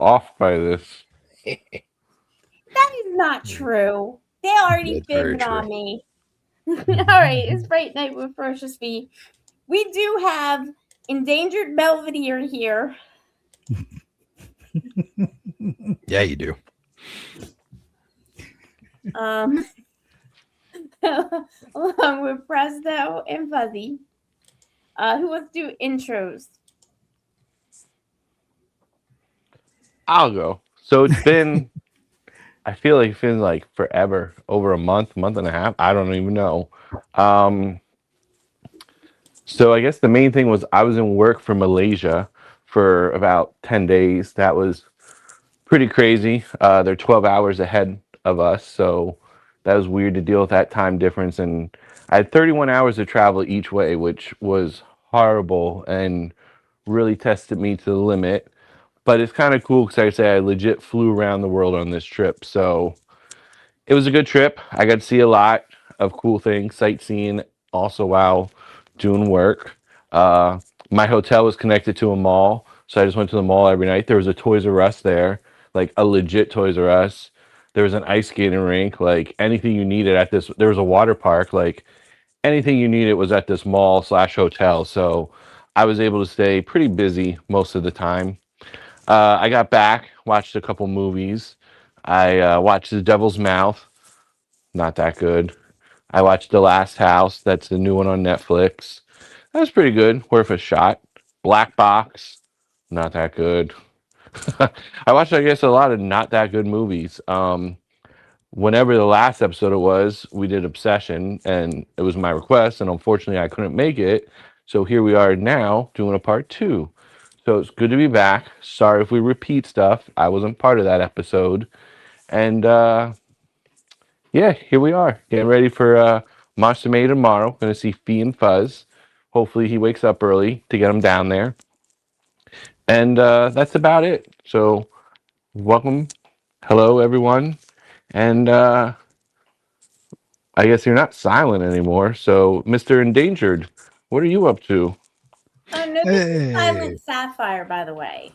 off by this. That is not true. They already That's pinned very it true. on me. All right, it's Fright Night with Ferocious V. We do have endangered Belvedere here. Yeah, you do. Um, along with Presto and Fuzzy. Who wants to do intros? I'll go. So it's been, I feel like it's been like forever, over a month and a half. I don't even know. Um, so I guess the main thing was I was in work for Malaysia for about 10 days. That was pretty crazy. They're 12 hours ahead of us. So that was weird to deal with that time difference. And I had 31 hours to travel each way, which was horrible and really tested me to the limit. But it's kind of cool because, like I say, I legit flew around the world on this trip. So it was a good trip. I got to see a lot of cool things, sightseeing, also while doing work. Uh, my hotel was connected to a mall, so I just went to the mall every night. There was a Toys R Us there, like a legit Toys R Us. There was an ice skating rink, like anything you needed at this. There was a water park, like anything you needed was at this mall slash hotel. So I was able to stay pretty busy most of the time. I got back, watched a couple movies. I watched The Devil's Mouth, not that good. I watched The Last House, that's the new one on Netflix. That was pretty good, worth a shot. Black Box, not that good. I watched, I guess, a lot of not that good movies. Whenever the last episode it was, we did Obsession, and it was my request, and unfortunately, I couldn't make it. So here we are now doing a part two. So it's good to be back. Sorry if we repeat stuff. I wasn't part of that episode, and yeah, here we are, getting ready for Monster May tomorrow. Going to see Fee and Fuzz. Hopefully, he wakes up early to get him down there, and that's about it. So, welcome, hello everyone, and I guess you're not silent anymore. So, Mr. Endangered, what are you up to? Oh no, this is Hey. Silent Sapphire, by the way.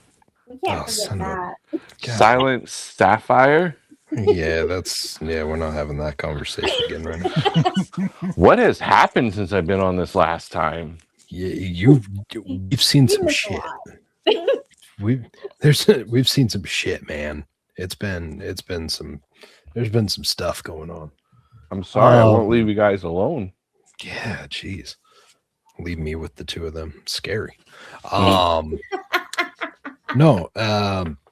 We can't Oh, forget son of a that. God. Silent Sapphire? Yeah, we're not having that conversation again right now. What has happened since I've been on this last time? Yeah, we've seen You some missed a shit. lot. We've seen some shit, man. It's been some there's been some stuff going on. I'm sorry, I won't leave Um, you guys alone. Yeah, jeez. Leave me with the two of them. Scary. Mm. No,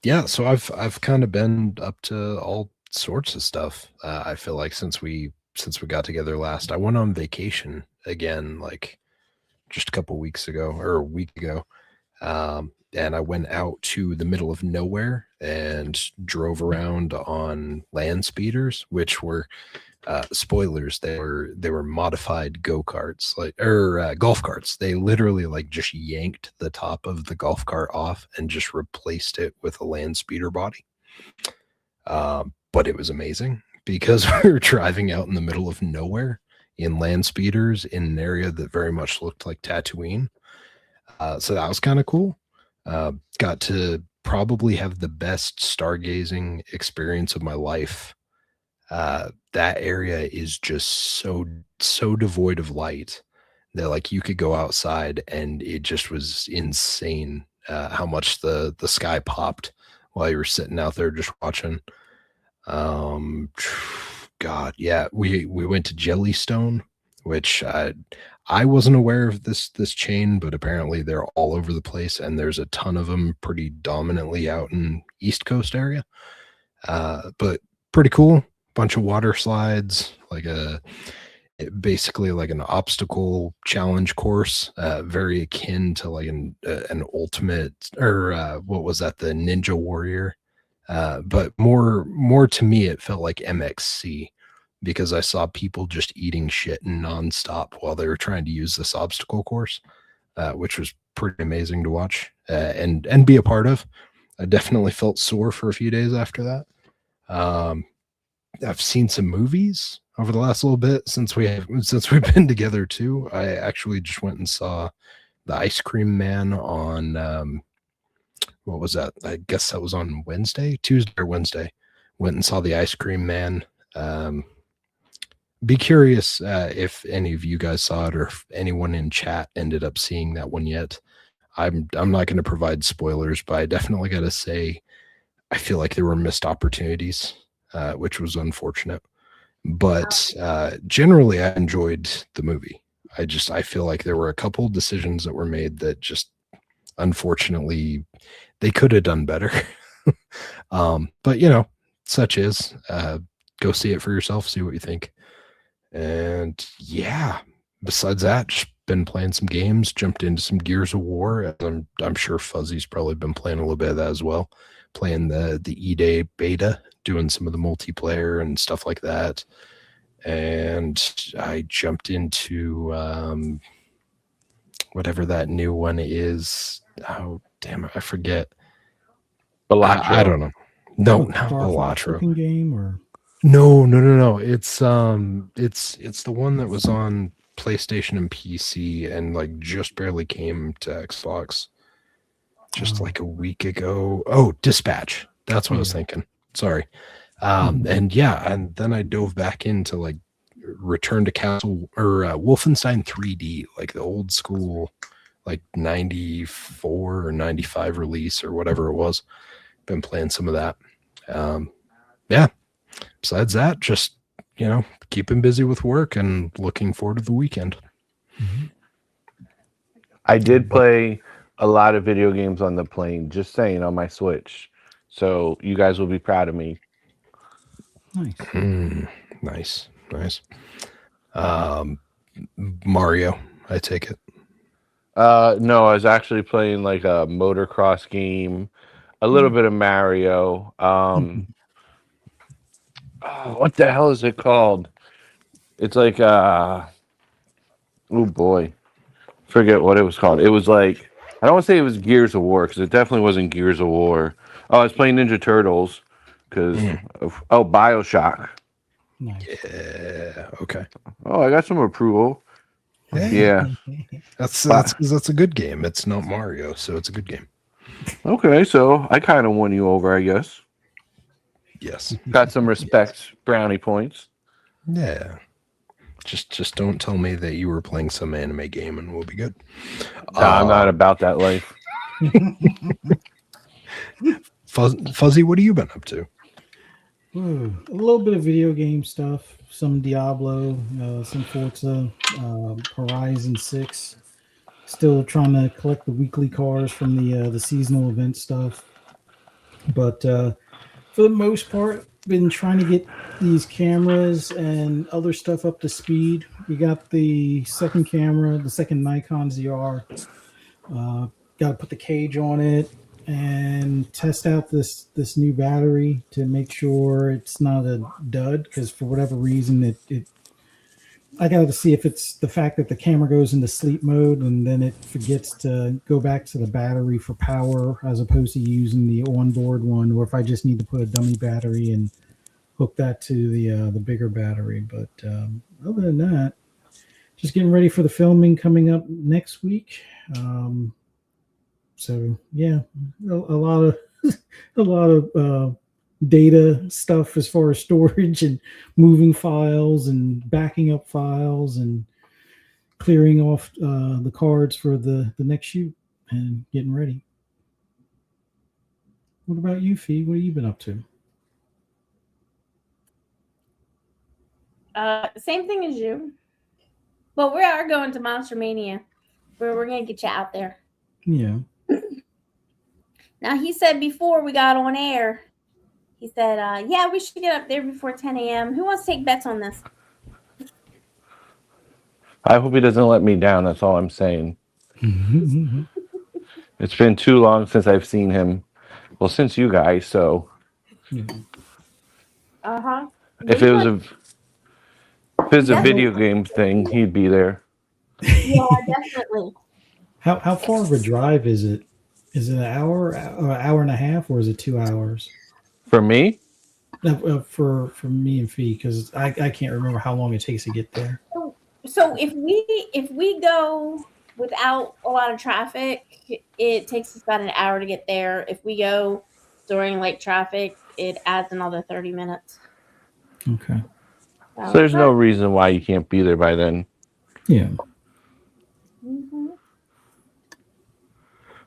yeah, so I've kind of been up to all sorts of stuff. I feel like since we got together last, I went on vacation again, like just a couple weeks ago or a week ago. And I went out to the middle of nowhere and drove around on land speeders, which were spoilers. They were modified go-karts, like or golf carts. They literally like just yanked the top of the golf cart off and just replaced it with a land speeder body. But it was amazing because we were driving out in the middle of nowhere in land speeders in an area that very much looked like Tatooine. So that was kind of cool. Got to probably have the best stargazing experience of my life. That area is just so devoid of light that like you could go outside and it just was insane how much the sky popped while you were sitting out there just watching. Um, God, yeah, we went to Jellystone, which I wasn't aware of this chain, but apparently they're all over the place, and there's a ton of them pretty dominantly out in East Coast area. But pretty cool. Bunch of water slides, basically like an obstacle challenge course, very akin to like an ultimate or what was that, the Ninja Warrior, but more to me it felt like MXC because I saw people just eating shit nonstop while they were trying to use this obstacle course, which was pretty amazing to watch and be a part of. I definitely felt sore for a few days after that. I've seen some movies over the last little bit since we've been together too. I actually just went and saw The Ice Cream Man on what was that? I guess that was on Tuesday or Wednesday. Went and saw The Ice Cream Man. Be curious if any of you guys saw it or if anyone in chat ended up seeing that one yet. I'm not going to provide spoilers, but I definitely got to say I feel like there were missed opportunities, which was unfortunate. But generally, I enjoyed the movie. I feel like there were a couple decisions that were made that just unfortunately they could have done better. But such is. Go see it for yourself, see what you think. And yeah, besides that, just been playing some games, jumped into some Gears of War. I'm sure Fuzzy's probably been playing a little bit of that as well. Playing the E-Day beta, doing some of the multiplayer and stuff like that. And I jumped into whatever that new one is. Oh, damn it, I forget. Balatro. I don't know. No, not Star Fox Balatro. looking game or No. It's the one that was on PlayStation and PC and like just barely came to Xbox just like a week ago. Oh, Dispatch. That's what I was thinking. Sorry. And yeah, and then I dove back into like Return to Castle or Wolfenstein 3D, like the old school, like 94 or 95 release or whatever it was. Been playing some of that. Yeah. Besides that, just, keeping busy with work and looking forward to the weekend. I did play a lot of video games on the plane, just saying, on my Switch. So you guys will be proud of me. nice. Nice. Mario, I take it. No, I was actually playing like a motocross game, a little bit of Mario. What the hell is it called? It's like oh boy, forget what it was called. It was like, I don't want to say it was Gears of War because it definitely wasn't Gears of War. Oh, I was playing Ninja Turtles because BioShock. Nice. Yeah. Okay. Oh, I got some approval. Hey, Yeah. That's a good game. It's not Mario, so it's a good game. Okay, so I kind of won you over, I guess. Yes. Got some respect, brownie points. Yeah. Just don't tell me that you were playing some anime game and we'll be good. I'm not about that life. Fuzzy, what have you been up to? Ooh, a little bit of video game stuff, some Diablo, some Forza, Horizon 6. Still trying to collect the weekly cars from the seasonal event stuff. But for the most part, been trying to get these cameras and other stuff up to speed. We got the second camera, the second Nikon ZR. Got to put the cage on it and test out this new battery to make sure it's not a dud, because for whatever reason I got to see if it's the fact that the camera goes into sleep mode and then it forgets to go back to the battery for power as opposed to using the onboard one, or if I just need to put a dummy battery and hook that to the bigger battery. But other than that, just getting ready for the filming coming up next week. So yeah, a lot of data stuff as far as storage and moving files and backing up files and clearing off the cards for the next shoot and getting ready. What about you, Fee? What have you been up to? Same thing as you. But we are going to Monster Mania, where we're going to get you out there. Yeah. Now, he said before we got on air, he said, yeah, we should get up there before 10 a.m. Who wants to take bets on this? I hope he doesn't let me down. That's all I'm saying. It's been too long since I've seen him. Well, since you guys, so. Uh-huh. If it was a video game thing, he'd be there. Yeah, definitely. How far of a drive is it? Is it an hour and a half, or is it 2 hours? For me? No, for me and Fee, because I can't remember how long it takes to get there. So if we go without a lot of traffic, it takes us about an hour to get there. If we go during like traffic, it adds another 30 minutes. Okay. So there's no reason why you can't be there by then. Yeah. Mm-hmm.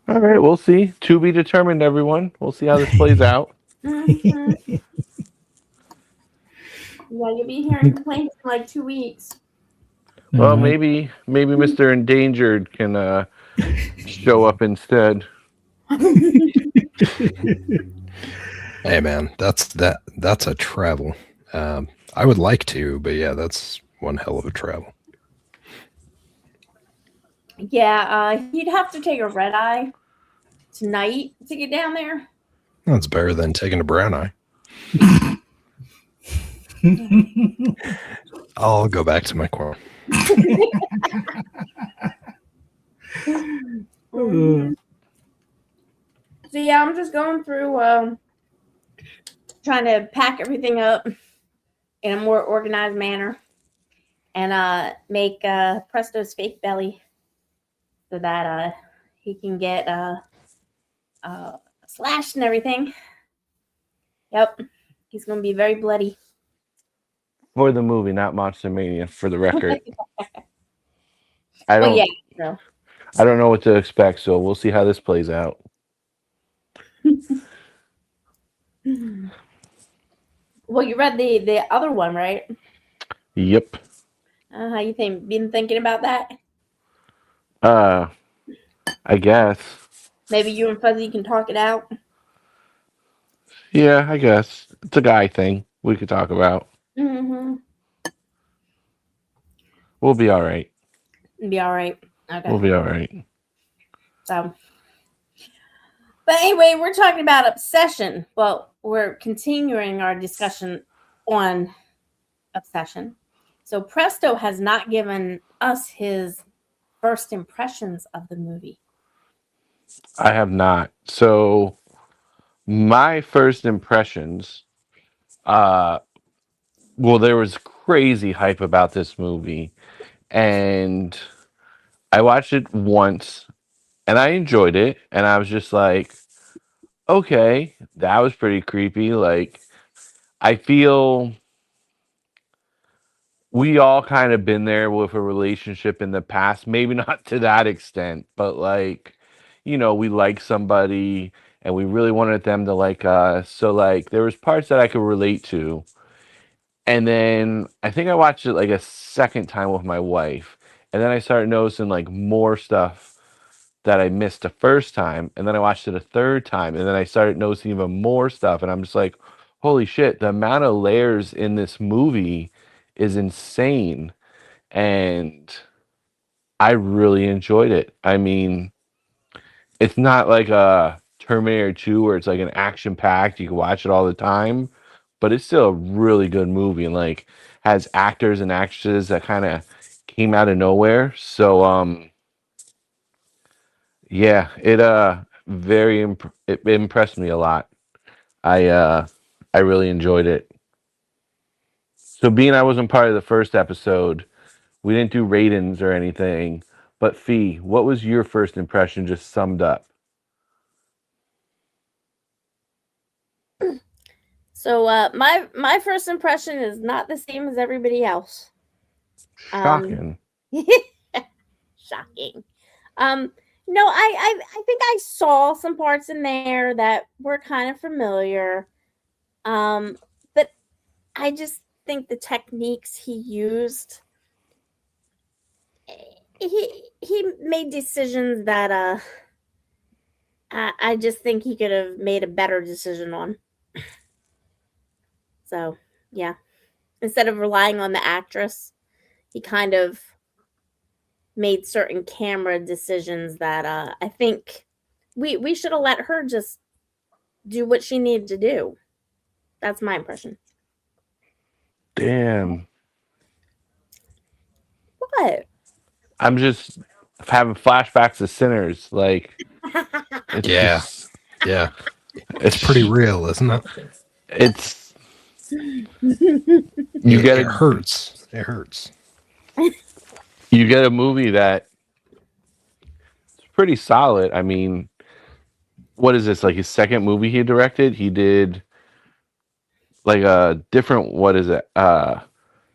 All right, we'll see. To be determined, everyone. We'll see how this plays out. Mm-hmm. Yeah, you'll be hearing complaints in like 2 weeks. Well, No, maybe Mr. Endangered can show up instead. Hey man, that's a travel. I would like to, but yeah, that's one hell of a travel. Yeah, you'd have to take a red eye tonight to get down there. That's better than taking a brown eye. I'll go back to my corner. So yeah, I'm just going through trying to pack everything up in a more organized manner and make Presto's fake belly so that he can get slashed and everything. Yep, he's gonna be very bloody. For the movie, not Monster Mania, for the record. I don't Well, yeah, so. I don't know what to expect, so we'll see how this plays out. Well, you read the other one, right? Yep. How you been thinking about that? I guess. Maybe you and Fuzzy can talk it out. Yeah, I guess. It's a guy thing we could talk about. Mm-hmm. We'll be all right. Be all right. Okay. We'll be all right. So, but anyway, we're talking about obsession. Well, we're continuing our discussion on obsession. So Presto has not given us his first impressions of the movie. I have not. So my first impressions, well, there was crazy hype about this movie, and I watched it once, and I enjoyed it, and I was just like, okay, that was pretty creepy. Like, I feel we all kind of been there with a relationship in the past, maybe not to that extent, but like, we like somebody and we really wanted them to like us. So like there was parts that I could relate to. And then I think I watched it like a second time with my wife. And then I started noticing like more stuff that I missed the first time. And then I watched it a third time. And then I started noticing even more stuff. And I'm just like, holy shit, the amount of layers in this movie is insane. And I really enjoyed it. I mean, it's not like a Terminator 2 where it's like an action packed, you can watch it all the time, but it's still a really good movie and like has actors and actresses that kind of came out of nowhere. So yeah, it it impressed me a lot. I really enjoyed it. So being I wasn't part of the first episode, we didn't do ratings or anything, but Fee, what was your first impression just summed up? So my first impression is not the same as everybody else. Shocking. Shocking. No, I think I saw some parts in there that were kind of familiar. But I just think the techniques he used, he made decisions that I just think he could have made a better decision on. So, yeah. Instead of relying on the actress, he kind of made certain camera decisions that I think we should have let her just do what she needed to do. That's my impression. Damn. What? I'm just having flashbacks of Sinners. Like, it's Yeah. just- Yeah. It's pretty real, isn't it? it's It hurts. It hurts. you get a movie that pretty solid. I mean, what is this, like his second movie he directed? He did like a different, what is it?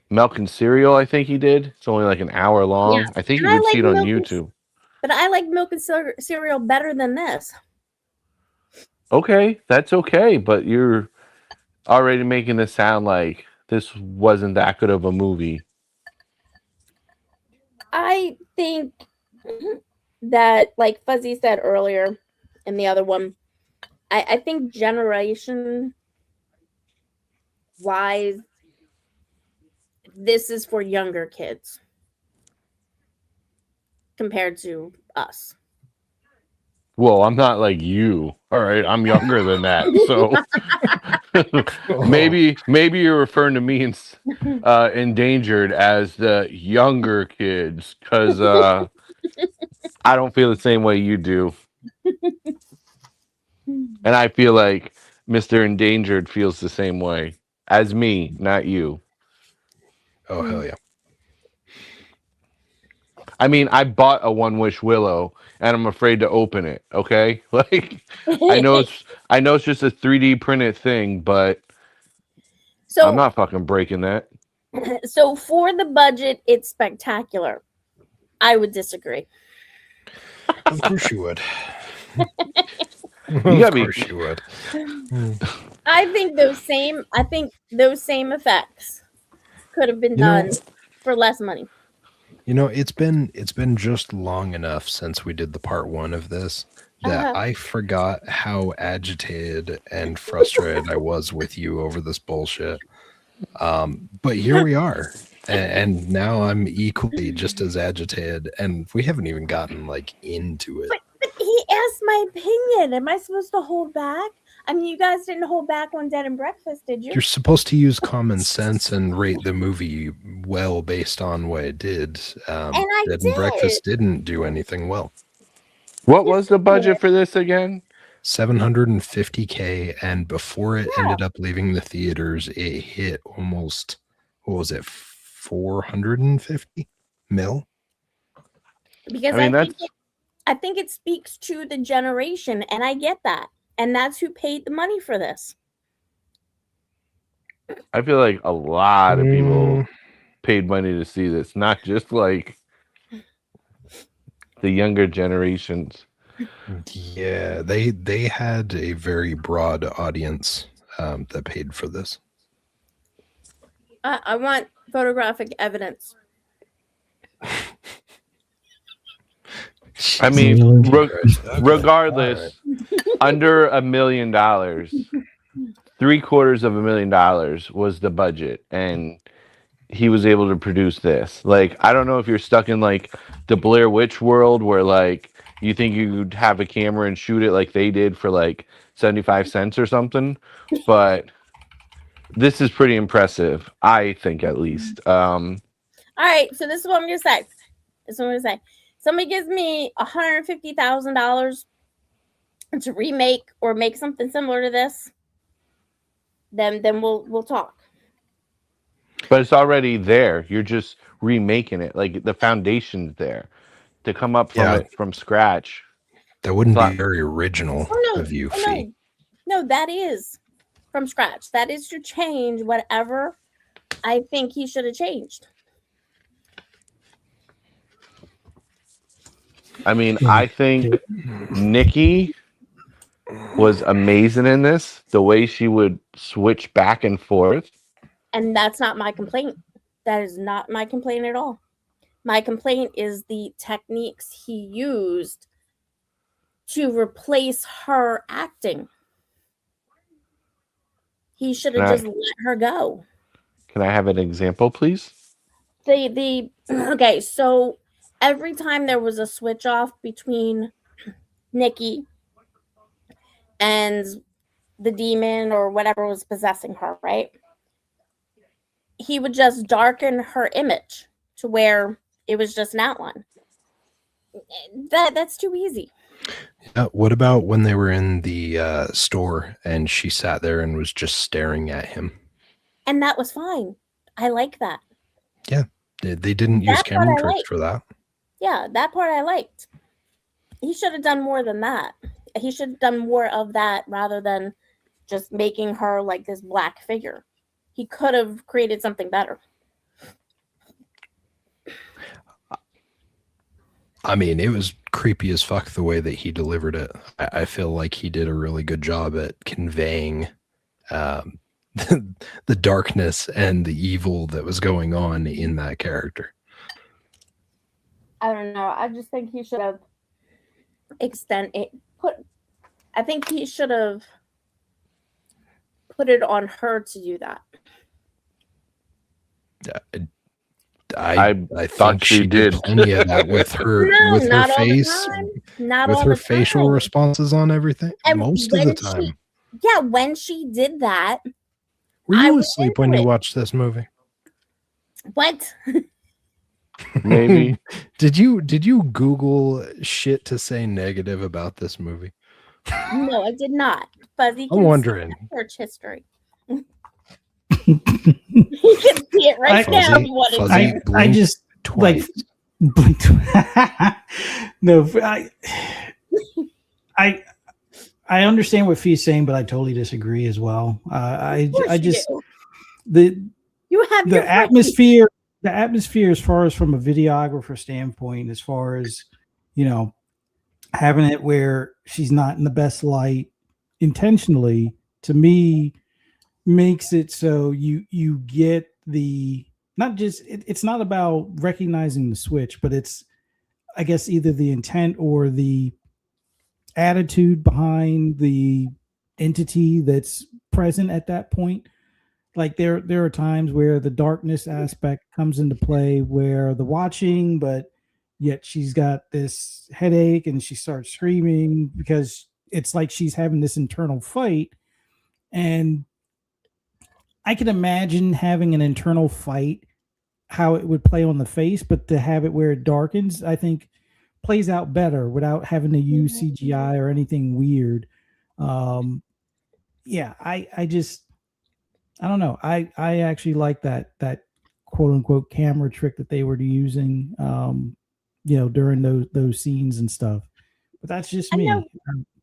Milk and Cereal, I think he did. It's only like an hour Yeah, long. I think and you I could see like it on milk and YouTube. but I like milk and cereal better than this. Okay, that's okay, but you're already making this sound like this wasn't that good of a movie. I think that, like Fuzzy said earlier in the other one, I think generation wise, this is for younger kids compared to us. Well, I'm not like you. All right, I'm younger than that. So maybe you're referring to me in, endangered as the younger kids because I don't feel the same way you do, and I feel like Mr. Endangered feels the same way as me, not you. Oh hell yeah! I mean, I bought a One Wish Willow, and I'm afraid to open it. Okay, like I know it's just a 3D printed thing, but I'm So not fucking breaking that. so for the budget, it's spectacular. I would disagree. Of course you would. You Of gotta be. course you would. I think those same effects could have been You know, done for less money. it's been just long enough since we did the part one of this that Uh-huh. I forgot how agitated and frustrated I was with you over this bullshit. But here we are, and now I'm equally just as agitated, and we haven't even gotten like into it. But he asked my opinion. Am I supposed to hold back? I mean, you guys didn't hold back on Dead and Breakfast, did you? You're supposed to use common sense and rate the movie well based on what it did. And I Bed and did. Breakfast didn't do anything well. What was the budget for this again? 750K, and before it Yeah. ended up leaving the theaters, it hit almost, what was it, 450 mil? Because I mean, I think it speaks to the generation, and I get that. And that's who paid the money for this. I feel like a lot of people Mm. paid money to see this, not just like the younger generations. Yeah, they had a very broad audience that paid for this. I want photographic evidence. I mean, Okay. regardless, under $1 million, $750,000 was the budget, and he was able to produce this. Like, I don't know if you're stuck in like the Blair Witch world where like you think you'd have a camera and shoot it like they did for like 75 cents or something, but this is pretty impressive, I think, at least. All right, so this is what I'm gonna say. Somebody gives me $150,000 to remake or make something similar to this, then we'll talk. But it's already there. You're just remaking it. Like the foundation's there. To come up from it from scratch. That wouldn't be very original of you, Oh, Fee. no, that is from scratch. That is to change whatever I think he should have changed. I mean, I think Nikki was amazing in this. The way she would switch back and forth. And that's not my complaint. That is not my complaint at all. My complaint is the techniques he used to replace her acting. He should have just let her go. Can I have an example, please? Okay, so every time there was a switch off between Nikki and the demon or whatever was possessing her, right? He would just darken her image to where it was just an outline. That's too easy. What about when they were in the store and she sat there and was just staring at him? And that was fine. I like that. Yeah, they didn't use camera tricks for that. Yeah, that part I liked. he should have done more than that. He should have done more of that rather than just making her like this black figure. He could have created something better. I mean, it was creepy as fuck the way that he delivered it. I feel like he did a really good job at conveying the darkness and the evil that was going on in that character. I don't know. I just think he should have I think he should have put it on her to do that. I think she did plenty of that with her face, with her facial responses on everything. And most of the time. When she did that. Were you asleep when you watched this movie? What? Maybe. Did you Google shit to say negative about this movie? No, I did not. Fuzzy, I'm wondering. Search history. You can see it right now. If you want to. I just twice. No, I understand what Fee's saying, but I totally disagree as well. I just you have the atmosphere. The atmosphere, as far as from a videographer standpoint, as far as, you know, having it where she's not in the best light intentionally, to me, makes it so you get the, not just, it's not about recognizing the switch, but it's, I guess, either the intent or the attitude behind the entity that's present at that point. Like there are times where the darkness aspect comes into play, where the watching, but yet she's got this headache and she starts screaming because it's like she's having this internal fight. And I can imagine having an internal fight, how it would play on the face, but to have it where it darkens, I think plays out better without having to use CGI or anything weird. I don't know. I actually like that quote unquote camera trick that they were using, during those scenes and stuff. But that's just me.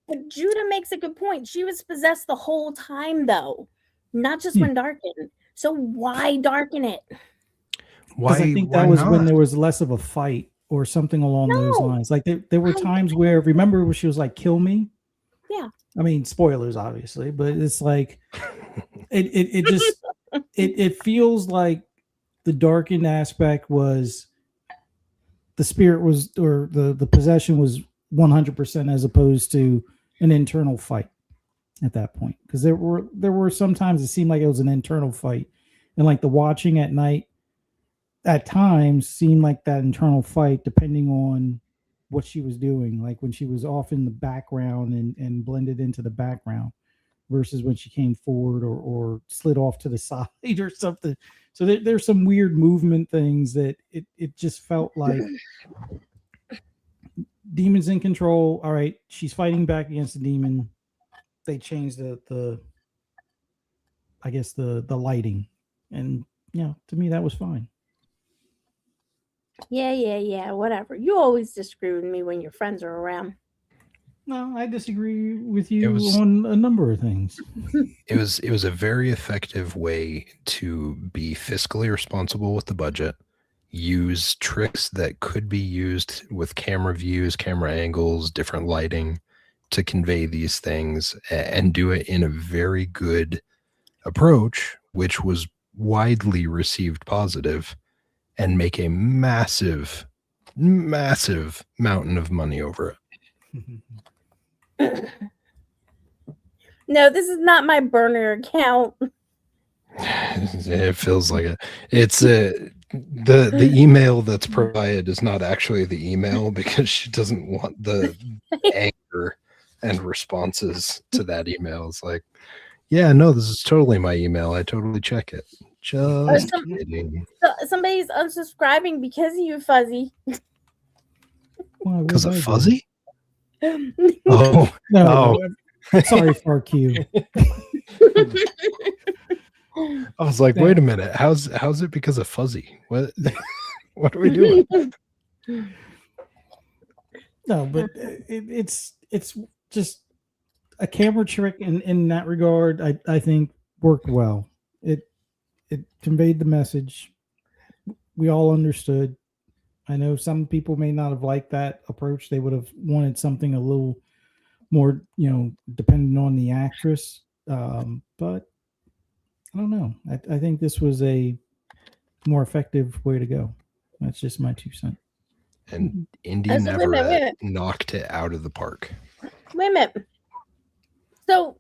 But Judah makes a good point. She was possessed the whole time, though, not just when darkened. So why darken it? Why? I think that was when there was less of a fight or something along those lines. Like there were times where, remember where she was like, "Kill me." Yeah. I mean, spoilers, obviously, but it's like it just it feels like the darkened aspect was the spirit was, or the possession was 100% as opposed to an internal fight at that point. Because there were sometimes it seemed like it was an internal fight, and like the watching at night at times seemed like that internal fight, depending on what she was doing, like when she was off in the background and blended into the background versus when she came forward or slid off to the side or something. So there's some weird movement things that it just felt like demon's in control. All right, she's fighting back against the demon. They changed the I guess the lighting, and to me that was fine. Yeah, whatever. You always disagree with me when your friends are around. No, I disagree with you on a number of things. It was a very effective way to be fiscally responsible with the budget, use tricks that could be used with camera views, camera angles, different lighting to convey these things, and do it in a very good approach, which was widely received positive, and make a massive mountain of money over it. No, this is not my burner account. It feels like it. It's the email that's provided is not actually the email, because she doesn't want the anger and responses to that email. It's like, yeah, no, this is totally my email. I totally check it. Just kidding. Somebody's unsubscribing because of you, Fuzzy. Because of Fuzzy? Oh, no. Sorry, Farq. I was like, wait a minute. How's it because of Fuzzy? What are we doing? No, but it's just a camera trick in that regard. I think worked well. It conveyed the message. We all understood. I know some people may not have liked that approach. They would have wanted something a little more, depending on the actress. But I don't know. I think this was a more effective way to go. That's just my 2 cents. And Indy So, never wait a minute. knocked it out of the park. Wait a minute. So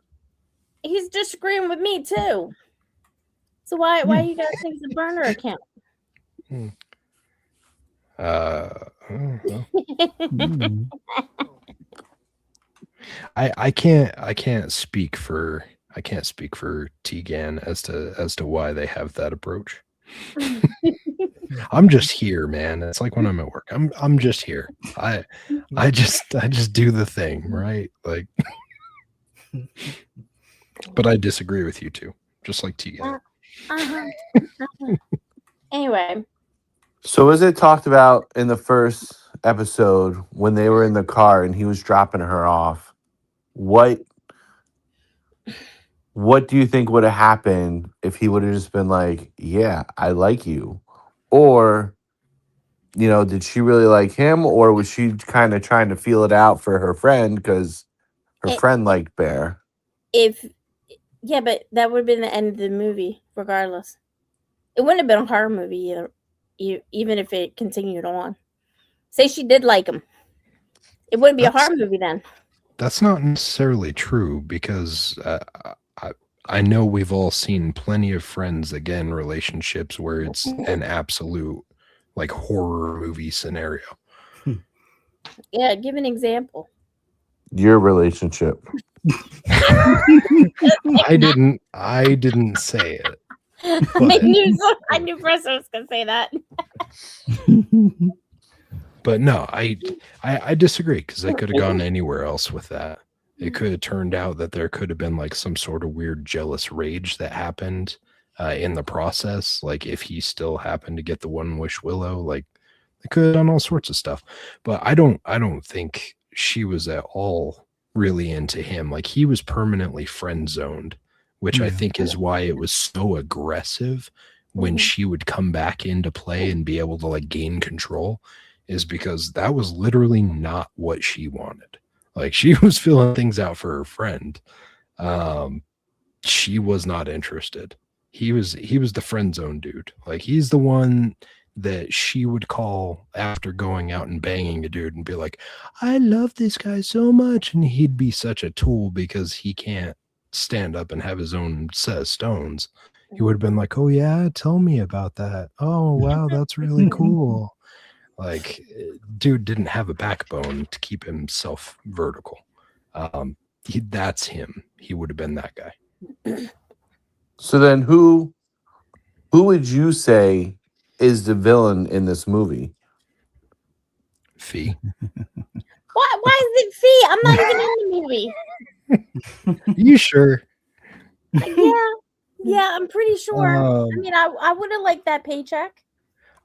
he's disagreeing with me too. So why you guys think it's a burner account? Well, Mm. I can't speak for Tegan as to why they have that approach. I'm just here, man. It's like when I'm at work. I'm just here. I just do the thing, right? Like, but I disagree with you too, just like Tegan. Anyway, So was it talked about in the first episode when they were in the car and he was dropping her off? What do you think would have happened if he would have just been like, "Yeah, I like you," or did she really like him, or was she kind of trying to feel it out for her friend because her It- friend liked Bear? but that would have been the end of the movie, regardless. It wouldn't have been a horror movie either, even if it continued on. Say she did like him, it wouldn't be a horror movie then. That's not necessarily true because I know we've all seen plenty of friends that get in relationships where it's an absolute like horror movie scenario. Yeah, give an example. Your relationship. I didn't say it. I knew Preston was gonna say that. But no, I disagree because they could have gone anywhere else with that. It could have turned out that there could have been like some sort of weird jealous rage that happened in the process. Like if he still happened to get the one wish Willow, like they could have done all sorts of stuff. But I don't think she was at all really into him. Like he was permanently friend zoned, which I think is why it was so aggressive when she would come back into play and be able to like gain control, is because that was literally not what she wanted. Like she was filling things out for her friend. She was not interested. He was the friend zone dude. Like he's the one that she would call after going out and banging a dude and be like, I love this guy so much. And he'd be such a tool because he can't stand up and have his own set of stones. He would have been like, oh yeah, tell me about that. Oh wow, that's really cool. Like dude didn't have a backbone to keep himself vertical. That's him. He would have been that guy. So then who would you say is the villain in this movie? Fee. Why is it Fee? I'm not even in the movie. You sure? Yeah, I'm pretty sure. I mean, I would have liked that paycheck.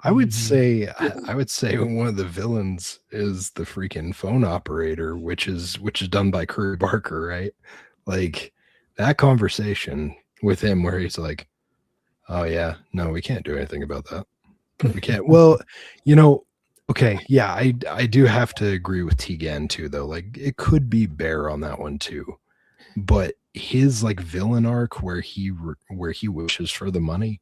I would say one of the villains is the freaking phone operator, which is done by Curry Barker, right? Like that conversation with him where he's like, oh yeah, no, we can't do anything about that. We can't. Well, okay, yeah, I do have to agree with Tegan too, though. Like it could be Bear on that one too, but his like villain arc where he wishes for the money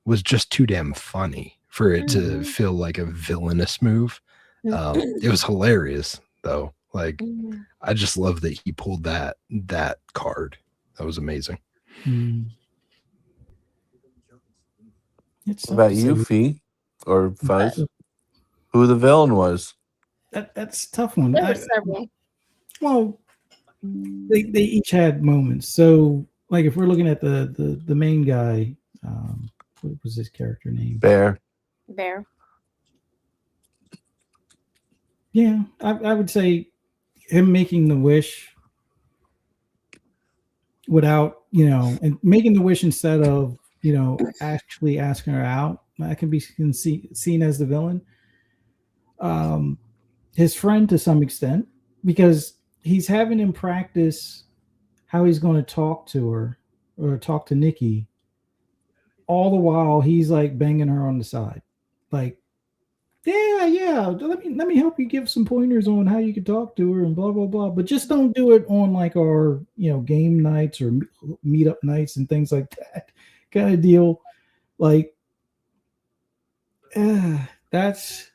was just too damn funny for it to feel like a villainous move. It was hilarious though. Like I just love that he pulled that card. That was amazing. It's What about you, so- Fee or Fuzz? Who the villain was? That's a tough one. There were several. Well, they each had moments. So, like, if we're looking at the main guy, what was his character name? Bear. Yeah, I would say him making the wish without, and making the wish instead of, actually asking her out. That can be seen as the villain. his friend to some extent, because he's having him practice how he's going to talk to her or talk to Nikki. All the while, he's like banging her on the side, like, yeah. Let me help you give some pointers on how you can talk to her and blah blah blah. But just don't do it on like our game nights or meetup nights and things like that kind of deal. Like, that's,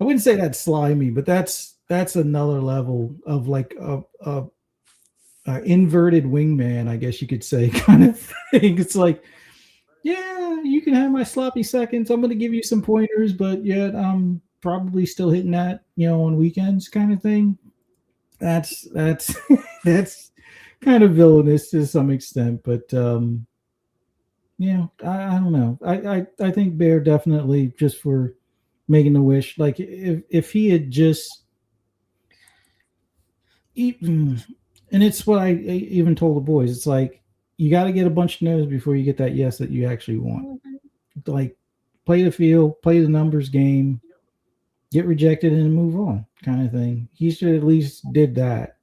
I wouldn't say that's slimy, but that's another level of like a inverted wingman, I guess you could say, kind of thing. It's like, yeah, you can have my sloppy seconds. I'm going to give you some pointers, but yet I'm probably still hitting that, on weekends, kind of thing. That's that's kind of villainous to some extent, but yeah, I don't know. I think Bear definitely, just for making a wish, like if he had just eaten, and it's what I even told the boys. It's like, you got to get a bunch of no's before you get that yes that you actually want. Like, play the field, play the numbers game, get rejected and move on, kind of thing. He should at least did that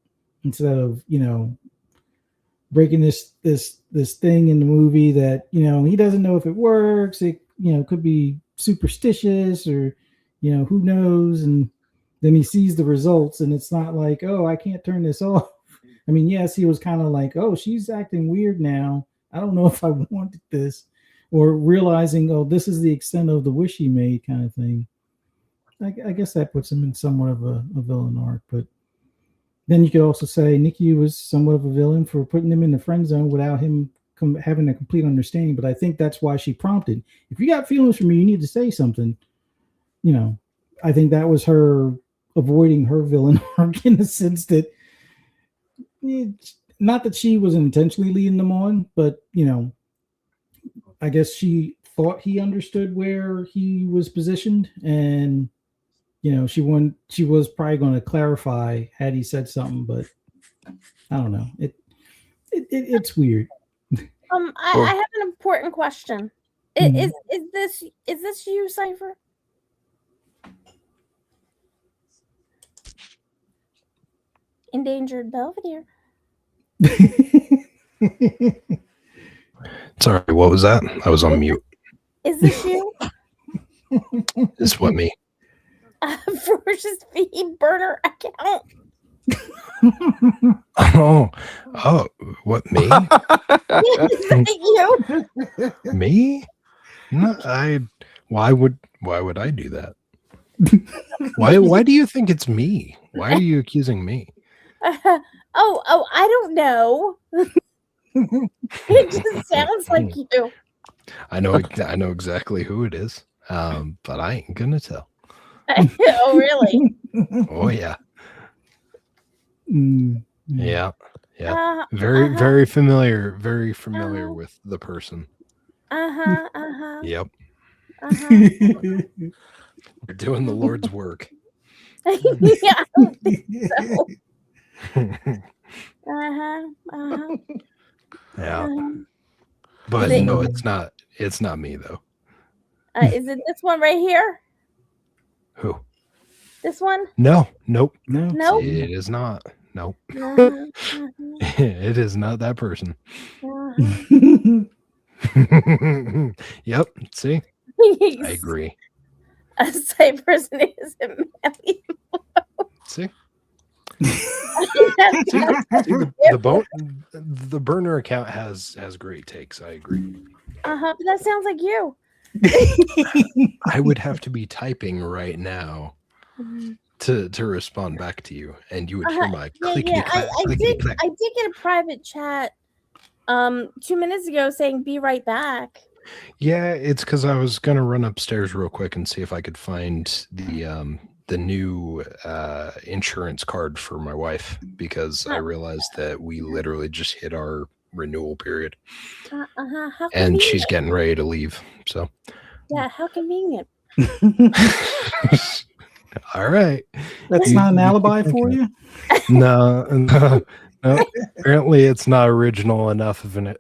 instead of breaking this thing in the movie that he doesn't know if it works. It could be superstitious, or who knows, and then he sees the results and it's not like, oh, I can't turn this off. I mean, yes, he was kind of like, oh, she's acting weird now. I don't know if I wanted this, or realizing, oh, this is the extent of the wish he made, kind of thing. I guess that puts him in somewhat of a villain arc. But then you could also say Nikki was somewhat of a villain for putting him in the friend zone without him having a complete understanding. But I think that's why she prompted, if you got feelings for me, you need to say something. I think that was her avoiding her villain arc, in the sense that, not that she was intentionally leading them on, but I guess she thought he understood where he was positioned, and she was probably going to clarify had he said something, but I don't know. It's weird. I have an important question. Is this you, Cypher? Endangered Belvedere. Sorry, what was that? I was on mute. Is this you? Is what, me? Ferocious feed burner account. Oh, what, me? Is that you? Me? No, why would I do that? Why do you think it's me? Why are you accusing me? Oh, I don't know. It just sounds like you. I know exactly who it is, but I ain't gonna tell. Oh, really? Oh yeah. Yeah. Very familiar with the person. Yep. You're doing the Lord's work. Yeah, I don't think so. Yeah. But no, it's not me though. Is it this one right here? Who? This one? No, nope. Nope. It is not. Nope. It is not that person. Yep. See? I agree. A Cypress is immalleable. See? See, the burner account has great takes. I agree. But that sounds like you. I would have to be typing right now to respond back to you, and you would hear my clickety clack. I did get a private chat 2 minutes ago saying be right back. Yeah, it's because I was gonna run upstairs real quick and see if I could find the new insurance card for my wife, because I realized that we literally just hit our renewal period, and she's getting ready to leave. So yeah, how convenient. All right, that's not an alibi for you. No. Apparently it's not original enough of an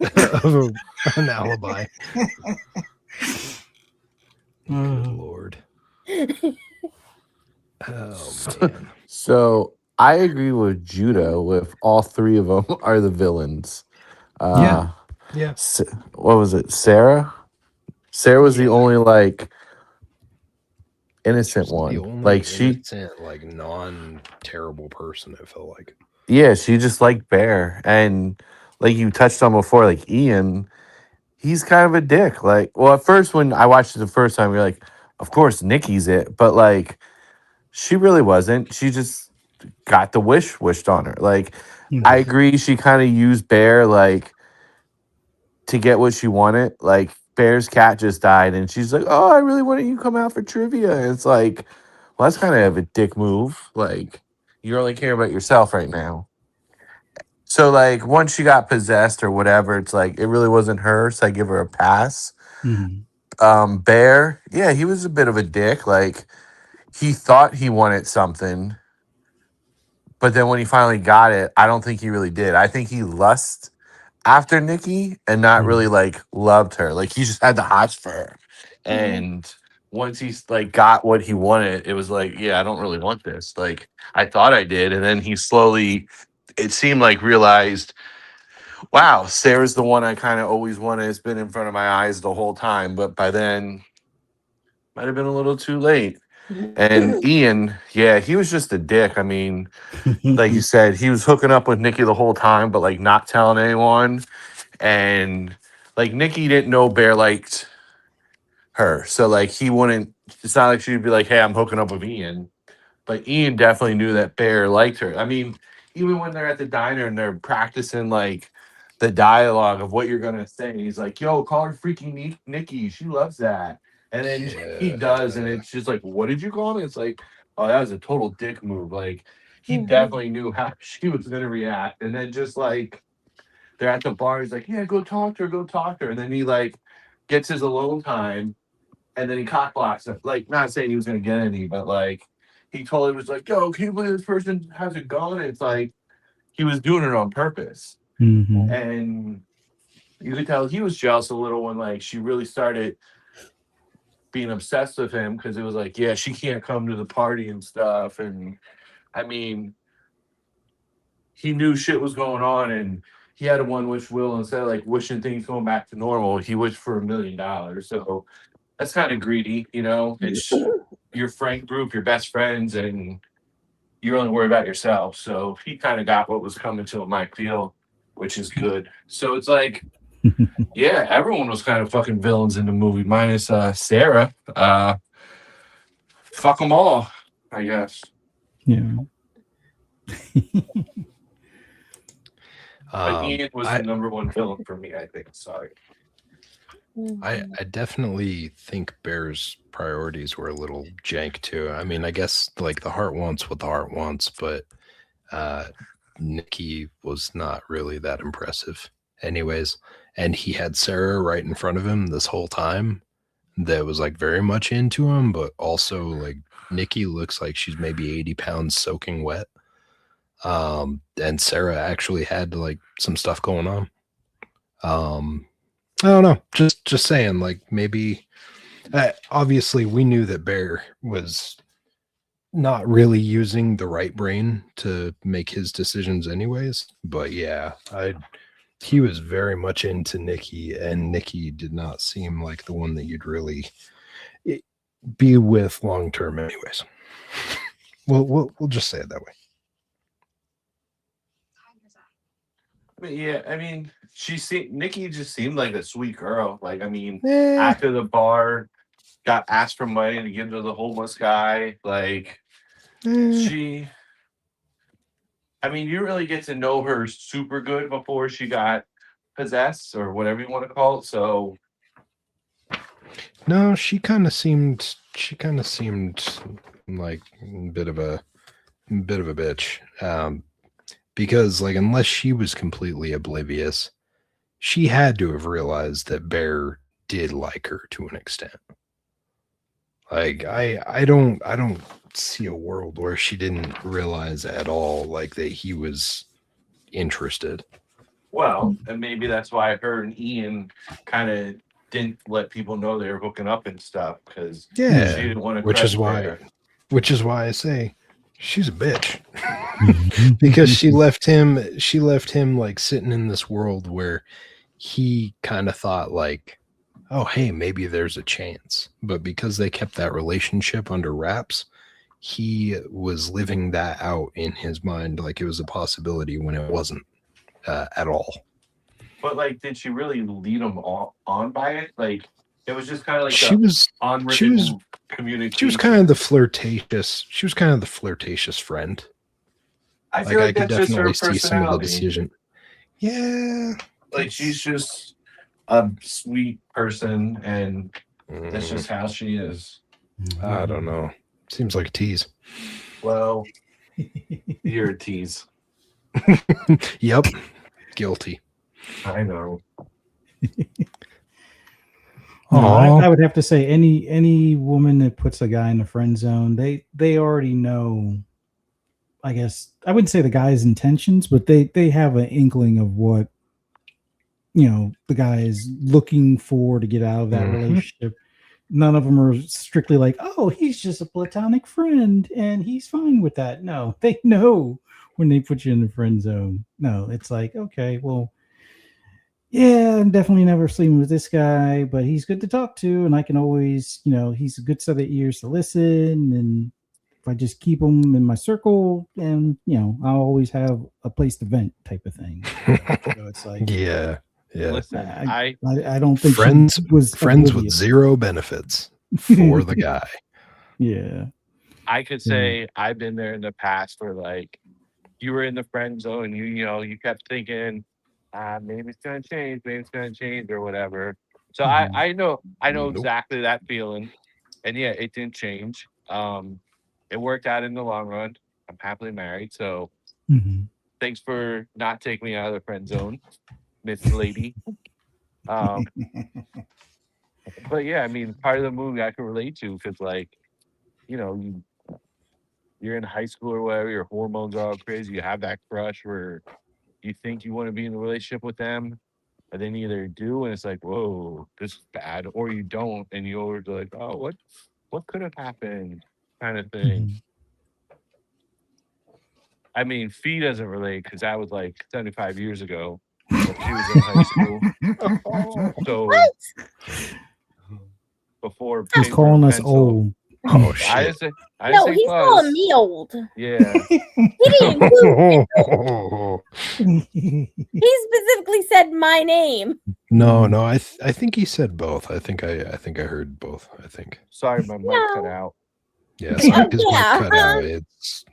alibi. Good Lord. Oh man. So I agree with Judah. With all three of them are the villains. Uh, Yeah. what was it? Sarah. Sarah was the Yeah. only like innocent Just the one. only Like she, innocent, like non-terrible person, it felt like. yeah, she just liked Bear, and like you touched on before, like Ian, he's kind of a dick. Like, well, at first when I watched it the first time, you're like, of course Nikki's it, but like she really wasn't. She just got the wish wished on her. Like, I Mhm. agree, she kind of used Bear like to get what she wanted. Like Bear's cat just died, and she's like, "Oh, I really wanted you to come out for trivia." And it's like, well, that's kind of a dick move. Like, you only care about yourself right now. So like once she got possessed or whatever, it's like it really wasn't her, so I give her a pass. Mhm. Bear, yeah, he was a bit of a dick. Like he thought he wanted something, but then when he finally got it, I don't think he really did. I think he lust after Nikki and not really Mhm. like loved her. Like he just had the hots for her. Mhm. And once he's like got what he wanted, it was like, yeah, I don't really want this. Like I thought I did. And then he slowly, it seemed like realized, wow, Sarah's the one I kind of always wanted. It's been in front of my eyes the whole time. But by then, might have been a little too late. And Ian, yeah, he was just a dick. I mean, like you said, he was hooking up with Nikki the whole time, but like not telling anyone. And like Nikki didn't know Bear liked her. So like he wouldn't, it's not like she'd be like, hey, I'm hooking up with Ian. But Ian definitely knew that Bear liked her. I mean, even when they're at the diner and they're practicing like the dialogue of what you're gonna say, he's like, "Yo, call her freaking Nikki. She loves that." And then he does, and Yeah. it's just like, "What did you call me?" It's like, "Oh, that was a total dick move." Like he Mhm. definitely knew how she was gonna react, and then just like they're at the bar, he's like, "Yeah, go talk to her, go talk to her," and then he like gets his alone time, and then he cock blocks her. Like, not saying he was gonna get any, but like he totally was like, "Yo, can you believe this person has a gun?" And it's like he was doing it on purpose, Mhm. and you could tell he was jealous a little when like she really started being obsessed with him because it was like, yeah, she can't come to the party and stuff. And I mean, he knew shit was going on, and he had a one wish will instead of like wishing things going back to normal, he wished for $1 million. So that's kind of greedy, you know. It's your friend group, your best friends, and you're only worried about yourself. So he kind of got what was coming to him, I feel, which is good. So it's like, yeah, everyone was kind of fucking villains in the movie, minus Sarah. Fuck them all, I guess. Yeah. But Ian was I the number one villain for me, I think. Sorry. Mhm. I definitely think Bear's priorities were a little jank too. I mean, I guess like the heart wants what the heart wants, but uh Nikki was not really that impressive. Anyways, and he had Sarah right in front of him this whole time that was like very much into him, but also like Nikki looks like she's maybe 80 pounds soaking wet. And Sarah actually had like some stuff going on. Um, I don't know. Just saying, like maybe. Obviously, we knew that Bear was not really using the right brain to make his decisions, anyways. But yeah, he was very much into Nikki, and Nikki did not seem like the one that you'd really eh, be with long term, anyways. We'll just say it that way. But yeah, I mean, Nikki just seemed like a sweet girl. Like, I mean, Eh, after the bar, got asked for money to give to the homeless guy. Like, eh. she, I mean, you really get to know her super good before she got possessed or whatever you want to call it. So, No, she kind of seemed. She kind of seemed like a bit of a bitch. Because like unless she was completely oblivious, she had to have realized that Bear did like her to an extent. Like I don't see a world where she didn't realize at all like that he was interested. well, and maybe that's why her and Ian kind of didn't let people know they were hooking up and stuff because she Yeah, didn't want to which is crush why Bear. which is why I say she's a bitch. Because she left him like sitting in this world where he kind of thought like, oh, hey, maybe there's a chance. But because they kept that relationship under wraps, he was living that out in his mind like it was a possibility when it wasn't at all. But like, did she really lead him on by it? Like, it was just kind of like She was unwritten communication. she was kind of the flirtatious. She was kind of the flirtatious friend. I feel like I could that's just her definitely see some of the personality. decision. Yeah, Like, she's just a sweet person, and that's just how she is. I don't know. Seems like a tease. Well, you're a tease. Yep, guilty. I know. No, I would have to say any woman that puts a guy in the friend zone, they already know. I guess I wouldn't say the guy's intentions, but they have an inkling of what the guy is looking for to get out of that relationship. None of them are strictly like, oh, he's just a platonic friend and he's fine with that. No, they know when they put you in the friend zone. No, it's like, okay, well, yeah, I'm definitely never sleeping with this guy, but he's good to talk to, and I can always, he's a good set of ears to listen, and if I just keep him in my circle, and I'll always have a place to vent, type of thing. So it's like, yeah. Listen, I don't think friends she was with oblivious. zero benefits for the guy. Yeah, I could say I've been there in the past where like you were in the friend zone, you kept thinking, maybe it's gonna change, or whatever. So I know Nope. exactly that feeling, and yeah, it didn't change. It worked out in the long run. I'm happily married, so thanks for not taking me out of the friend zone, Miss Lady. But yeah, I mean, part of the movie I can relate to because like, you're in high school or whatever, your hormones are all crazy. You have that crush where you think you want to be in a relationship with them, and then you either do, and it's like, whoa, this is bad, or you don't, and you're like, oh, what could have happened, kind of thing. I mean, Fee doesn't relate because that was like 75 years ago. When she was in high school. So before he's paper calling and us pencil. old. Oh I shit! No, say he's buzz. calling me old. Yeah. He didn't include He specifically said my name. No, I think he said both. I think I heard both. I think. Sorry, my mic cut out. Yeah, sorry, his mic Yeah, cut out. It's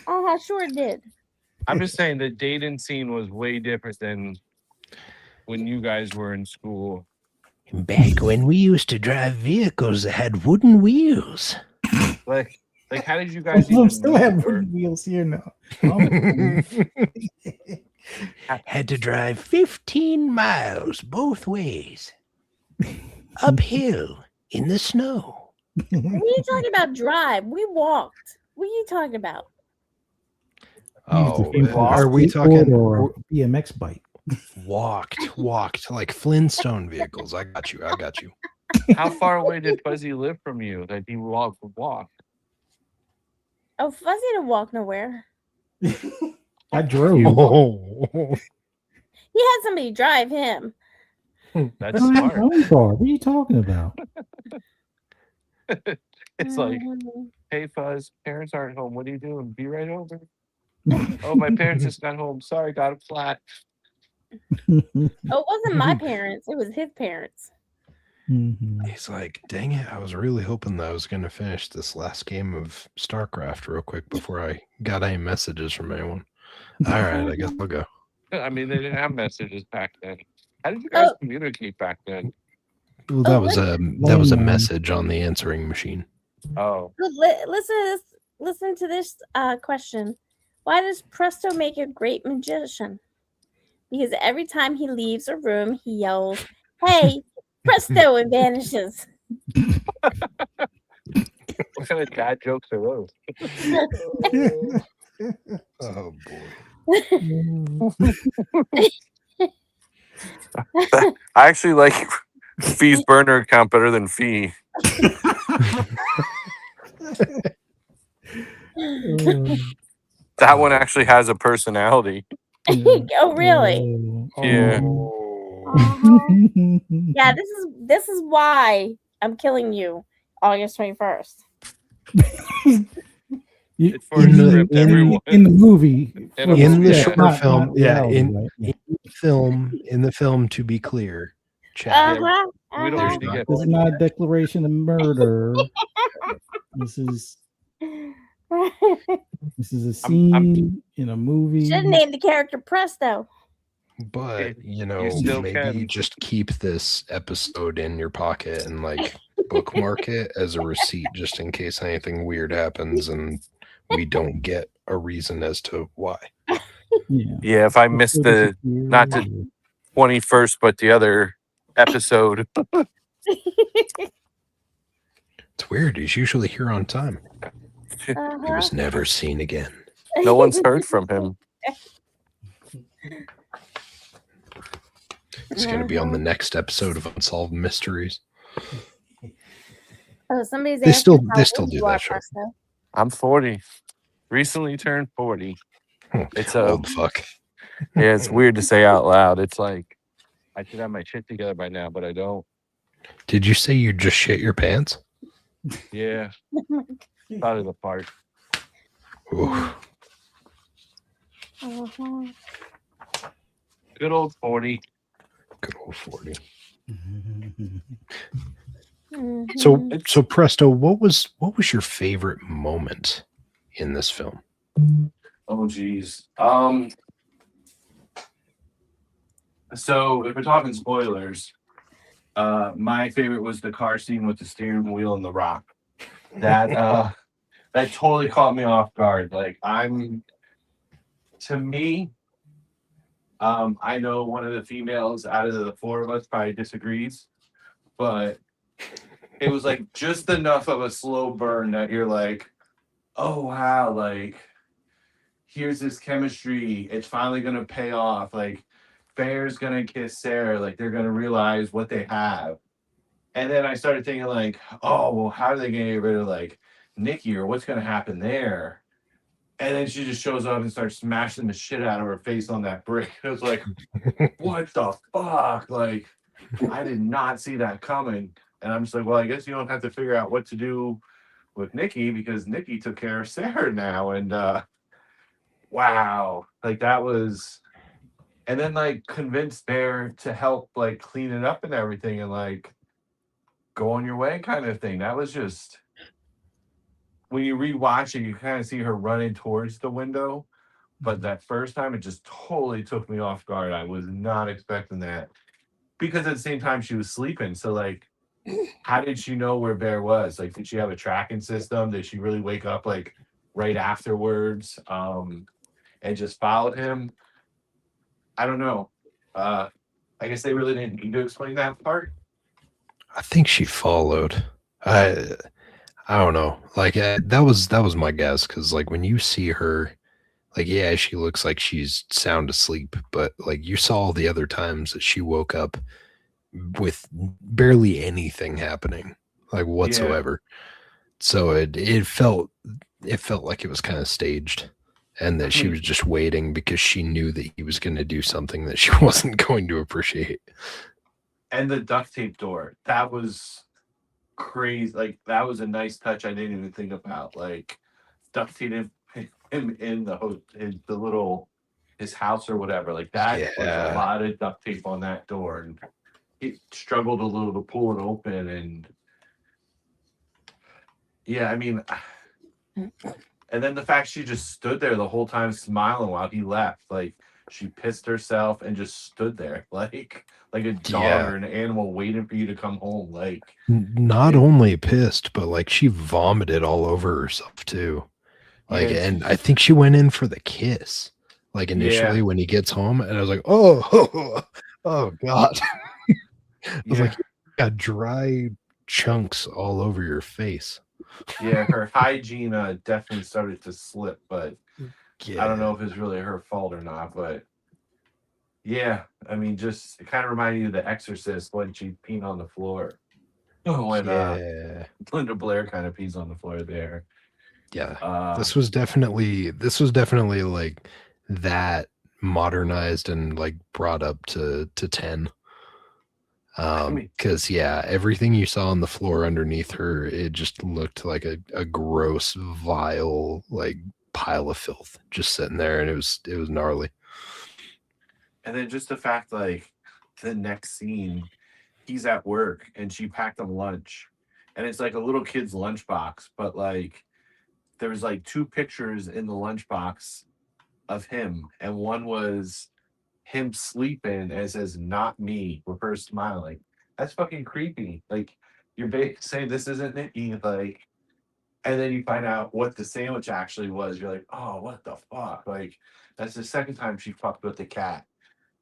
I sure did. I'm just saying the dating scene was way different than when you guys were in school. Back when we used to drive vehicles that had wooden wheels. Like how did you guys I even still meet, have or- wooden wheels here now. Had to drive 15 miles both ways. Uphill in the snow. What are you talking about? Drive? We walked. What are you talking about? Oh, Either are we skateboard talking or a BMX bike? walked like Flintstone vehicles? I got you. How far away did Fuzzy live from you that he walked? Oh, Fuzzy didn't walk nowhere. I drove. He had somebody drive him. That's I don't have smart. my own car. What are you talking about? It's like, hey Fuzz, parents aren't home. What are you doing? Be right over. Oh, my parents just got home. Sorry, got a flat. Oh, it wasn't my parents. It was his parents. He's like, dang it! I was really hoping that I was going to finish this last game of StarCraft real quick before I got any messages from anyone. All right, I guess I'll go. I mean, they didn't have messages back then. How did you guys communicate back then? Well, that was a Landline. message on the answering machine. Oh, Listen to this. Listen to this question. Why does Presto make a great magician? Because every time he leaves a room, he yells, "Hey, Presto!" and vanishes. what kind of dad jokes are those? Oh boy! I actually like Fee's burner account better than Fee. That one actually has a personality. Oh, really? Yeah. Uh-huh. Yeah, this is why I'm killing you, August 21st. It's for a script, everyone. in the movie. In a In movie, the yeah. short film, reality, in right? in the film, to be clear, Chad. Uh-huh. We don't Uh-huh. need to get. This is not a declaration of murder. This is a scene in a movie. Should name the character Presto. But You maybe still can. just keep this episode in your pocket and like bookmark it as a receipt, just in case anything weird happens and we don't get a reason as to why. Yeah, if I missed the not the 21st, but the other episode. It's weird. He's usually here on time. He Uh-huh. was never seen again. No one's heard from him. It's going to be on the next episode of Unsolved Mysteries. Oh, somebody's They asking still how do old you that are, show. Presto. I'm 40. Recently turned 40. It's Old fuck. Yeah, it's weird to say out loud. It's like I should have my shit together by now, but I don't. Did you say you just shit your pants? Yeah. Thought of the part. Ooh. Uh-huh. Good old 40. Good old 40. Mhm. So Presto, what was your favorite moment in this film? Oh geez. So if we're talking spoilers, my favorite was the car scene with the steering wheel and the rock. That that totally caught me off guard. Like to me, I know one of the females out of the four of us probably disagrees, but it was like just enough of a slow burn that you're like, oh wow, like here's this chemistry. It's finally gonna pay off. Like Fair's gonna kiss Sarah. Like they're gonna realize what they have. And then I started thinking like, oh well, how are they gonna get rid of like Nikki or what's gonna happen there? And then she just shows up and starts smashing the shit out of her face on that brick. It was like, what the fuck? Like, I did not see that coming. And I'm just like, well, I guess you don't have to figure out what to do with Nikki because Nikki took care of Sarah now. And wow, like that was. And then like convinced Bear to help like clean it up and everything and like go on your way kind of thing. That was just. When you rewatch it, you kind of see her running towards the window. But that first time, it just totally took me off guard. I was not expecting that. Because at the same time, she was sleeping. So, like, how did she know where Bear was? Like, did she have a tracking system? Did she really wake up, like, right afterwards and just followed him? I don't know. I guess they really didn't need to explain that part. I think she followed. I don't know. Like that was my guess because like when you see her, like yeah, she looks like she's sound asleep, but like you saw all the other times that she woke up with barely anything happening, like whatsoever. So it felt like it was kind of staged, and that she was just waiting because she knew that he was going to do something that she wasn't going to appreciate. And the duct tape door, that was crazy. Like that was a nice touch I didn't even think about. Like duct tape him in the little his house or whatever. Like that was a lot of duct tape on that door, and he struggled a little to pull it open. And yeah, I mean, and then the fact she just stood there the whole time smiling while he left, like she pissed herself and just stood there like a dog or an animal waiting for you to come home. Like not only pissed, but like she vomited all over herself too. Like, and I think she went in for the kiss, like initially when he gets home, and I was like, oh god. I was like, you got dry chunks all over your face. Yeah, her hygiene definitely started to slip, but I don't know if it's really her fault or not. But yeah, I mean, just it kind of reminded you of The Exorcist when she peed on the floor. When Linda Blair kind of pees on the floor there. Yeah. This was definitely like that modernized and like brought up to 10. Because yeah, everything you saw on the floor underneath her, it just looked like a gross, vile, like pile of filth just sitting there, and it was gnarly. And then just the fact, like, the next scene, he's at work and she packed him lunch. And it's like a little kid's lunchbox, but like there's like 2 pictures in the lunchbox of him. And one was him sleeping and it says not me with her smiling. That's fucking creepy. Like you're saying this isn't Nikki, like, and then you find out what the sandwich actually was. You're like, oh, what the fuck? Like that's the second time she fucked with the cat.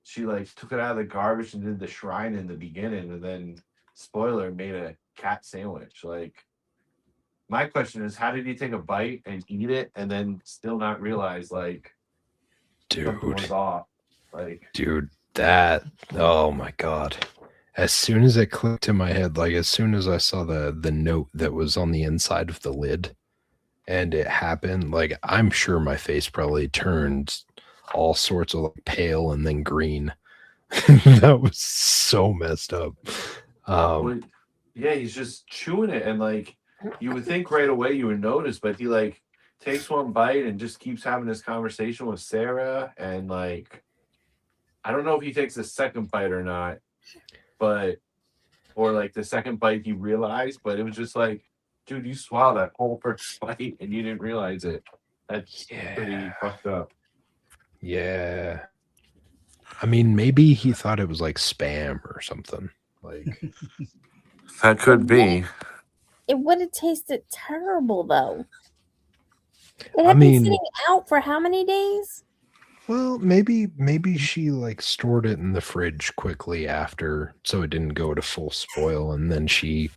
She like took it out of the garbage and did the shrine in the beginning, and then spoiler made a cat sandwich. Like my question is, how did he take a bite and eat it and then still not realize like something was off? Like, Dude, that, oh my god. As soon as it clicked in my head, like as soon as I saw the note that was on the inside of the lid and it happened, like I'm sure my face probably turned all sorts of like pale and then green. That was so messed up. yeah, he's just chewing it, and like you would think right away you would notice, but he like takes one bite and just keeps having this conversation with Sarah, and like I don't know if he takes a second bite or not, but or like the second bite he realized, but it was just like, dude, you swallowed that whole first bite and you didn't realize it. That's pretty fucked up. Yeah. I mean, maybe he thought it was like spam or something. Like that could be. It would have tasted terrible though. It had been sitting out for how many days? Well, maybe she like stored it in the fridge quickly after so it didn't go to full spoil, and then she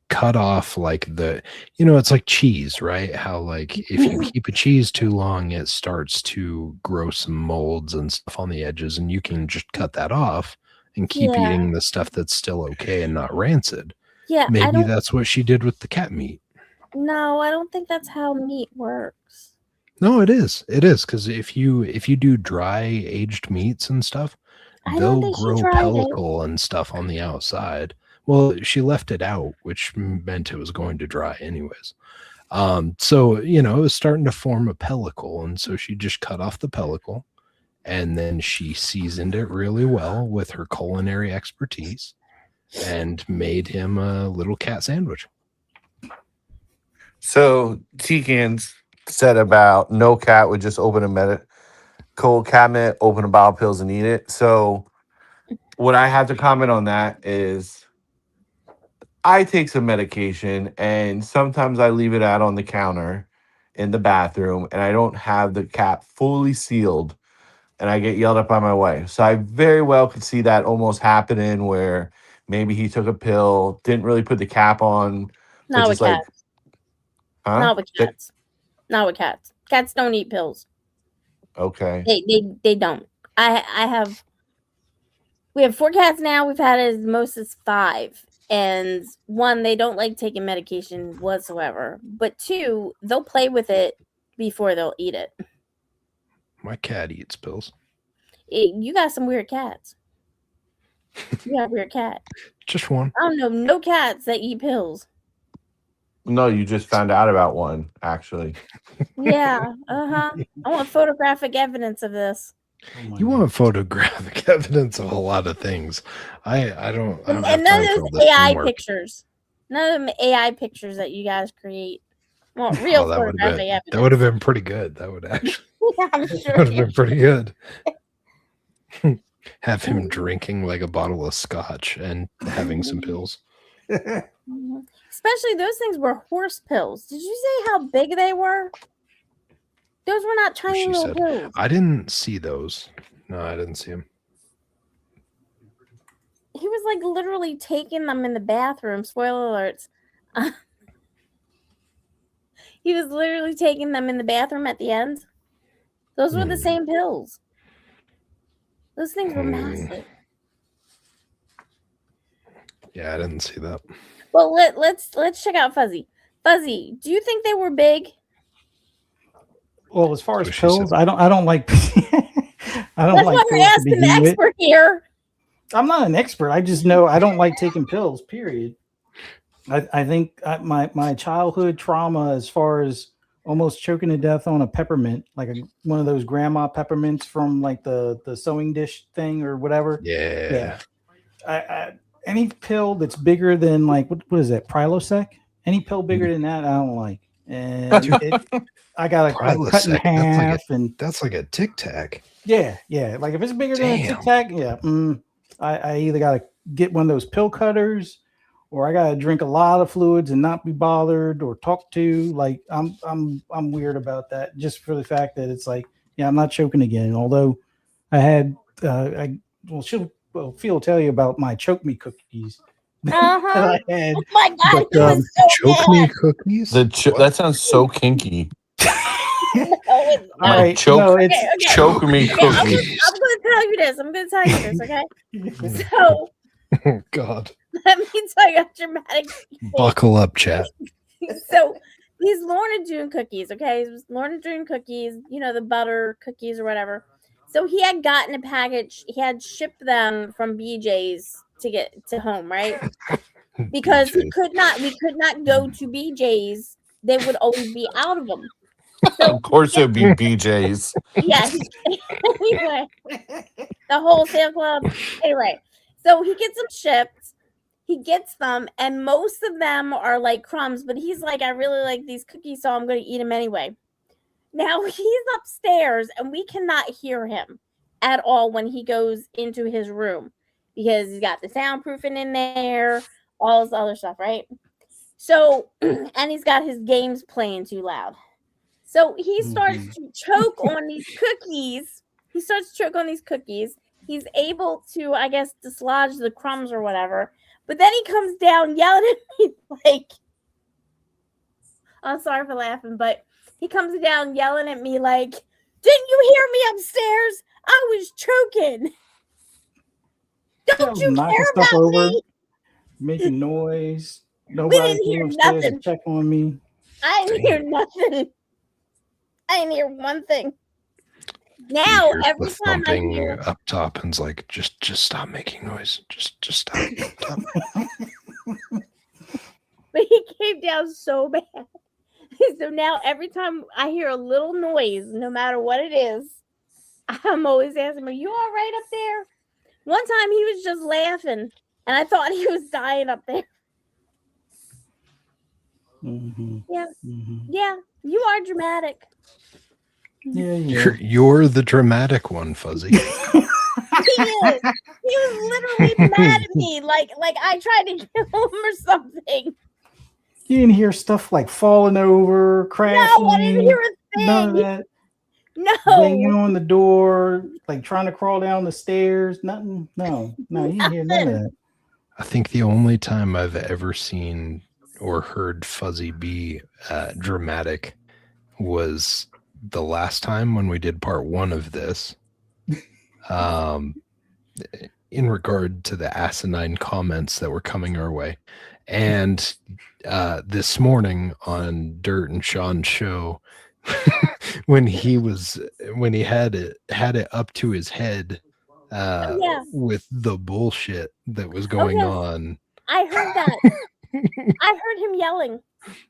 cut off like it's like cheese, right? How like if you keep a cheese too long, it starts to grow some molds and stuff on the edges, and you can just cut that off and keep eating the stuff that's still okay and not rancid. Yeah, maybe that's what she did with the cat meat. No, I don't think that's how meat works. No, it is. It is, because if you do dry aged meats and stuff, they'll grow pellicle and stuff on the outside. Well, she left it out, which meant it was going to dry anyways. So it was starting to form a pellicle, and so she just cut off the pellicle, and then she seasoned it really well with her culinary expertise, and made him a little cat sandwich. So T-Cans said about no cat would just open a medical cabinet, open a bottle of pills, and eat it. So what I have to comment on that is I take some medication, and sometimes I leave it out on the counter in the bathroom, and I don't have the cap fully sealed, and I get yelled at by my wife. So I very well could see that almost happening, where maybe he took a pill, didn't really put the cap on. Not with cats. Huh? Not with cats. Not with cats. Cats don't eat pills. Okay. They don't. We have 4 cats now. We've had as most as 5. And 1, they don't like taking medication whatsoever. But 2, they'll play with it before they'll eat it. My cat eats pills. You got some weird cats. You got a weird cat. Just one. I don't know no cats that eat pills. No, you just found out about one, actually. Yeah. I want photographic evidence of this. Oh you want photographic evidence of a lot of things. I don't. And none of those AI pictures. None of them AI pictures that you guys create. Well, real photographic evidence. That would have been pretty good. That would actually. I'm sure. That would have been pretty good. Have him drinking like a bottle of scotch and having some pills. Especially those things were horse pills. Did you see how big they were? Those were not tiny little pills. I didn't see those. No, I didn't see them. He was like literally taking them in the bathroom. Spoiler alerts. He was literally taking them in the bathroom at the end. Those were the same pills. Those things were massive. Yeah, I didn't see that. Well, let's check out Fuzzy. Fuzzy, do you think they were big? Well, as far as That's what she pills, I don't like. I don't That's like why we're pills to asking the begin with. expert here. I'm not an expert. I just know I don't like taking pills. Period. I think my childhood trauma, as far as almost choking to death on a peppermint, like one of those grandma peppermints from like the sewing dish thing or whatever. Yeah. Any pill that's bigger than like what is that, Prilosec? Any pill bigger than that, I don't like. And I got to like cut in Prilosec, half, and that's like a Tic Tac. yeah. Like if it's bigger than a Tic Damn. Tac, yeah, I either got to get one of those pill cutters, or I got to drink a lot of fluids and not be bothered or talked to. Like I'm weird about that, just for the fact that it's like, yeah, I'm not choking again. Although I had, Phil will tell you about my choke me cookies that I had. Oh my God, But, he was so Choke me mad. cookies? That sounds so kinky. No, it's All not. right, choke- no, it's Okay. Choke me Okay, I'm cookies. going to tell you this. Okay. So Oh, God. let me tell you a dramatic thing. Buckle up, chat. So these Lorna Doone cookies, okay? Lorna Doone cookies, the butter cookies or whatever. So he had gotten a package. He had shipped them from BJ's to get to home, right? Because we could not go to BJ's. They would always be out of them. So Of course, it'd be BJ's. yeah. Anyway, the wholesale club. Anyway, so he gets them shipped. He gets them, and most of them are like crumbs. But he's like, I really like these cookies, so I'm going to eat them anyway. Now he's upstairs, and we cannot hear him at all when he goes into his room because he's got the soundproofing in there, all this other stuff, right? So, and he's got his games playing too loud. So he starts to choke on these cookies. He's able to, I guess, dislodge the crumbs or whatever. But then he comes down yelling at me like, I'm sorry for laughing, but he comes down yelling at me like, didn't you hear me upstairs? I was choking. Don't you knocking care stuff about over, me? making noise. Nobody didn't came hear upstairs nothing. to check on me. I didn't hear nothing. I didn't hear one thing. Now Here's every the time I thumping hear, up top and's like, just stop making noise. Just stop. Stop. but he came down so bad. So now every time I hear a little noise, no matter what it is, I'm always asking him, are you all right up there? One time he was just laughing, and I thought he was dying up there. Yeah, you are dramatic. Yeah. You're the dramatic one, Fuzzy. He is. He was literally mad at me, like I tried to kill him or something. You didn't hear stuff like falling over, crashing. No, I didn't hear a thing. None of that. No. Banging on the door, like trying to crawl down the stairs. Nothing. No, you didn't hear none of that. I think the only time I've ever seen or heard Fuzzy be dramatic was the last time when we did part 1 of this. In regard to the asinine comments that were coming our way. And this morning on Dirt and Sean's show, when he had it up to his head with the bullshit that was going on. I heard that. I heard him yelling.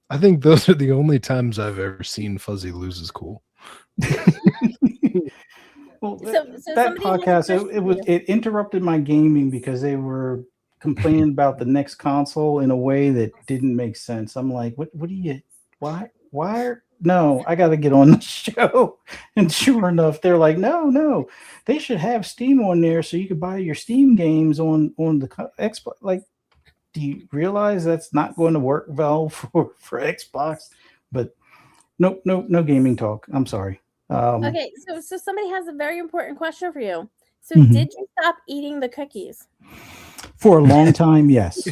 I think those are the only times I've ever seen Fuzzy lose his cool. Well, So that podcast it interrupted my gaming because they were complaining about the next console in a way that didn't make sense. I'm like, what do you, why? No, I got to get on the show. And sure enough, they're like, no, they should have Steam on there so you could buy your Steam games on the Xbox. Like, do you realize that's not going to work well for Xbox? But no gaming talk. I'm sorry. Okay, so somebody has a very important question for you. So did you stop eating the cookies? For a long time, yes.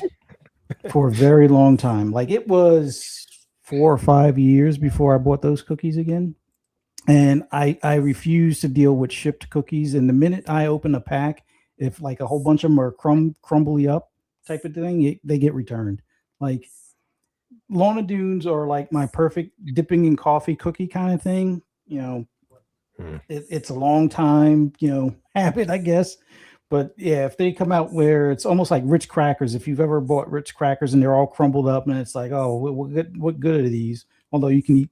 For a very long time. Like it was 4 or 5 years before I bought those cookies again. And I refuse to deal with shipped cookies. And the minute I open a pack, if like a whole bunch of them are crumbly up type of thing, they get returned. Like Lorna Doones are like my perfect dipping in coffee cookie kind of thing. It's a long time, habit, I guess. But yeah, if they come out where it's almost like Ritz crackers, if you've ever bought Ritz crackers and they're all crumbled up, and it's like, oh, what good are these? Although you can eat,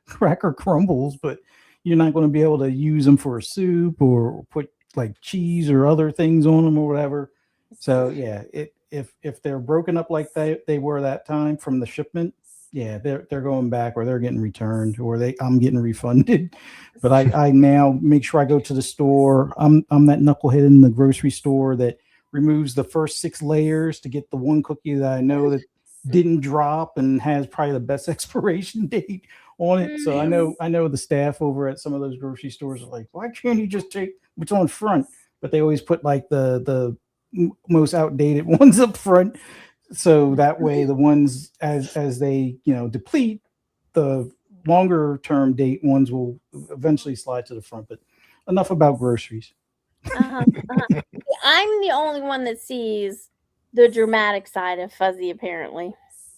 cracker crumbles, but you're not going to be able to use them for a soup or put like cheese or other things on them or whatever. So yeah, if they're broken up like they were that time from the shipment, yeah, they're going back or they're getting returned or I'm getting refunded. But I now make sure I go to the store. I'm that knucklehead in the grocery store that removes the first 6 layers to get the one cookie that I know that didn't drop and has probably the best expiration date on it. So I know the staff over at some of those grocery stores are like, why can't you just take what's on front? But they always put like the most outdated ones up front. So that way the ones as they deplete, the longer term date ones will eventually slide to the front. But enough about groceries. I'm the only one that sees the dramatic side of Fuzzy, apparently.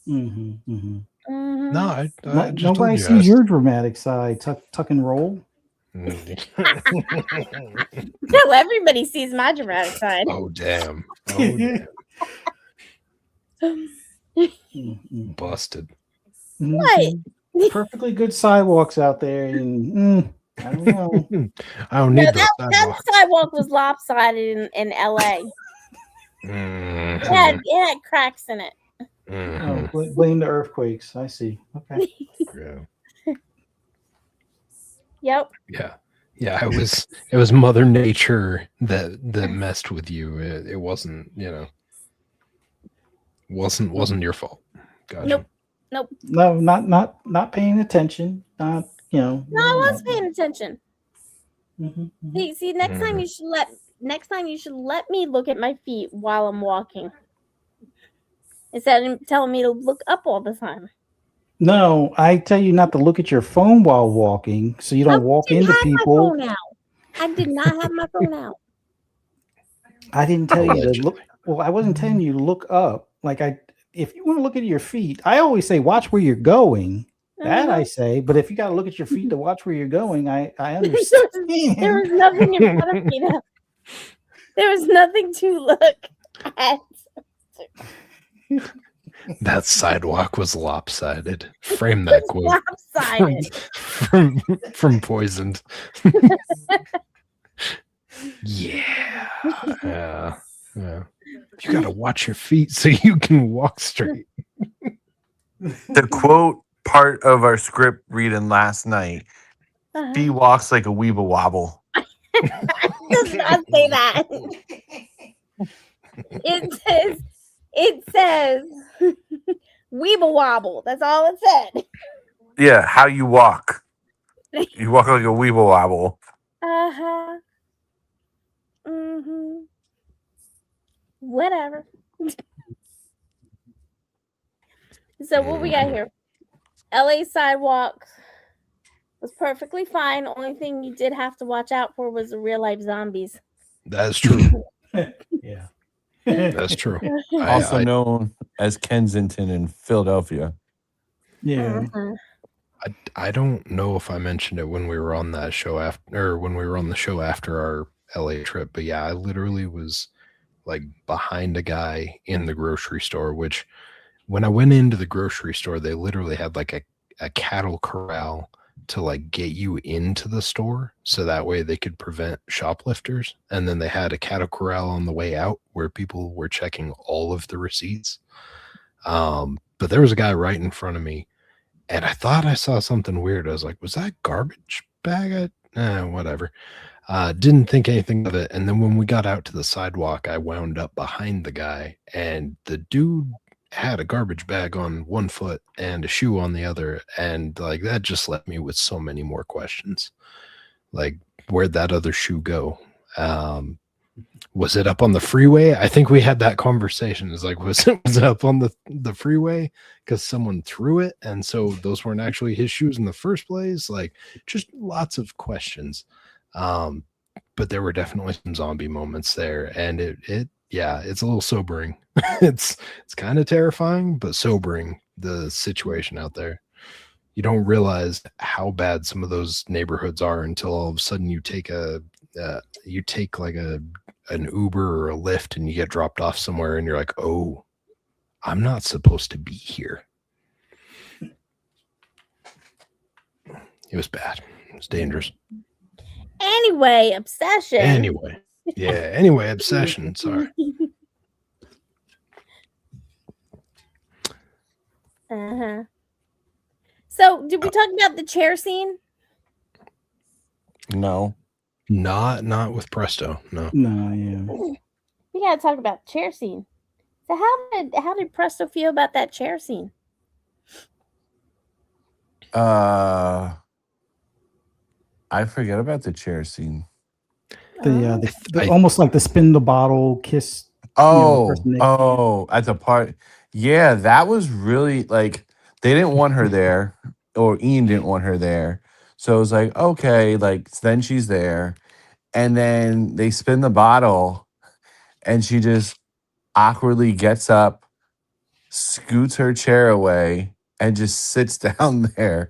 No, I just nobody sees your dramatic side. Tuck and roll. No, everybody sees my dramatic side. Oh damn! Busted. What? Perfectly good sidewalks out there, and I don't know. I don't need that sidewalk was lopsided in LA. It had cracks in it. Oh, blame the earthquakes. I see. Okay. Yeah. Yep. Yeah. It was Mother Nature that messed with you. It wasn't, wasn't your fault. Gotcha. Nope. No, not paying attention. Not, No, I was paying attention. Mm-hmm. See, next time you should let me look at my feet while I'm walking, instead of telling me to look up all the time. No, I tell you not to look at your phone while walking, so you don't walk into people. I did not have my phone out. I didn't tell you to look. Well, I wasn't telling you to look up. Like if you want to look at your feet, I always say watch where you're going. That I say, but if you got to look at your feet to watch where you're going, I understand. There was nothing in front of me. There was nothing to look at. That sidewalk was lopsided. Frame that quote. Lopsided. From Poisoned. Yeah. You got to watch your feet so you can walk straight. The quote part of our script reading last night. He walks like a weeble wobble. It does not say that. It says weeble wobble. That's all it said. Yeah, how you walk. You walk like a weeble wobble. Whatever. So what we got here? LA sidewalk was perfectly fine. Only thing you did have to watch out for was the real life zombies. That's true. Yeah. That's true. Also known as Kensington in Philadelphia. Yeah. I don't know if I mentioned it when we were on that show when we were on the show after our LA trip, but yeah, I literally was like behind a guy in the grocery store, which when I went into the grocery store, they literally had like a cattle corral to like get you into the store so that way they could prevent shoplifters. And then they had a cattle corral on the way out where people were checking all of the receipts. But there was a guy right in front of me and I thought I saw something weird. I was like, was that garbage bag? Whatever. Didn't think anything of it. And then when we got out to the sidewalk, I wound up behind the guy and the dude had a garbage bag on one foot and a shoe on the other, and like that just left me with so many more questions. Like, where'd that other shoe go? Was it up on the freeway? I think we had that conversation. It's like, was it up on the freeway because someone threw it, and so those weren't actually his shoes in the first place? Like, just lots of questions. But there were definitely some zombie moments there, and it's a little sobering. it's kind of terrifying, but sobering, the situation out there. You don't realize how bad some of those neighborhoods are until all of a sudden you take like an Uber or a Lyft and you get dropped off somewhere and you're like, oh, I'm not supposed to be here. It was bad. It was dangerous. Anyway, obsession. Anyway, obsession. Sorry. Uh-huh. So, did we talk about the chair scene? No. Not with Presto. No. No, yeah. We gotta talk about the chair scene. So, how did Presto feel about that chair scene? I forget about the chair scene. The almost like the spin the bottle kiss. At the part. Yeah, that was really like they didn't want her there, or Ian didn't want her there. So it was like, okay, like then she's there. And then they spin the bottle and she just awkwardly gets up, scoots her chair away, and just sits down there.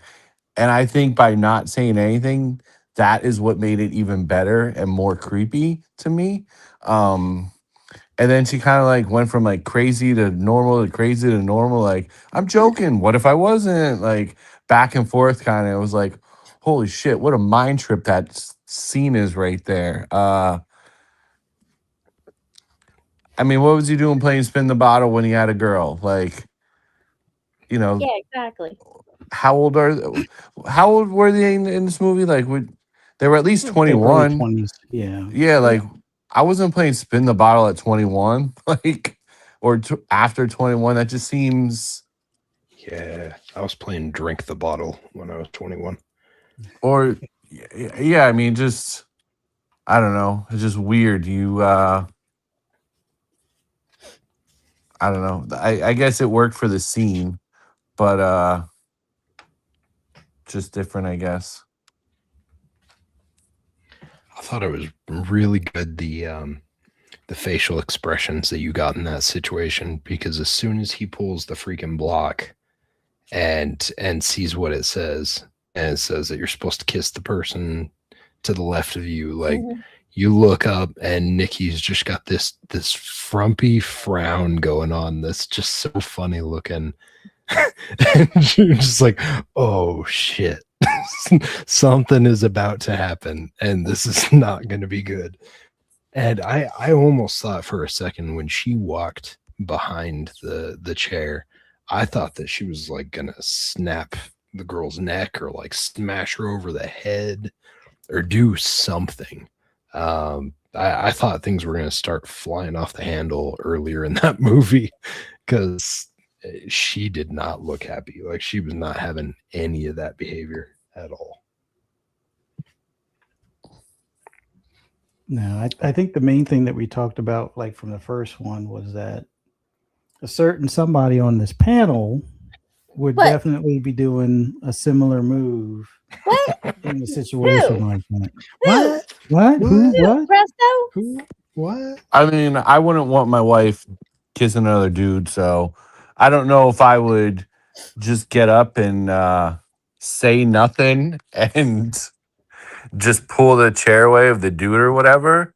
And I think by not saying anything, that is what made it even better and more creepy to me. And then she kind of like went from like crazy to normal to crazy to normal. Like, I'm joking. What if I wasn't? Like, back and forth kind of. It was like, holy shit, what a mind trip that scene is right there. I mean, what was he doing playing spin the bottle when he had a girl? Like, you know, Yeah, exactly. how old were they in this movie? Like, they were at least Early 21. 20s. Yeah. Yeah, like I wasn't playing spin the bottle at 21, like, or after 21. That just seems. Yeah, I was playing Drink the Bottle when I was 21. Or, yeah, I mean, just I don't know. It's just weird. I don't know. I guess it worked for the scene, but just different, I guess. I thought it was really good the facial expressions that you got in that situation, because as soon as he pulls the freaking block and sees what it says, and it says that you're supposed to kiss the person to the left of you, like you look up and Nikki's just got this frumpy frown going on that's just so funny looking. And you're just like, oh shit. Something is about to happen and this is not going to be good. And I almost thought for a second when she walked behind the chair, I thought that she was like gonna snap the girl's neck or like smash her over the head or do something. I thought things were gonna start flying off the handle earlier in that movie because she did not look happy. Like she was not having any of that behavior at all. No, I think the main thing that we talked about, like from the first one, was that a certain somebody on this panel would What? definitely be doing a similar move What? in a situation Who? like that. What? What? Who? What? Presto? Who? What? I mean, I wouldn't want my wife kissing another dude, so I don't know if I would just get up and say nothing and just pull the chair away of the dude or whatever.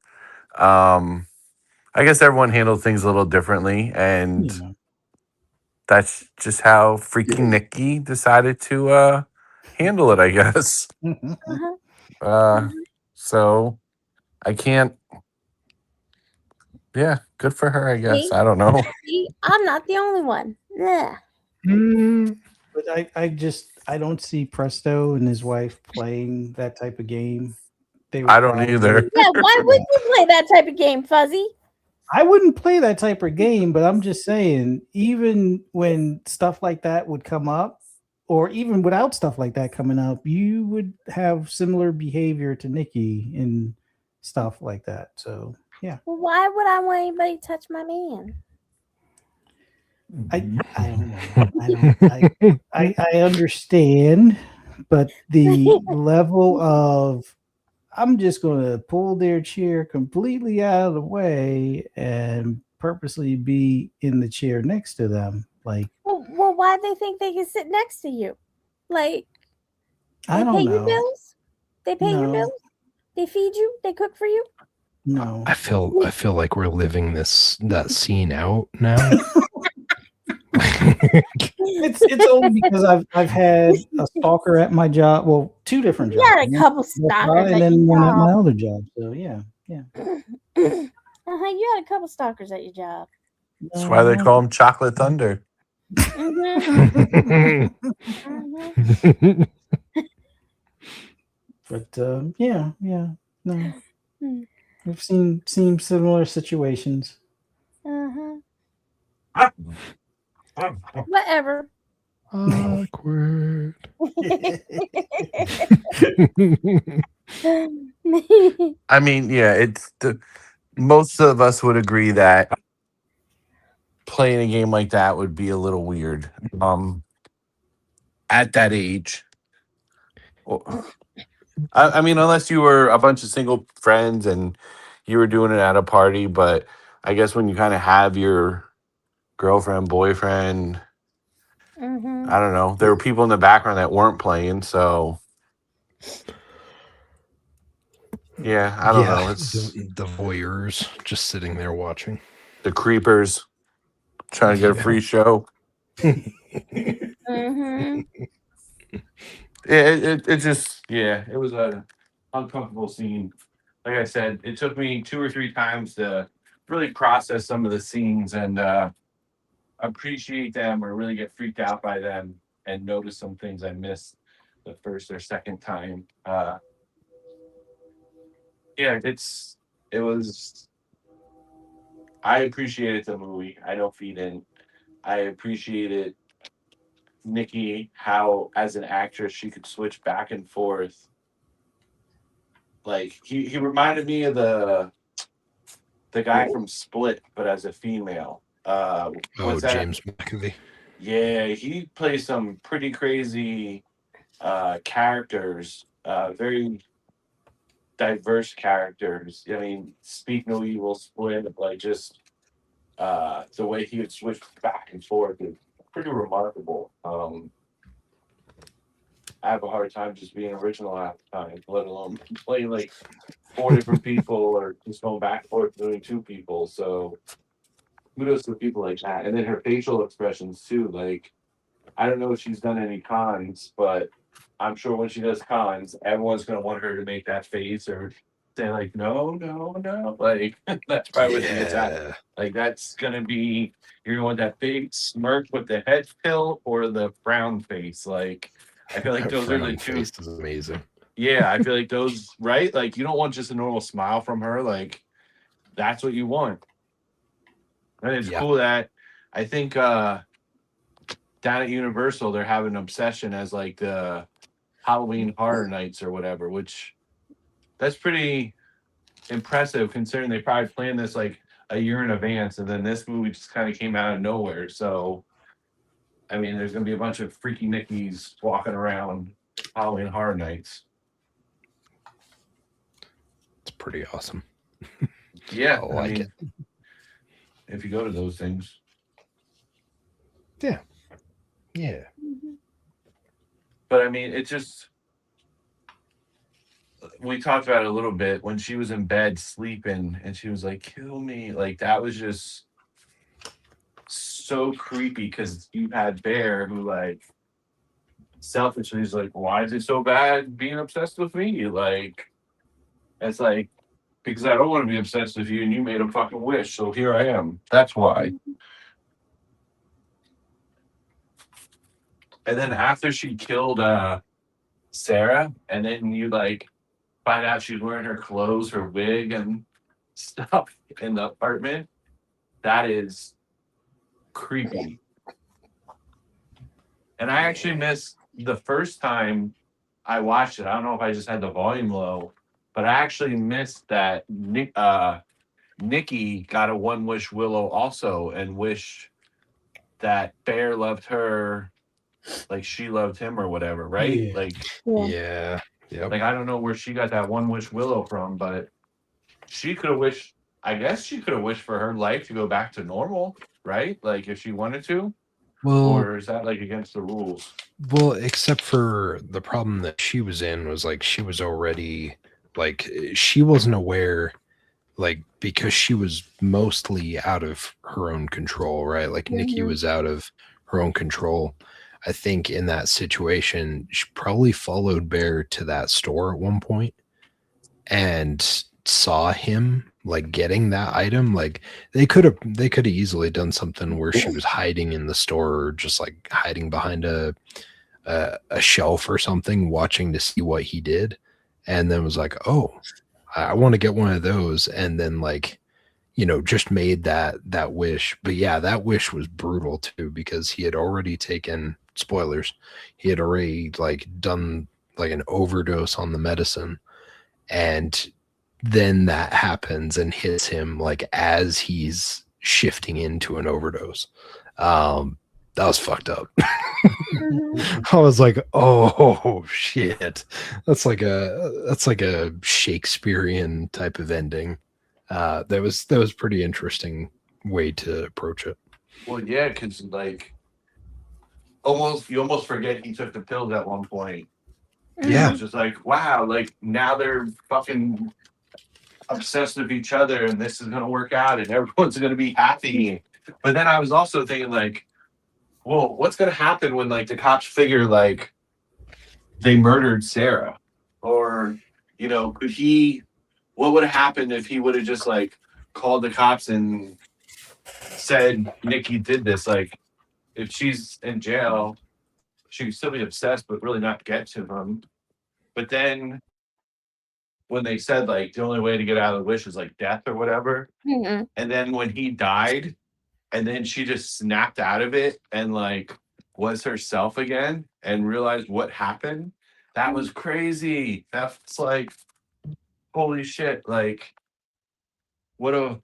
I guess everyone handles things a little differently, and Yeah. that's just how freaking Nikki decided to handle it, I guess. Uh-huh. So I can't. Yeah, good for her, I guess. See? I don't know. See, I'm not the only one. Yeah. But I don't see Presto and his wife playing that type of game. They would I don't probably- either. Yeah, why would you play that type of game, Fuzzy? I wouldn't play that type of game, but I'm just saying, even when stuff like that would come up, or even without stuff like that coming up, you would have similar behavior to Nikki and stuff like that. So yeah, Well, why would I want anybody to touch my man? I don't know. I understand, but the level of I'm just going to pull their chair completely out of the way and purposely be in the chair next to them. Like, Well, why do they think they can sit next to you? Like I they don't pay your know. bills? They pay your No. bills? They feed you? They cook for you? No. I feel like we're living that scene out now. It's only because I've had a stalker at my job. Well, two different You jobs. got a couple One stalkers and at then your one at my job. other job. So yeah. You had a couple stalkers at your job. That's why they call him Chocolate Thunder. Mhm. Mhm. But yeah, no, Hmm. we've seen similar situations. Uh-huh. Whatever. Awkward. I mean, yeah, most of us would agree that playing a game like that would be a little weird. At that age. Well, I mean, unless you were a bunch of single friends and you were doing it at a party, but I guess when you kind of have your girlfriend, boyfriend, Mhm. I don't know, there were people in the background that weren't playing, so yeah, I don't know. It's the voyeurs just sitting there watching. the creepers trying to get a free show. Mhm. It just, yeah, it was a uncomfortable scene. Like I said, it took me 2 or 3 times to really process some of the scenes and appreciate them or really get freaked out by them and notice some things I missed the first or second time. Yeah, it was. I appreciated the movie. I know Feed in. I appreciated Nikki how as an actress she could switch back and forth. Like he reminded me of the guy from Split, but as a female. Oh, What's that? James McAvee. Yeah, he plays some pretty crazy characters, very diverse characters. I mean, Speak No Evil, Split, like just the way he would switch back and forth is pretty remarkable. I have a hard time just being original half the time, let alone playing like 4 different people or just going back and forth doing 2 people. So kudos to people like that. And then her facial expressions too. Like I don't know if she's done any cons, but I'm sure when she does cons, everyone's gonna want her to make that face or say like, no, no, no. Like that's probably what she gets at. Yeah. Like that's gonna be you're gonna want that big smirk with the head tilt or the frown face. Like I feel like Her those are the frown two. face is amazing. Yeah, I feel like those right. Like you don't want just a normal smile from her. Like that's what you want. And it's Yeah. cool that I think down at Universal they're having an obsession as like the Halloween Horror Nights or whatever, which that's pretty impressive considering they probably planned this like a year in advance and then this movie just kind of came out of nowhere. So I mean there's gonna be a bunch of freaky Nickies walking around Halloween Horror Nights. It's pretty awesome. Yeah, I like it. If you go to those things. Yeah. But I mean it's just we talked about it a little bit when she was in bed sleeping and she was like, kill me. Like that was just so creepy because you had Bear who like selfishly is like, why is it so bad being obsessed with me? Like it's like because I don't want to be obsessed with you and you made a fucking wish, so here I am. That's why. And then after she killed Sarah, and then you like find out she's wearing her clothes, her wig and stuff in the apartment. That is creepy. And I actually missed the first time I watched it. I don't know if I just had the volume low, but I actually missed that Nikki got a one wish Willow also and wished that Bear loved her like she loved him or whatever, right? Yeah. Like Yeah. Yep. I don't know where she got that one wish Willow from, but she could have wished I guess she could have wished for her life to go back to normal, right? Like if she wanted to. Well, or is that like against the rules? well, except for the problem that she was in was like she was already like she wasn't aware, like because she was mostly out of her own control, right? Like Nikki Mhm. was out of her own control. I think in that situation, she probably followed Bear to that store at one point and saw him like getting that item. Like they could have easily done something where she was hiding in the store or just like hiding behind a shelf or something, watching to see what he did, and then was like, oh, I want to get one of those, and then like just made that wish. But yeah, that wish was brutal too because he had already taken spoilers. He had already like done like an overdose on the medicine, and then that happens and hits him like as he's shifting into an overdose. That was fucked up. I was like, oh shit. That's like a Shakespearean type of ending. That was pretty interesting way to approach it. Well, yeah, because like you almost forget he took the pills at one point. Yeah. It's just like, wow, like now they're fucking obsessed with each other and this is gonna work out and everyone's gonna be happy. But then I was also thinking like, well, what's gonna happen when like the cops figure like they murdered Sarah? Or, could he what would have happened if he would have just like called the cops and said Nikki did this? Like if she's in jail, she could still be obsessed but really not get to him. But then when they said like the only way to get out of the wish is like death or whatever. Mhm. And then when he died, and then she just snapped out of it and like was herself again and realized what happened. That was crazy. That's like holy shit. Like what a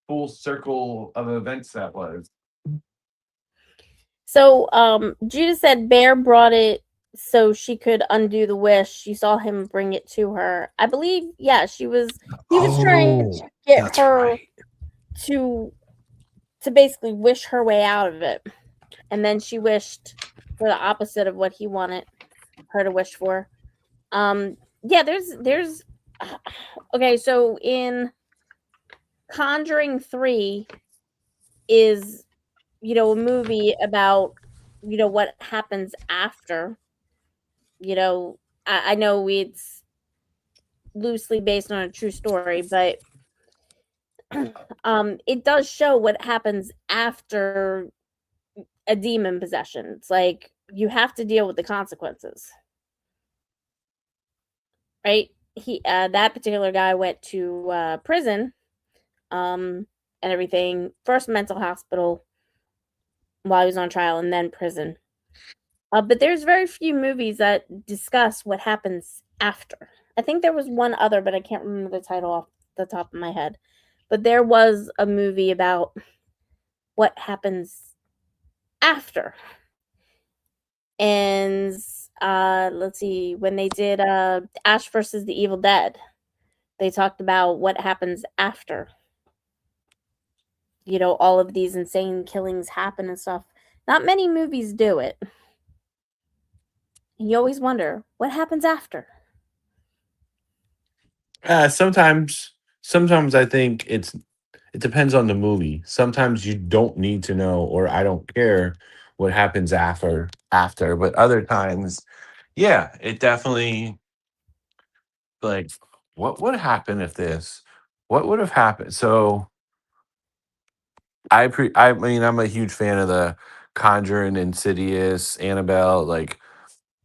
full circle of events that was. So, Judah said Bear brought it so she could undo the wish. You saw him bring it to her. I believe, yeah, he was trying to get that's her right. to basically wish her way out of it. And then she wished for the opposite of what he wanted her to wish for. Yeah, there's okay, so in Conjuring 3 is a movie about what happens after. I know it's loosely based on a true story, but it does show what happens after a demon possession. It's like you have to deal with the consequences, right? That particular guy went to prison, and everything. First mental hospital while he was on trial, and then prison. But there's very few movies that discuss what happens after. I think there was one other, but I can't remember the title off the top of my head. But there was a movie about what happens after. And let's see, when they did Ash versus the Evil Dead, they talked about what happens after. All of these insane killings happen and stuff. Not many movies do it. And you always wonder what happens after. Sometimes I think it depends on the movie. Sometimes you don't need to know, or I don't care what happens after. But other times, yeah, it definitely like what would happen if this? What would have happened? So I mean I'm a huge fan of the Conjuring, Insidious, Annabelle. Like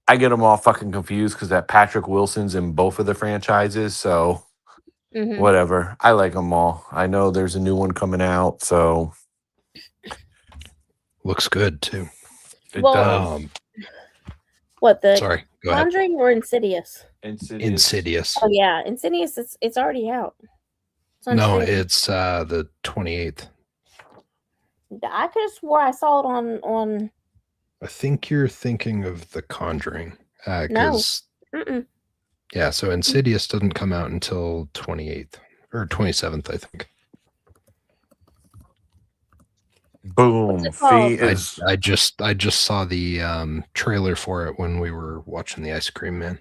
I get them all fucking confused because that Patrick Wilson's in both of the franchises. So Mm-hmm. whatever. I like them all. I know there's a new one coming out, so Looks good too. it Well, does. What, the Sorry, go ahead. Conjuring or Insidious? Insidious. Oh yeah, Insidious. It's already out. It's on No, streaming. it's the 28th. I could have swore I saw it on. I think you're thinking of The Conjuring. No. Because Mm-mm. yeah, so Insidious doesn't come out until 28th or 27th, I think. Boom. it called? Fee is. I just saw the trailer for it when we were watching the Ice Cream Man. What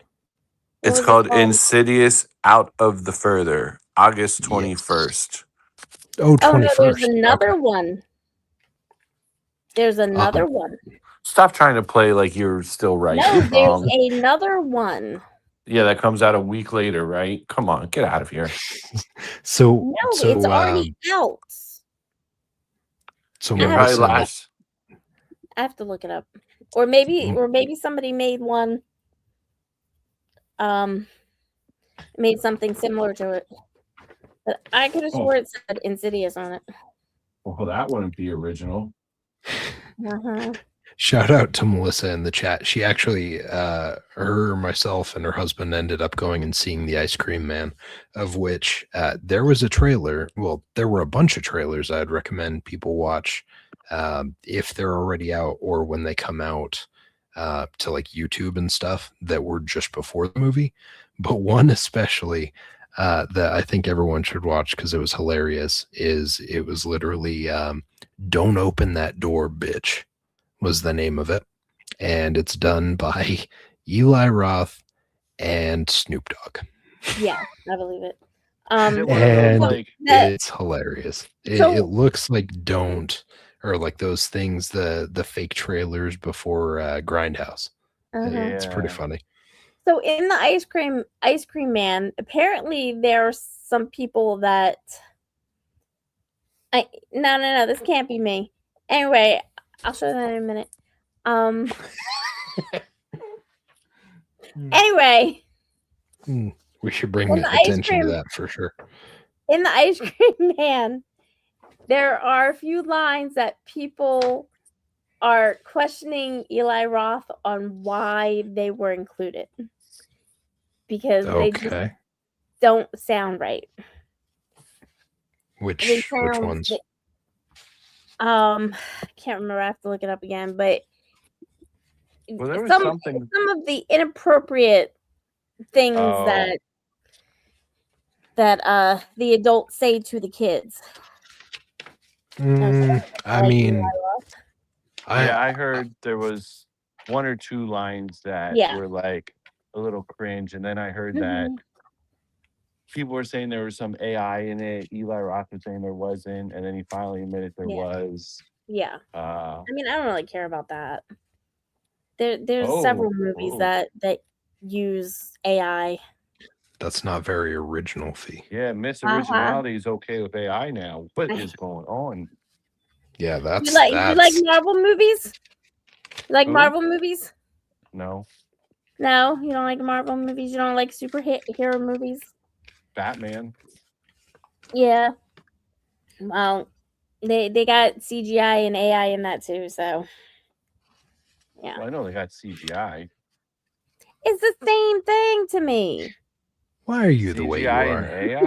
It's was it called called? Insidious Out of the Further, August Yes. 21st. Oh, Oh no, there's 21st. another Okay. one. There's another one. Stop trying to play like you're still right. No, You're there's wrong. another one. Yeah, that comes out a week later, right? Come on, get out of here. So No, so it's already out. so I Yeah, have probably Melissa, last. I have to look it up. Or maybe somebody made one made something similar to it. But I could have swore it said Insidious on it. Well, that wouldn't be original. Uh-huh. shout out to Melissa in the chat. She actually, her, myself, and her husband ended up going and seeing the Ice Cream Man, of which there was a trailer. Well, there were a bunch of trailers I'd recommend people watch if they're already out or when they come out to like YouTube and stuff that were just before the movie. But one especially that I think everyone should watch because it was hilarious is it was literally Don't Open That Door, Bitch was the name of it. And it's done by Eli Roth and Snoop Dogg. Yeah, I believe it. Is it one of those, And like, it's hilarious. So- It looks like Don't, or like those things, the fake trailers before Grindhouse. uh-huh. It's pretty Yeah. funny. So in the ice cream man, apparently there are some people that no, this can't be me. Anyway, I'll show that in a minute. Anyway, We should bring Well, the ice attention to cream- that for sure. in the ice cream man, there are a few lines that people are questioning Eli Roth on why they were included. Because they just Okay. don't sound right. They Which sound- ones? I can't remember. I have to look it up again. But Well, there was some something. of the inappropriate things Oh. that the adults say to the kids. I Like mean, Eli Roth. I heard there was one or two lines that Yeah. were like a little cringe, and then I heard that Mhm. people were saying there was some AI in it. Eli Roth was saying there wasn't, and then he finally admitted there Yeah. was. Yeah. Uh, I mean, I don't really care about that. There's several movies that use AI. that's not very original, Fee. yeah, Miss Uh-huh. Originality is okay with AI now. What is going on? Yeah, that's You like Marvel movies? You like Who? Marvel movies? No, No, you don't like Marvel movies. You don't like superhero movies. Batman. Yeah. Well, they got CGI and AI in that too, so yeah. Well, I know they got CGI. It's the same thing to me. Why are you the way you CGI are? and AI.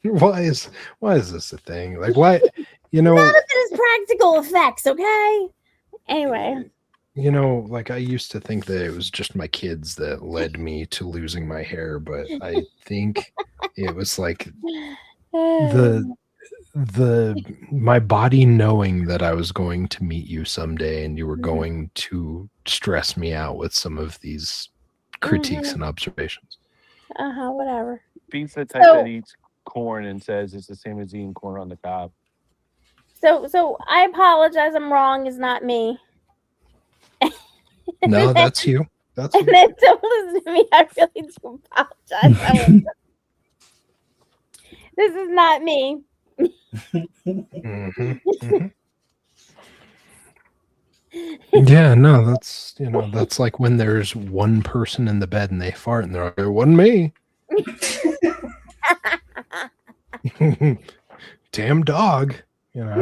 why is this a thing? Like, why? You know, None of it is practical effects, okay? Anyway. you know, like I used to think that it was just my kids that led me to losing my hair, but I think it was like my body knowing that I was going to meet you someday and you were going to stress me out with some of these critiques and observations. Whatever. Beef's the type that eats corn and says it's the same as eating corn on the cob. So I apologize. I'm wrong. It's not me. No, that's you. That's And you. then don't listen to me. I really do apologize. This is not me. Mhm, mhm. Yeah, no, that's that's like when there's one person in the bed and they fart and they're like, it wasn't me. Damn dog. You know,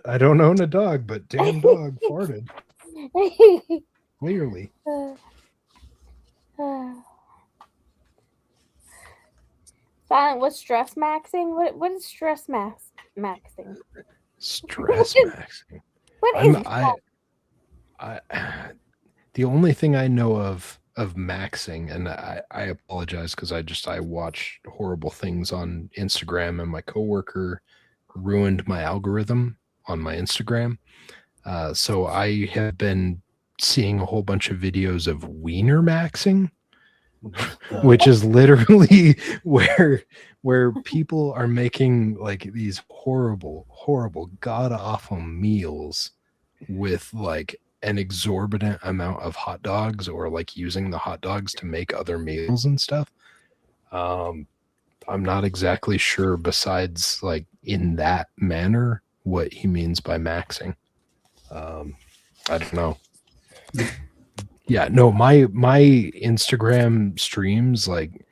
I don't own a dog, but damn dog farted. Clearly. Silent, what's stress maxing? What is stress maxing? Stress What is- maxing. What is I the only thing I know of maxing, and I apologize because I watch horrible things on Instagram, and my coworker ruined my algorithm on my Instagram. So I have been seeing a whole bunch of videos of wiener maxing, which is literally where people are making like these horrible, god awful meals with like an exorbitant amount of hot dogs, or like using the hot dogs to make other meals and stuff. I'm not exactly sure, besides like in that manner, what he means by maxing. I don't know. Yeah, no, my Instagram streams, like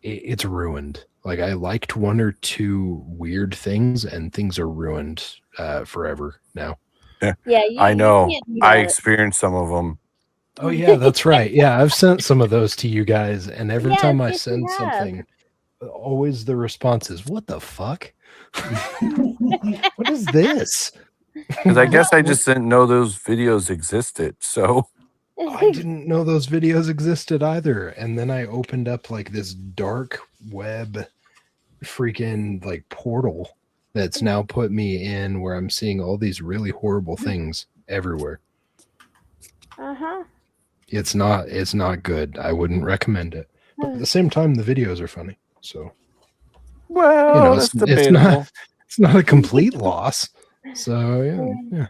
it's ruined. Like I liked one or two weird things, and things are ruined forever now. Yeah, I know. You can't do I that. experienced some of them. Oh yeah, that's right. Yeah, I've sent some of those to you guys, and every Yes, time I yes, you send have. something, always the response is, "What the fuck? What is this?" Because I guess I just didn't know those videos existed. So I didn't know those videos existed either. And then I opened up like this dark web freaking like portal that's now put me in where I'm seeing all these really horrible things everywhere. Uh-huh. It's not good. I wouldn't recommend it. But at the same time, the videos are funny. So well, you know, that's it's debatable. not a complete loss. So yeah.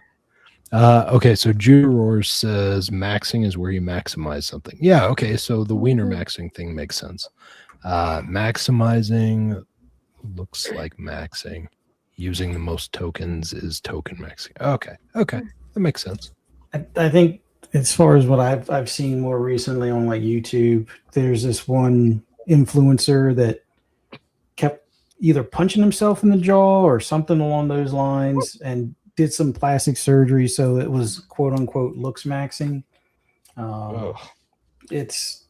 Okay, so Judah Roars says maxing is where you maximize something. Yeah, okay, so the wiener maxing thing makes sense. Maximizing looks like maxing. Using the most tokens is token maxing. Okay, that makes sense. I think as far as what I've seen more recently on like YouTube, there's this one influencer that kept either punching himself in the jaw or something along those lines, and did some plastic surgery, so it was quote unquote looks maxing. It's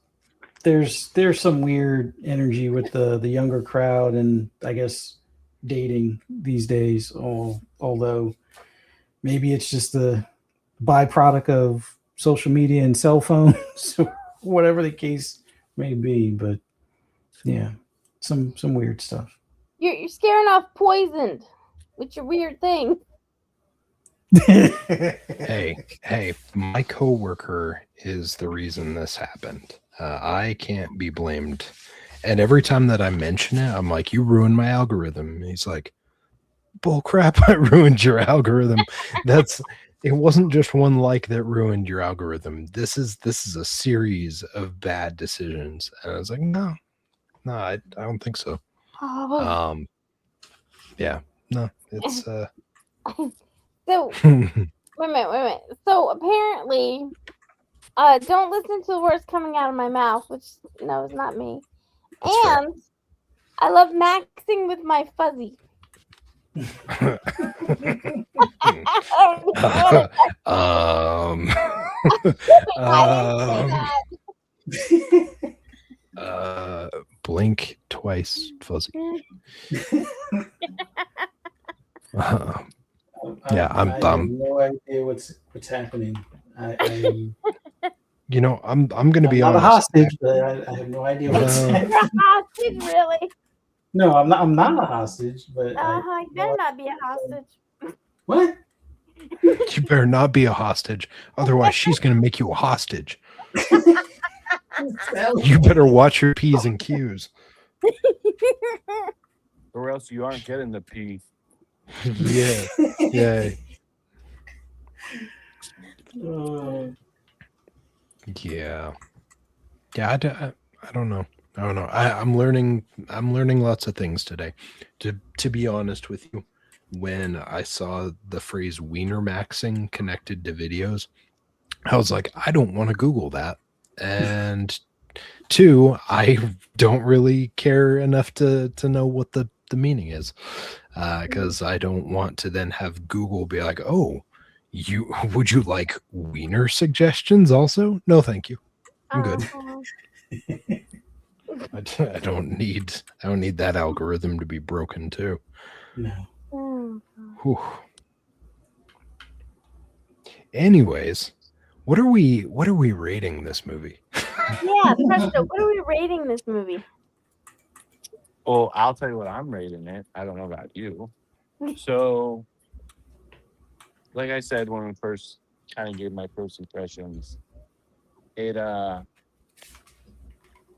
there's some weird energy with the younger crowd, and I guess dating these days. Although maybe it's just the byproduct of social media and cell phones, whatever the case may be. But yeah, some weird stuff. You're scaring off poisoned with your weird thing. Hey, my coworker is the reason this happened. I can't be blamed. And every time that I mention it, I'm like, you ruined my algorithm. And he's like, bull crap, I ruined your algorithm. It wasn't just one like that ruined your algorithm. This is a series of bad decisions. And I was like, no, I don't think so. Oh. Yeah, no, it's So wait a minute. So apparently, don't listen to the words coming out of my mouth, which no, it's not me. That's fair. And I love maxing with my fuzzy. Blink twice, fuzzy. Yeah, I have no idea what's happening. You know, I'm going to be not honest. a hostage, but I have no idea what's happening. You're a hostage, really? No, I'm not. I'm not a hostage, but You better not be a hostage. What? You better not be a hostage, otherwise she's going to make you a hostage. You better watch your P's and Q's. Or else you aren't getting the P. Yeah. Yeah. Yeah. I don't know. I'm learning lots of things today. To be honest with you, when I saw the phrase wiener maxing connected to videos, I was like, I don't want to Google that. And two, I don't really care enough to know what the meaning is. Because I don't want to then have Google be like, oh, would you like wiener suggestions also? No, thank you. I'm good. I don't need that algorithm to be broken too. No. Whew. Anyways, what are we rating this movie? Yeah, Presto, what are we rating this movie? Well, I'll tell you what I'm rating it. I don't know about you. So, like I said when we first kind of gave my first impressions, it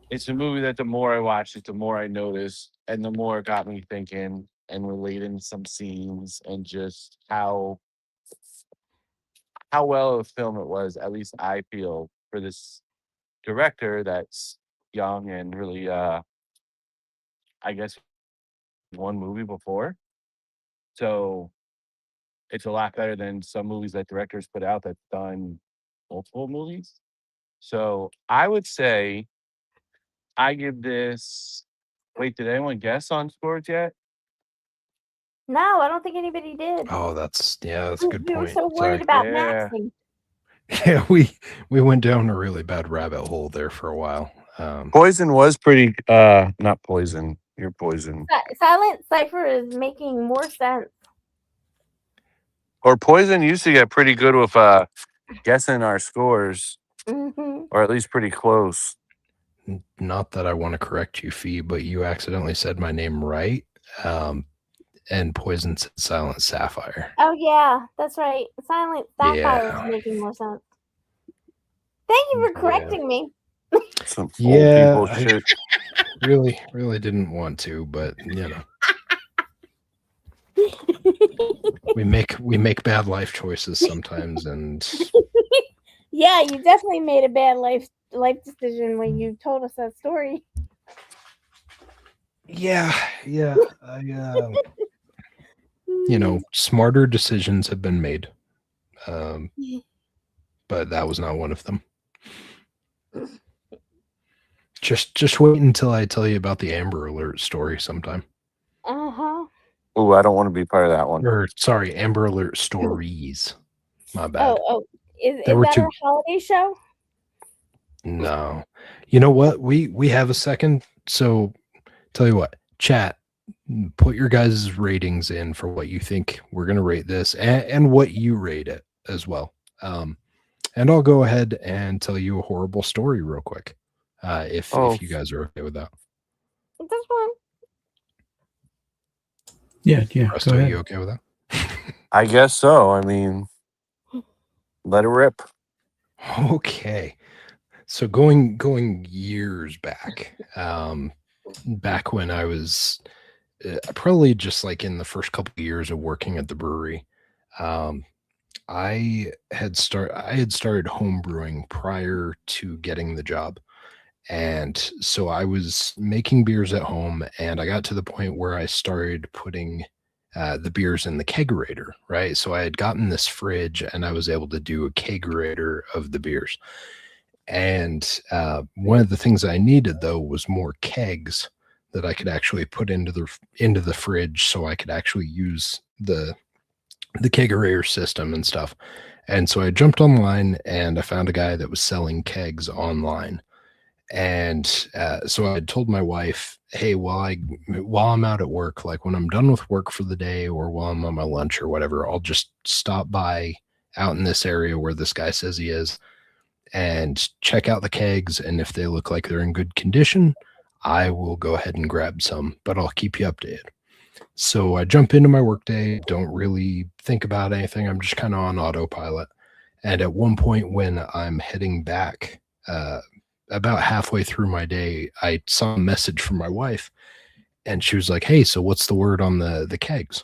it's a movie that the more I watched it, the more I noticed, and the more it got me thinking and relating some scenes and just how well of a film it was. At least I feel for this director that's young and really, I guess, one movie before. So it's a lot better than some movies that directors put out that's done multiple movies. So I would say I give this. Wait, did anyone guess on scores yet? No, I don't think anybody did. Oh, that's a good We were point. so worried Sorry. about Yeah. maxing. Yeah, we went down a really bad rabbit hole there for a while. Poison was pretty. Not poison. You're poison. Silent Cipher is making more sense. Or poison used to get pretty good with guessing our scores, Mm-hmm. or at least pretty close. Not that I want to correct you, Fee, but you accidentally said my name right. And Poison said Silent Sapphire. Oh yeah, that's right. Silent Sapphire is making more sense. Thank you for correcting me. Some old Yeah, people shit. really didn't want to, but we make bad life choices sometimes, and Yeah, you definitely made a bad life decision when you told us that story. yeah, smarter decisions have been made, but that was not one of them. Just wait until I tell you about the Amber Alert story sometime. Uh-huh. Ooh, I don't want to be part of that one. Or sorry, Amber Alert stories. My bad. Oh, is There were that two. our holiday show? No. You know what? We have a second. So tell you what, chat, put your guys' ratings in for what you think we're gonna rate this and what you rate it as well. And I'll go ahead and tell you a horrible story real quick. If you guys are okay with that. That's fine. Yeah. Presto, Go ahead. you okay with that? I guess so. I mean, let it rip. Okay. So going years back, back when I was probably just like in the first couple of years of working at the brewery, I had started home brewing prior to getting the job. And so I was making beers at home, and I got to the point where I started putting the beers in the kegerator, right? So I had gotten this fridge, and I was able to do a kegerator of the beers. And one of the things I needed, though, was more kegs that I could actually put into the fridge, so I could actually use the kegerator system and stuff. And so I jumped online, and I found a guy that was selling kegs online. And so I had told my wife, hey, while I'm out at work, like when I'm done with work for the day or while I'm on my lunch or whatever, I'll just stop by out in this area where this guy says he is and check out the kegs. And if they look like they're in good condition, I will go ahead and grab some, but I'll keep you updated. So I jump into my workday, don't really think about anything. I'm just kind of on autopilot. And at one point when I'm heading back, about halfway through my day, I saw a message from my wife, and she was like, hey, so what's the word on the kegs?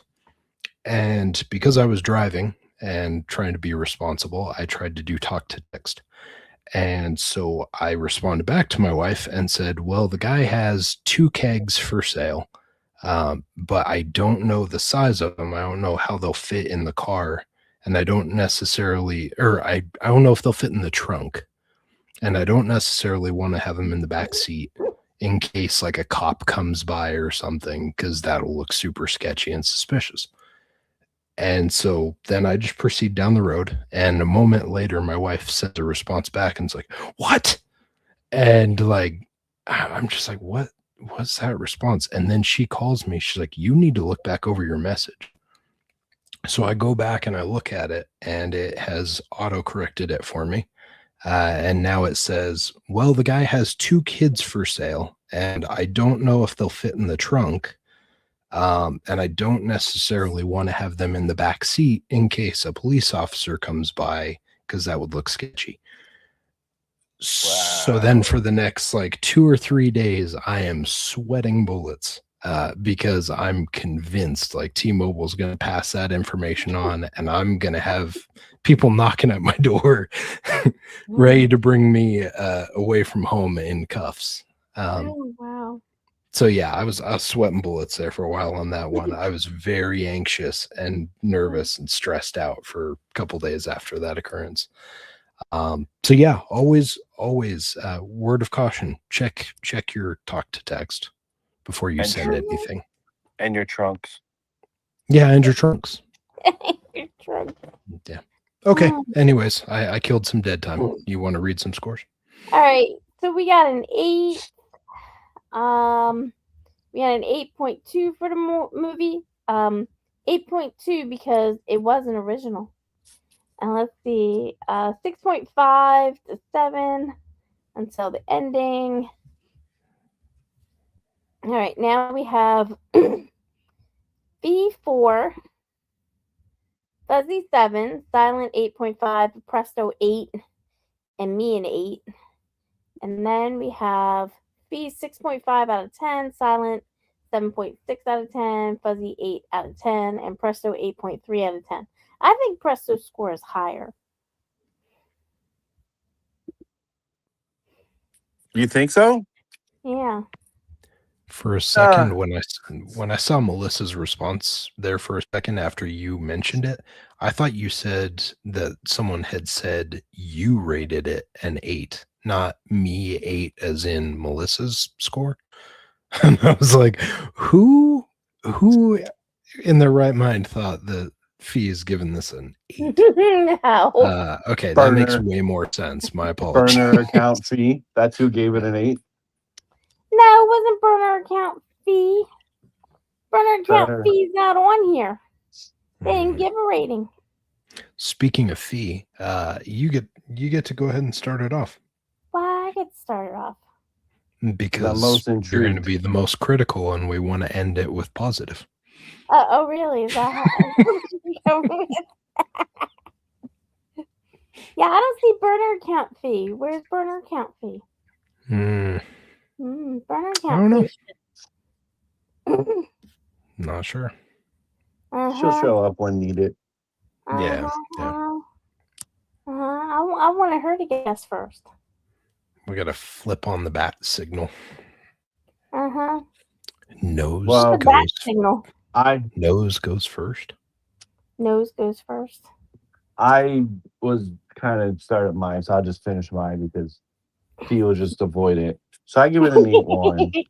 And because I was driving and trying to be responsible, I tried to do talk to text. And so I responded back to my wife and said, well, the guy has 2 kegs for sale, but I don't know the size of them. I don't know how they'll fit in the car. And I don't necessarily, or I don't know if they'll fit in the trunk. And I don't necessarily want to have them in the back seat in case like a cop comes by or something, because that'll look super sketchy and suspicious. And so then I just proceed down the road. And a moment later, my wife sent a response back and it's like, what? And like, I'm just like, what's that response? And then she calls me. She's like, you need to look back over your message. So I go back and I look at it, and it has auto corrected it for me. And now it says, well, the guy has 2 kids for sale, and I don't know if they'll fit in the trunk. And I don't necessarily want to have them in the back seat in case a police officer comes by, because that would look sketchy. So then for the next like 2 or 3 days, I am sweating bullets because I'm convinced like T-Mobile's going to pass that information on, and I'm going to have people knocking at my door ready to bring me away from home in cuffs. Oh, wow. So yeah, I was sweating bullets there for a while on that one. I was very anxious and nervous and stressed out for a couple days after that occurrence. So yeah, always word of caution. Check your talk to text before you And send your- anything. And your trunks. Yeah, and your trunks. Your trunk. Yeah. Okay. Anyways, I killed some dead time. You want to read some scores? All right. So we got an 8. We had an 8.2 for the movie. 8.2 because it was an original. And let's see, 6.5 to 7 until the ending. All right, now we have B4, Fuzzy 7, Silent 8.5, Presto 8, and me an 8. And then we have Fee 6.5 out of 10, Silent 7.6 out of 10, Fuzzy 8 out of 10, and Presto 8.3 out of 10. I think Presto's score is higher. You think so? Yeah. For a second, when I saw Melissa's response there for a second after you mentioned it, I thought you said that someone had said you rated it an 8, not me 8 as in Melissa's score. And I was like, who in their right mind thought that Fee is giving this an 8? No. Okay, that makes Burner. way more sense. My apologies. Burner account fee. That's who gave it an 8. No, it wasn't burner account fee. Burner account Burner. fee's not on here. They didn't give a rating. Speaking of Fee, you get to go ahead and start it off. Why I get started off? Because most you're going to intrigued. be the most critical, and we want to end it with positive. Oh, really? Is that how? Yeah, I don't see burner account fee. Where's burner account fee? Burner I account don't know. fee. Not sure. She'll show up when needed. Yeah. I wanted her to guess first. We got to flip on the bat signal. Nose Well, The bat goes. signal. Nose goes first. Nose goes first. I was kind of started mine, so I'll just finish mine because Fee will just avoid it. So I give it an 8-1.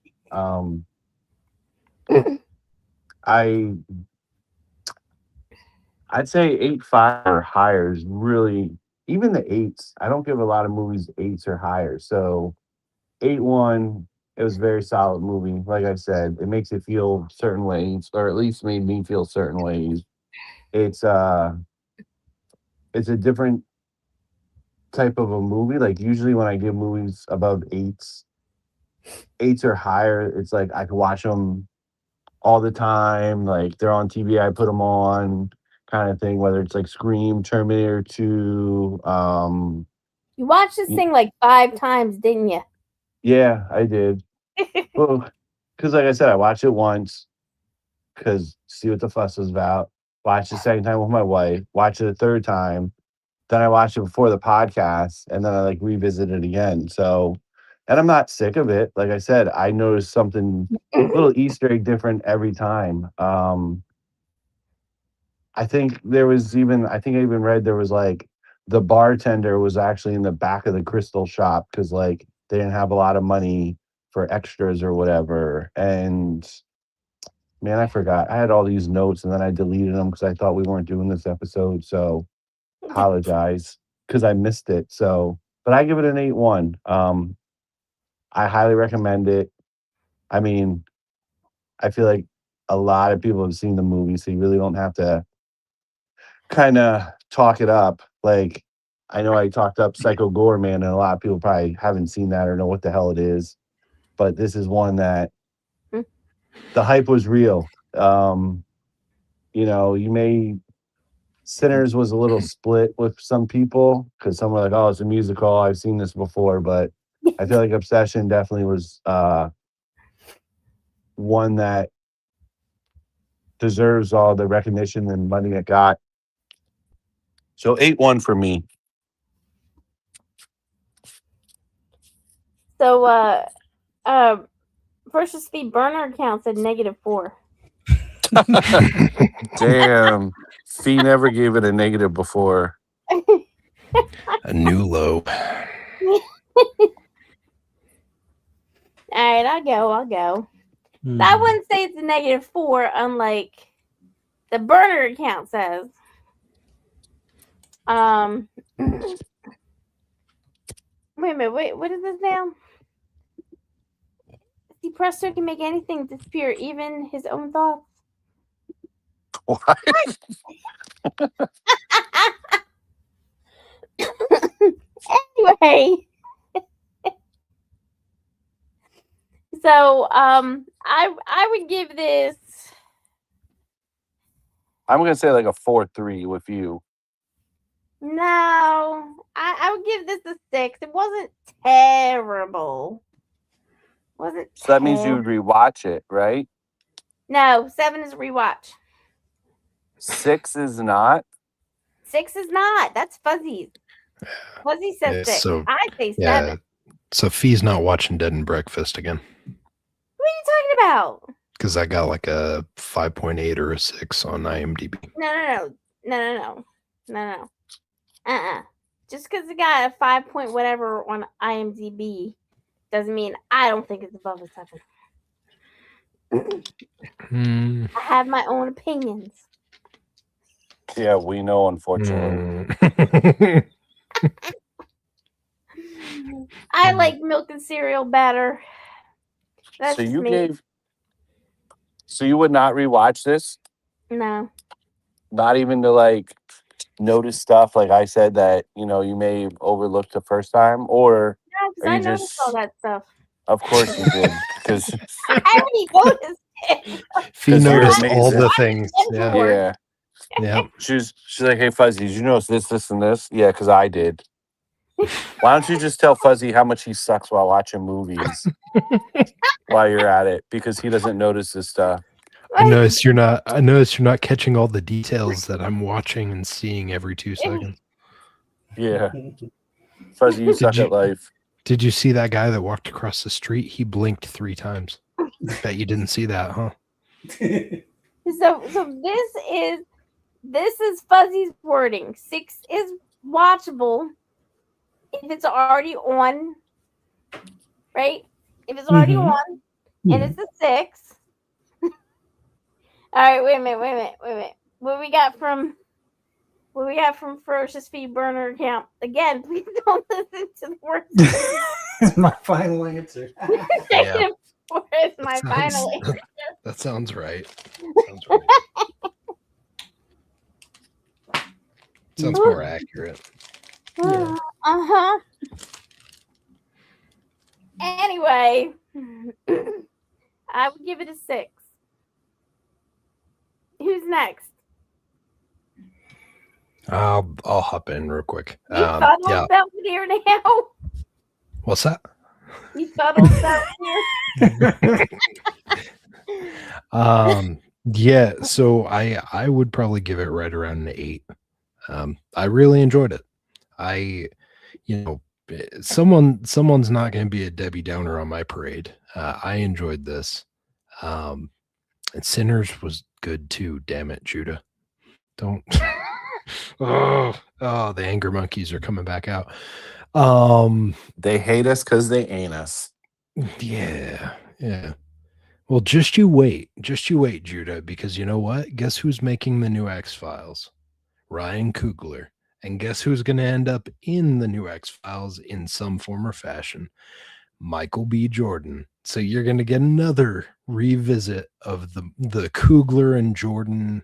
I'd say 8.5 or higher is really, even the 8s. I don't give a lot of movies 8s or higher. So 8-1, it was a very solid movie. Like I said, it makes it feel certain ways, or at least made me feel certain ways. It's a different type of a movie. Like usually when I give movies above 8s or higher, it's like I could watch them all the time. Like they're on TV, I put them on, kind of thing. Whether it's like Scream, Terminator 2. You watched this thing like 5 times, didn't you? Yeah, I did. Well, because like I said, I watched it once because see what the fuss was about. Watched the second time with my wife. Watched it a third time. Then I watched it before the podcast, and then I like revisit it again. So, and I'm not sick of it. Like I said, I noticed something little Easter egg different every time. I think I even read there was like the bartender was actually in the back of the crystal shop because like they didn't have a lot of money for extras or whatever. And man, I forgot. I had all these notes and then I deleted them because I thought we weren't doing this episode. So apologize because I missed it. So, but I give it an 8-1. I highly recommend it. I mean, I feel like a lot of people have seen the movie, so you really don't have to kind of talk it up. Like I know I talked up Psycho Gorman, and a lot of people probably haven't seen that or know what the hell it is. But this is one that the hype was real. Sinners was a little split with some people because some were like, "Oh, it's a musical. I've seen this before," but I feel like Obsession definitely was one that deserves all the recognition and money it got. So 8-1 for me. So, Ferocious burner account said -4. Damn, Fee never gave it a negative before. A new low. All right, I'll go. I wouldn't say it's a -4, unlike the burner account says. Wait a minute. Wait, what is this now? See, Presto can make anything disappear, even his own thoughts. What? Anyway. So, I would give this. I'm gonna say like a 4-3 with you. No, I would give this a 6. It wasn't terrible. Wasn't So that means you would rewatch it, right? No, 7 is a rewatch. 6 is not. 6 is not. That's Fuzzy's. Fuzzy says Yeah, 6. so- I say 7. Yeah. So Fee's not watching Dead and Breakfast again What are you talking about? because I got like a 5.8 or a 6 on IMDb. No. Just because it got a 5 point whatever on IMDb doesn't mean I don't think it's above a 7. I have my own opinions. Yeah, we know, unfortunately. I like milk and cereal better. That's So just you me. So you would not rewatch this? No. Not even to like notice stuff like I said that you may have overlooked the first time, or No, because Are I you noticed just- all that stuff. of course you did because I already noticed it. Fee 'Cause you're noticed all amazing. the things. Yeah. yeah, Yeah. she's like, "Hey Fuzzy, did you notice this, and this?" Yeah, because I did. Why don't you just tell Fuzzy how much he sucks while watching movies while you're at it? Because he doesn't notice this stuff. I notice you're not catching all the details that I'm watching and seeing every 2 seconds. Yeah, Fuzzy, you suck at life. Did you see that guy that walked across the street? He blinked 3 times. Bet you didn't see that, huh? So this is Fuzzy's wording. 6 is watchable if it's already on, right? If it's already on, and it's a 6. All right, wait a minute. What we got from Ferocious Feed Burner account? Again, please don't listen to the words. My final answer. Yeah. Or is my final answer. That sounds right. Sounds more accurate. Yeah. Uh-huh. Anyway, I would give it a 6. Who's next? I'll hop in real quick. You thought Yeah. about it here now? What's that? You thought about it here? Yeah, so I would probably give it right around an 8. I really enjoyed it. Someone's not going to be a Debbie Downer on my parade. I enjoyed this. And Sinners was good too. Damn it, Judah. Don't. oh, the anger monkeys are coming back out. They hate us because they ain't us. Yeah. Well, just you wait, Judah, because you know what? Guess who's making the new X-Files? Ryan Coogler. And guess who's going to end up in the new X-Files in some form or fashion? Michael B. Jordan. So you're going to get another revisit of the Coogler and Jordan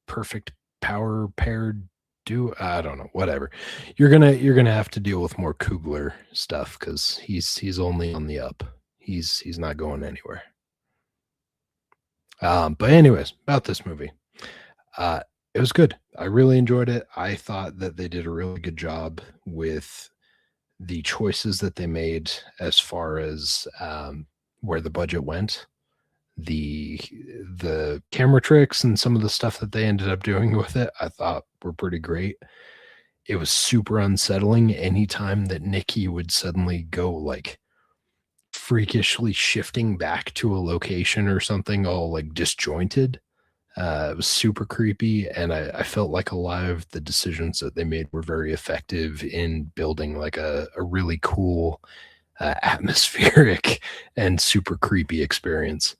perfect power paired do. I don't know. Whatever. You're gonna have to deal with more Coogler stuff because he's only on the up. He's not going anywhere. But anyways, about this movie. It was good. I really enjoyed it. I thought that they did a really good job with the choices that they made as far as where the budget went. The camera tricks and some of the stuff that they ended up doing with it, I thought were pretty great. It was super unsettling anytime that Nikki would suddenly go like freakishly shifting back to a location or something all like disjointed. It was super creepy, and I felt like a lot of the decisions that they made were very effective in building like a really cool atmospheric and super creepy experience.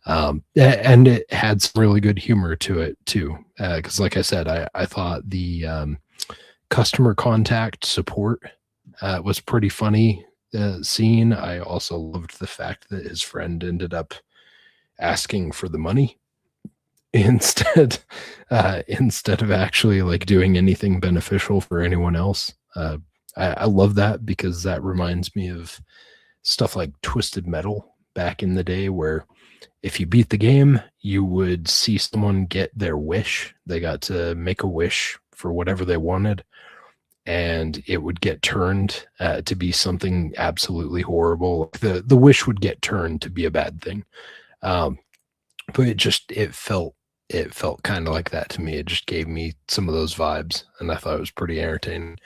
And it had some really good humor to it too, because like I said, I thought the customer contact support was pretty funny scene. I also loved the fact that his friend ended up asking for the money instead of actually like doing anything beneficial for anyone else. I love that because that reminds me of stuff like Twisted Metal back in the day, where if you beat the game, you would see someone get their wish. They got to make a wish for whatever they wanted, and it would get turned to be something absolutely horrible. The wish would get turned to be a bad thing. But it felt kind of like that to me. It just gave me some of those vibes, and I thought it was pretty entertaining.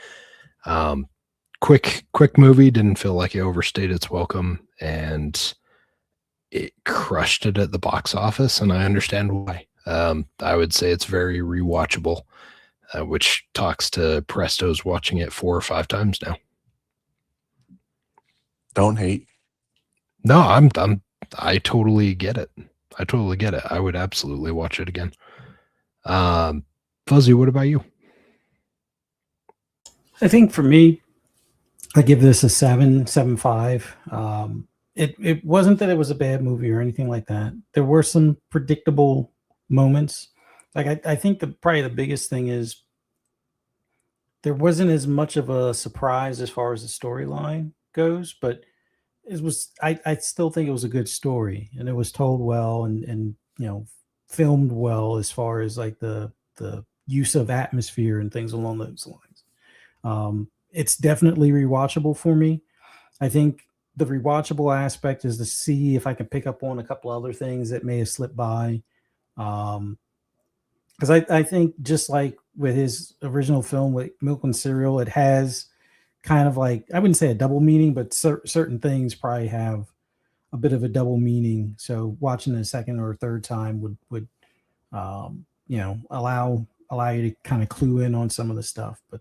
Quick movie, didn't feel like it overstayed its welcome, and it crushed it at the box office, and I understand why. I would say it's very rewatchable, which talks to Presto's watching it 4 or 5 times now. Don't hate. No, I totally get it. I would absolutely watch it again. Fuzzy, what about you? I think for me, I give this a 7.75. It wasn't that it was a bad movie or anything like that. There were some predictable moments. Like I think probably the biggest thing is there wasn't as much of a surprise as far as the storyline goes, but I still think it was a good story, and it was told well and filmed well as far as like the use of atmosphere and things along those lines. It's definitely rewatchable for me. I think the rewatchable aspect is to see if I can pick up on a couple other things that may have slipped by. Because I think just like with his original film with Milk and Cereal, it has kind of like, I wouldn't say a double meaning, but certain things probably have a bit of a double meaning. So watching it a second or a third time would allow you to kind of clue in on some of the stuff. But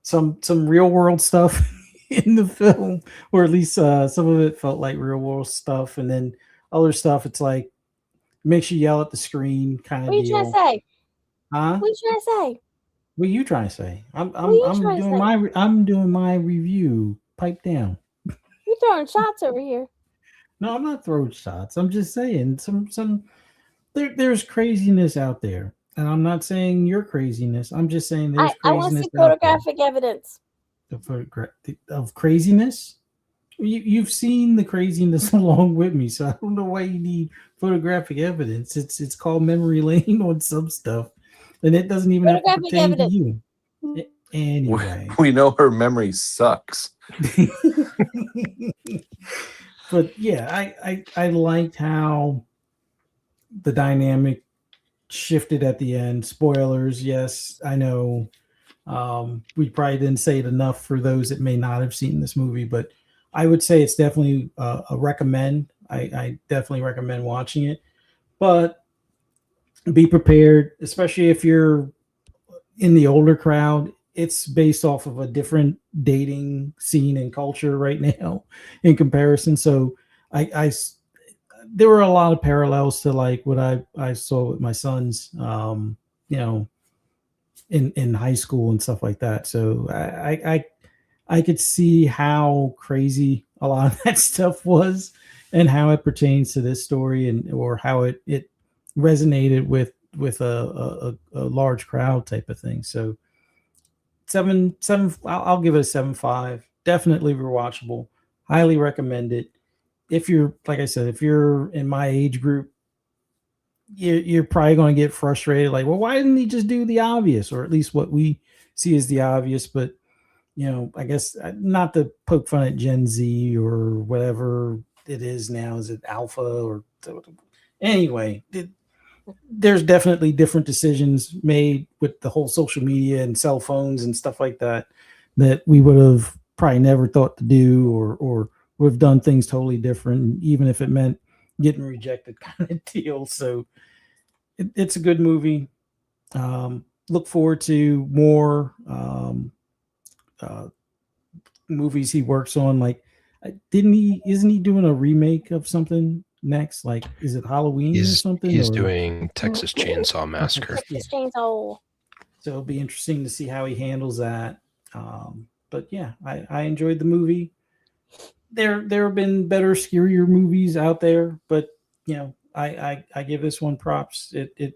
some real world stuff in the film, or at least some of it felt like real world stuff, and then other stuff it's like makes you yell at the screen kind of What are you deal. trying to say? Huh? What are you trying to say? What are you trying to say? I'm trying to doing say? I'm doing my review. Pipe down. You're throwing shots over here. No, I'm not throwing shots. I'm just saying there's craziness out there, and I'm not saying your craziness. I'm just saying there's I want to craziness see photographic evidence. Of craziness. You've seen the craziness along with me, so I don't know why you need photographic evidence. It's called memory lane on some stuff, and it doesn't even have to Photographic pertain to evidence. you. Anyway, We know her memory sucks. but yeah, I liked how the dynamic shifted at the end. Spoilers, yes, I know. We probably didn't say it enough for those that may not have seen this movie, but I would say it's definitely a recommend. I definitely recommend watching it, but be prepared, especially if you're in the older crowd. It's based off of a different dating scene and culture right now in comparison. So there were a lot of parallels to like what I saw with my sons, in high school and stuff like that. So I could see how crazy a lot of that stuff was and how it pertains to this story, and or how it resonated with with a large crowd type of thing. So 7. I'll give it a 7.5. Definitely rewatchable. Highly recommend it. If you're, like I said, if you're in my age group, you're probably going to get frustrated. Like, well, why didn't he just do the obvious, or at least what we see as the obvious? But I guess not to poke fun at Gen Z or whatever it is now. Is it alpha or anyway? There's definitely different decisions made with the whole social media and cell phones and stuff like that we would have probably never thought to do, or would have done things totally different, even if it meant getting rejected kind of deal. So it's a good movie. Look forward to more movies he works on. Like, isn't he doing a remake of something next? Like, is it Halloween or something? He's or? doing Texas Chainsaw Massacre. Texas Chainsaw. So it'll be interesting to see how he handles that. But yeah, I enjoyed the movie. There have been better, scarier movies out there, but I give this one props. It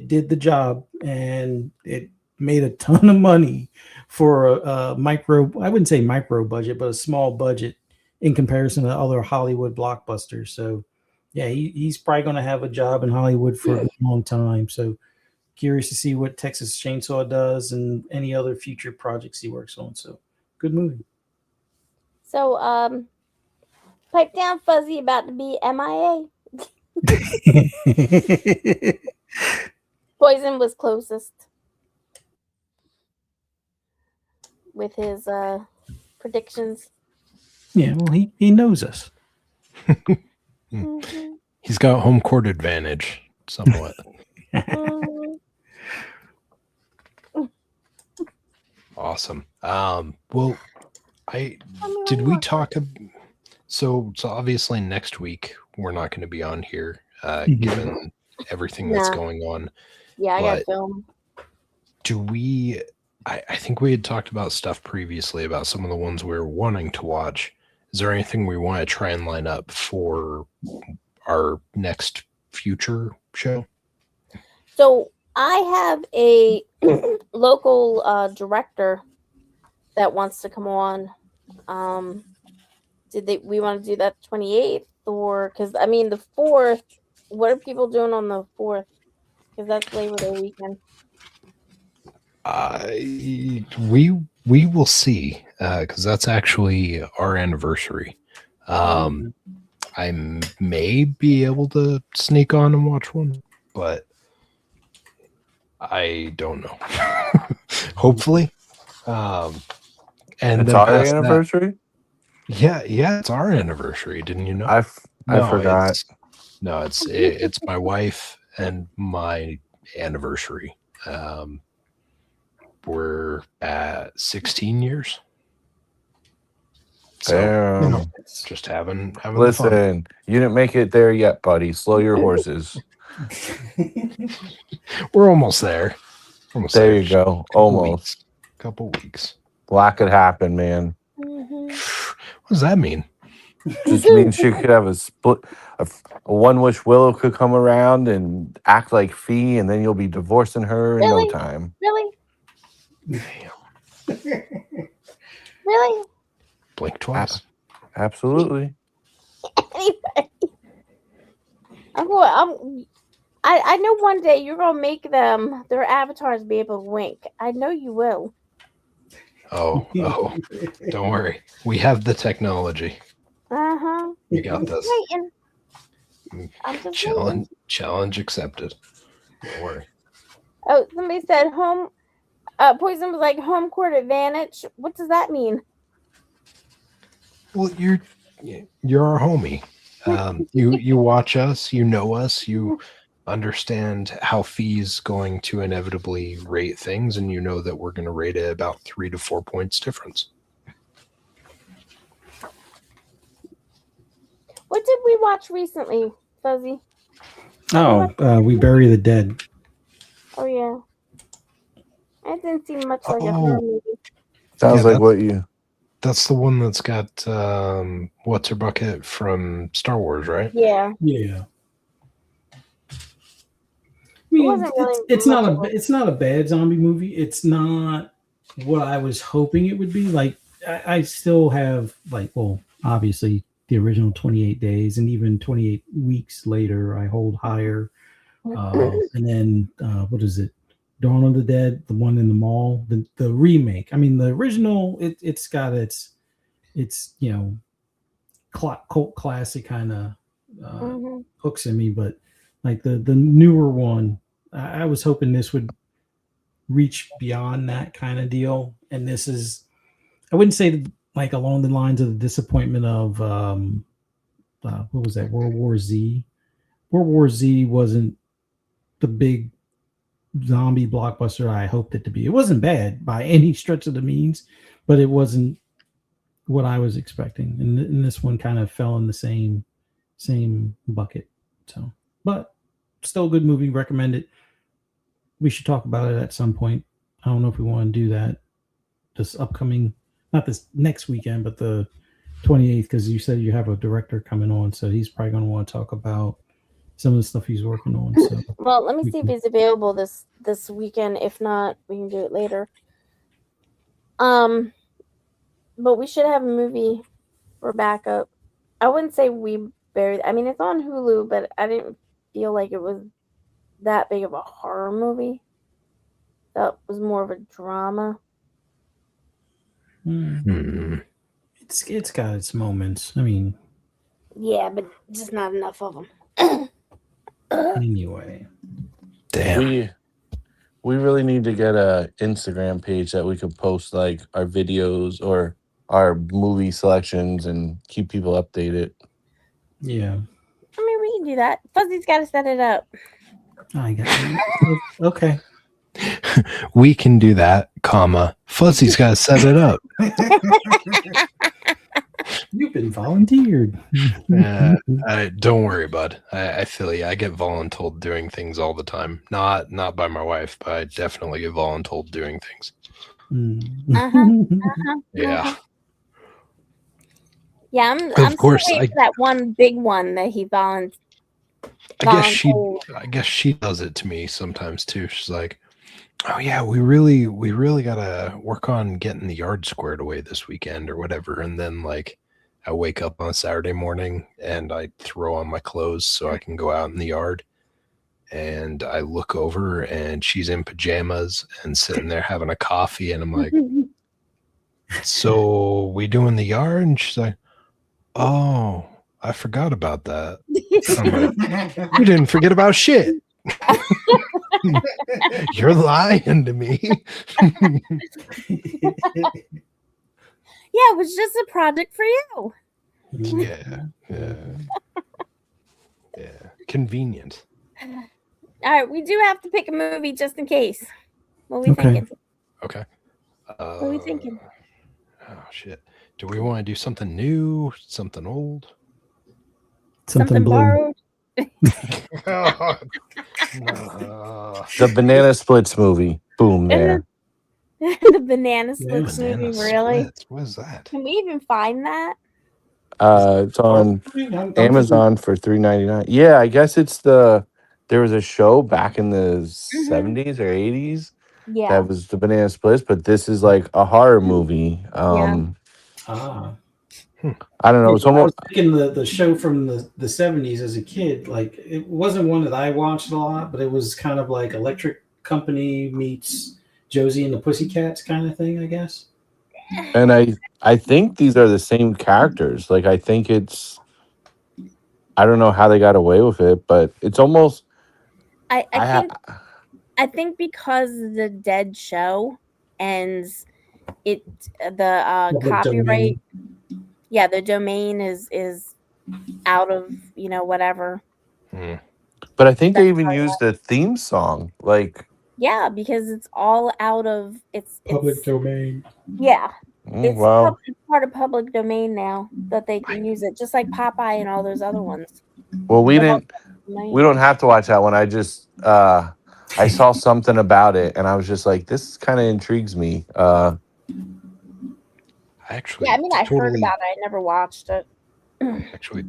did the job, and it made a ton of money for a micro. I wouldn't say micro budget, but a small budget in comparison to other Hollywood blockbusters. So yeah, he's probably going to have a job in Hollywood for a long time. So curious to see what Texas Chainsaw does and any other future projects he works on. So good movie. So, pipe down Fuzzy about to be MIA. Poison was closest with his predictions. Yeah, well, he knows us. Mm-hmm. He's got home court advantage somewhat. Awesome. Well, did we talk? So obviously next week we're not going to be on here, given everything that's going on. Yeah, I got film. Do we? I think we had talked about stuff previously about some of the ones we were wanting to watch. Is there anything we want to try and line up for our next future show? So I have a local director that wants to come on. We want to do that 28th, or because the 4th? What are people doing on the 4th? Because that's Labor Day weekend. We will see, because that's actually our anniversary. I may be able to sneak on and watch one, but I don't know. Hopefully. And it's our anniversary? Yeah, it's our anniversary. Didn't you know? I forgot. It's my wife and my anniversary. We're at 16 years. So just having Listen, fun. You didn't make it there yet, buddy. Slow your horses. We're almost there. There you go. Almost. Couple weeks. Black could happen, man. Mm-hmm. What does that mean? Just means you could have a split. A one-wish Willow could come around and act like Fee, and then you'll be divorcing her in no time. Really? Damn. Really? Blink twice. Absolutely. Anyway, I know one day you're gonna make their avatars be able to wink. I know you will. Oh, don't worry. We have the technology. We got this. I'm just waiting. Challenge accepted. Don't worry. Oh, somebody said home. Poison was like home court advantage. What does that mean? Well, you're our homie. You watch us. You know us. You understand how Fee's going to inevitably rate things, and you know that we're going to rate it about 3 to 4 points difference. What did we watch recently, Fuzzy? We Bury the Dead. Oh yeah, I didn't see much like a horror movie. Sounds like what you. That's the one that's got what's her bucket from Star Wars, right? Yeah. Yeah. mean, wasn't really it's much not of it's not a bad zombie movie. It's not what I was hoping it would be. Like I still have like, well, obviously the original 28 days and even 28 weeks later, I hold higher. And then what is it? Dawn of the Dead, the one in the mall, the remake. I mean, the original, it's got its cult classic kind of hooks in me, but like the newer one, I was hoping this would reach beyond that kind of deal, and this is, I wouldn't say like along the lines of the disappointment of what was that, World War Z. World War Z wasn't the big zombie blockbuster I hoped it to be. It wasn't bad by any stretch of the means, but it wasn't what I was expecting. And this one kind of fell in the same bucket. So, but still a good movie. Recommend it. We should talk about it at some point. I don't know if we want to do that this upcoming, not this next weekend, but the 28th, because you said you have a director coming on, so he's probably going to want to talk about some of the stuff he's working on. So, well, let me see if he's available this weekend. If not, we can do it later. But we should have a movie for backup. I wouldn't say we buried. I mean, it's on Hulu, but I didn't feel like it was that big of a horror movie. That was more of a drama. It's got its moments. I mean, yeah, but just not enough of them. Anyway, damn. We really need to get a Instagram page that we could post like our videos or our movie selections and keep people updated. Yeah. I mean, we can do that. Fuzzy's got to set it up. I got it. Okay. We can do that, comma. Fuzzy's got to set it up. You've been volunteered. Don't worry, bud. I feel you. I get voluntold doing things all the time. Not by my wife, but I definitely get voluntold doing things. Yeah. Yeah, I'm course, still waiting for that one big one that he volunteered. I guess she does it to me sometimes too. She's like, "Oh yeah, we really gotta work on getting the yard squared away this weekend or whatever." And then like, I wake up on a Saturday morning and I throw on my clothes so I can go out in the yard. And I look over and she's in pajamas and sitting there having a coffee, and I'm like, "So we doing the yard?" And she's like, "Oh, I forgot about that." I'm like, "You didn't forget about shit." You're lying to me. Yeah, it was just a project for you. Yeah. Convenient. All right, we do have to pick a movie just in case. What are we Okay. thinking? Okay. What are we thinking? Oh shit. Do we want to do something new? Something old? Something blue. borrowed? The Banana Splits movie. Boom there. The Banana Splits Banana movie, really? Splits. What is that? Can we even find that? It's on I'm Amazon for $3.99. Yeah, I guess it's there was a show back in the 70s or 80s Yeah. that was the Banana Splits, but this is like a horror movie. I don't know. It's I was almost thinking the show from the 70s as a kid. Like, it wasn't one that I watched a lot, but it was kind of like Electric Company meets Josie and the Pussycats kind of thing, I guess. and I think these are the same characters. Like I think it's I don't know how they got away with it, but it's almost I think because the Dead show and the Public copyright, domain. yeah, the domain is out of whatever. But I think they That's even part of used the theme song. Like Yeah, because it's all out of it's Public domain. Yeah, it's wow. it's part of public domain now that they can use it, just like Popeye and all those other ones. Well, we They're all didn't. public domain. We don't have to watch that one. I just I saw something about it, and I was just like, this kind of intrigues me. I actually, Yeah, I mean, I heard totally, about it. I never watched it.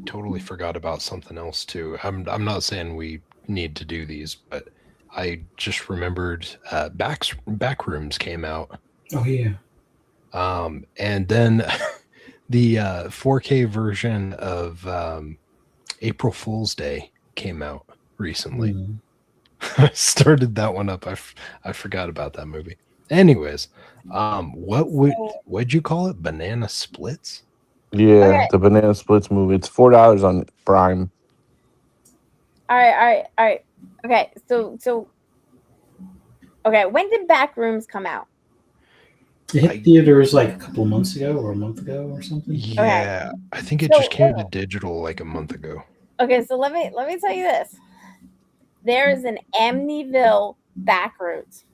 totally forgot about something else too. I'm not saying we need to do these, but I just remembered Backrooms came out. Oh yeah. And then the 4K version of April Fool's Day came out recently. Mm. I started that one up. I forgot about that movie. Anyways, what'd you call it? Banana Splits? Yeah, Okay. the Banana Splits movie. It's $4 on Prime. All right. Okay, so okay, when did Backrooms come out? It hit theaters like a couple of months ago or a month ago or something. Yeah, I think it So- just came to digital like a month ago. Okay, so let me tell you this. There is an Amityville Backrooms.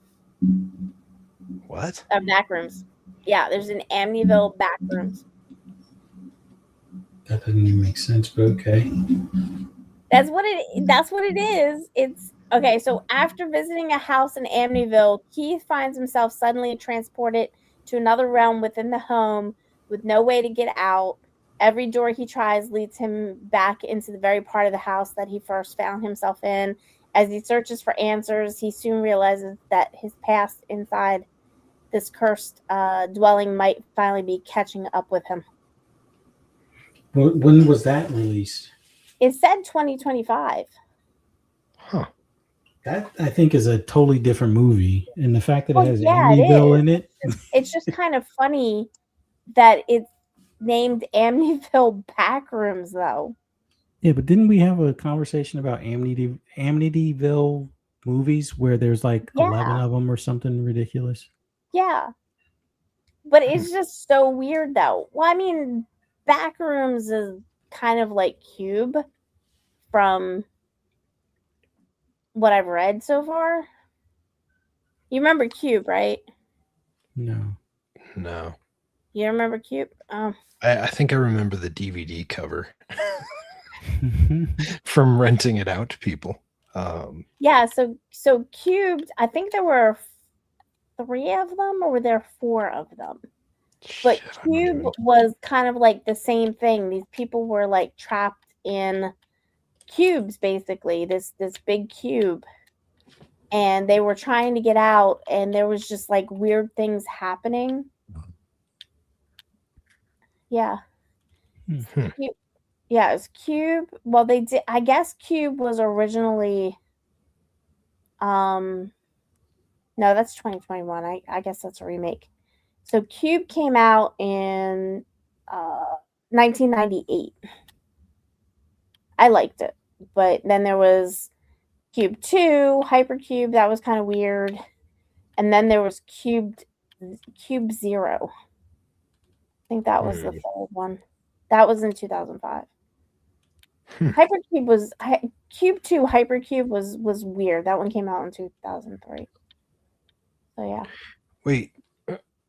What? Backrooms. Yeah, there's an Amityville Backrooms. That doesn't even make sense, but okay. That's what it is. It's okay, so after visiting a house in Amityville, Keith finds himself suddenly transported to another realm within the home with no way to get out. Every door he tries leads him back into the very part of the house that he first found himself in. As he searches for answers, he soon realizes that his past inside this cursed dwelling might finally be catching up with him. When was that released? It said 2025. Huh. That I think is a totally different movie, and the fact that Well, it has yeah, it Amityville is. in it. It's just kind of funny that it's named Amityville Backrooms, though. Yeah, but didn't we have a conversation about Amityville movies where there's like Yeah. 11 of them or something ridiculous? Yeah. But it's just so weird, though. Well, I mean, Backrooms is kind of like Cube from what I've read so far. You remember Cube, right? No. No. You remember Cube? I think I remember the DVD cover from renting it out to people. Yeah, so Cubed, I think there were 3 of them, or were there 4 of them? But shit, I don't Cube even- was kind of like the same thing. These people were like trapped in cubes, basically, this big cube. And they were trying to get out, and there was just like weird things happening. Yeah. Hmm. Yeah, it was Cube. Well, they did, I guess Cube was originally no, that's 2021. I guess that's a remake. So Cube came out in 1998. I liked it. But then there was Cube 2, Hypercube, that was kind of weird. And then there was Cube 0. I think that was the third one. That was in 2005. Hypercube was Cube 2 Hypercube was weird. That one came out in 2003. So yeah. Wait,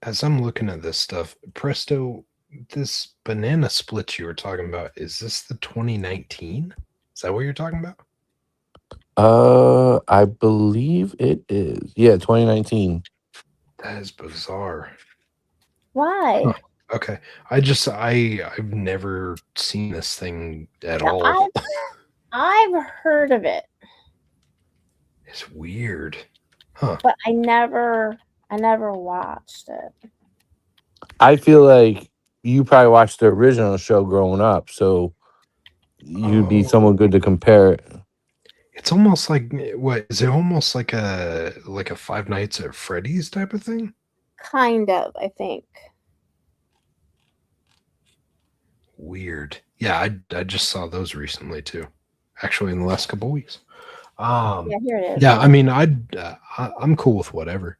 as I'm looking at this stuff, Presto, this Banana Splits you were talking about, is this the 2019? Is that what you're talking about? I believe it is. Yeah, 2019. That is bizarre. Why? Huh. Okay. I've never seen this thing at Now, all. I've heard of it, It's weird. Huh. but I never watched it. I feel like you probably watched the original show growing up, so you'd be someone good to compare it. It's almost like, what is it? Almost like a Five Nights at Freddy's type of thing. Kind of, I think. Weird. Yeah, I just saw those recently too. Actually, in the last couple weeks. Yeah, here it is. Yeah, I mean, I'm cool with whatever.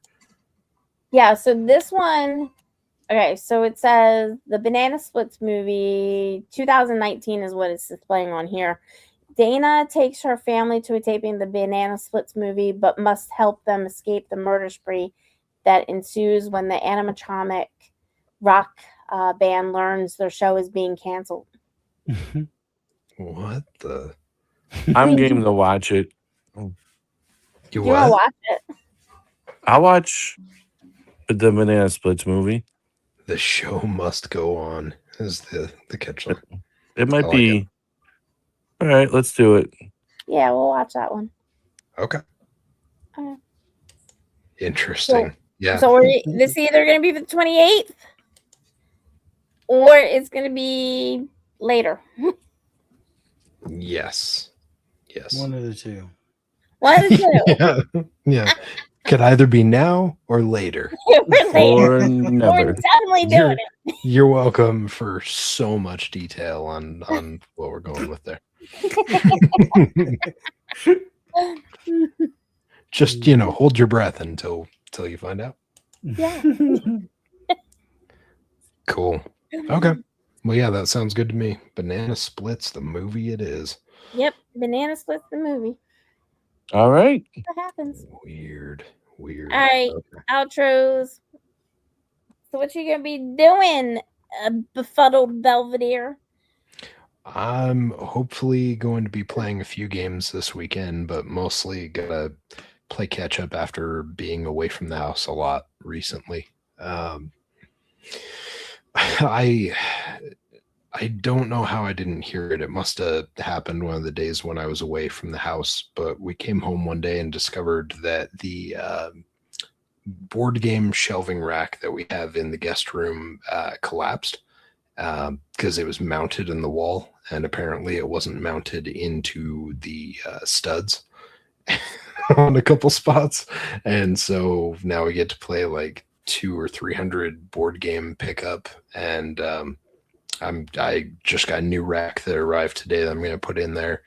Yeah, so this one, okay, so it says the Banana Splits movie 2019 is what it's displaying on here. Dana takes her family to a taping of the Banana Splits movie, but must help them escape the murder spree that ensues when the animatronic rock band learns their show is being canceled. What the? I'm game to watch it. You You want to what? watch it? I'll watch the Banana Splits movie. The show must go on is the catchline. It might I like be. All right, let's do it. Yeah, we'll watch that one. Okay. Interesting. Yeah. So this either going to be the 28th or it's going to be later. Yes. Yes. One of the two. One of the two. Yeah. Yeah. Could either be now or later. We're later. Or We're never. definitely doing it. You're welcome for so much detail on what we're going with there. Just hold your breath until you find out. Yeah. Cool. Okay. Well, yeah, that sounds good to me. Banana Splits, the movie it is. Yep. Banana Splits the movie. All right. What happens? Weird. All right. Okay. Outros. So what you gonna be doing, befuddled Belvedere? I'm hopefully going to be playing a few games this weekend, but mostly gonna play catch up after being away from the house a lot recently. I don't know how I didn't hear it. It must have happened one of the days when I was away from the house, but we came home one day and discovered that the board game shelving rack that we have in the guest room collapsed because it was mounted in the wall, and apparently it wasn't mounted into the studs on a couple spots. And so now we get to play like 200 or 300 board game pickup, and I just got a new rack that arrived today that I'm going to put in there.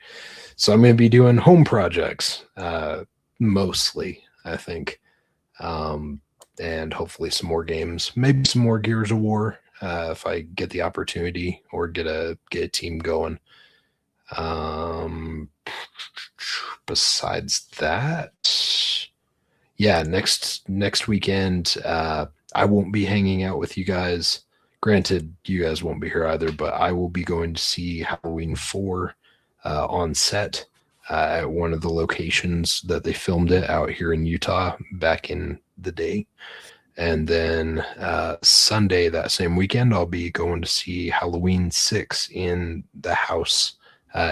So I'm going to be doing home projects mostly, I think, and hopefully some more games, maybe some more Gears of War if I get the opportunity or get a team going. Besides that, yeah, next weekend I won't be hanging out with you guys. Granted, you guys won't be here either, but I will be going to see Halloween 4 on set at one of the locations that they filmed it out here in Utah back in the day. And then Sunday, that same weekend, I'll be going to see Halloween 6 in the house,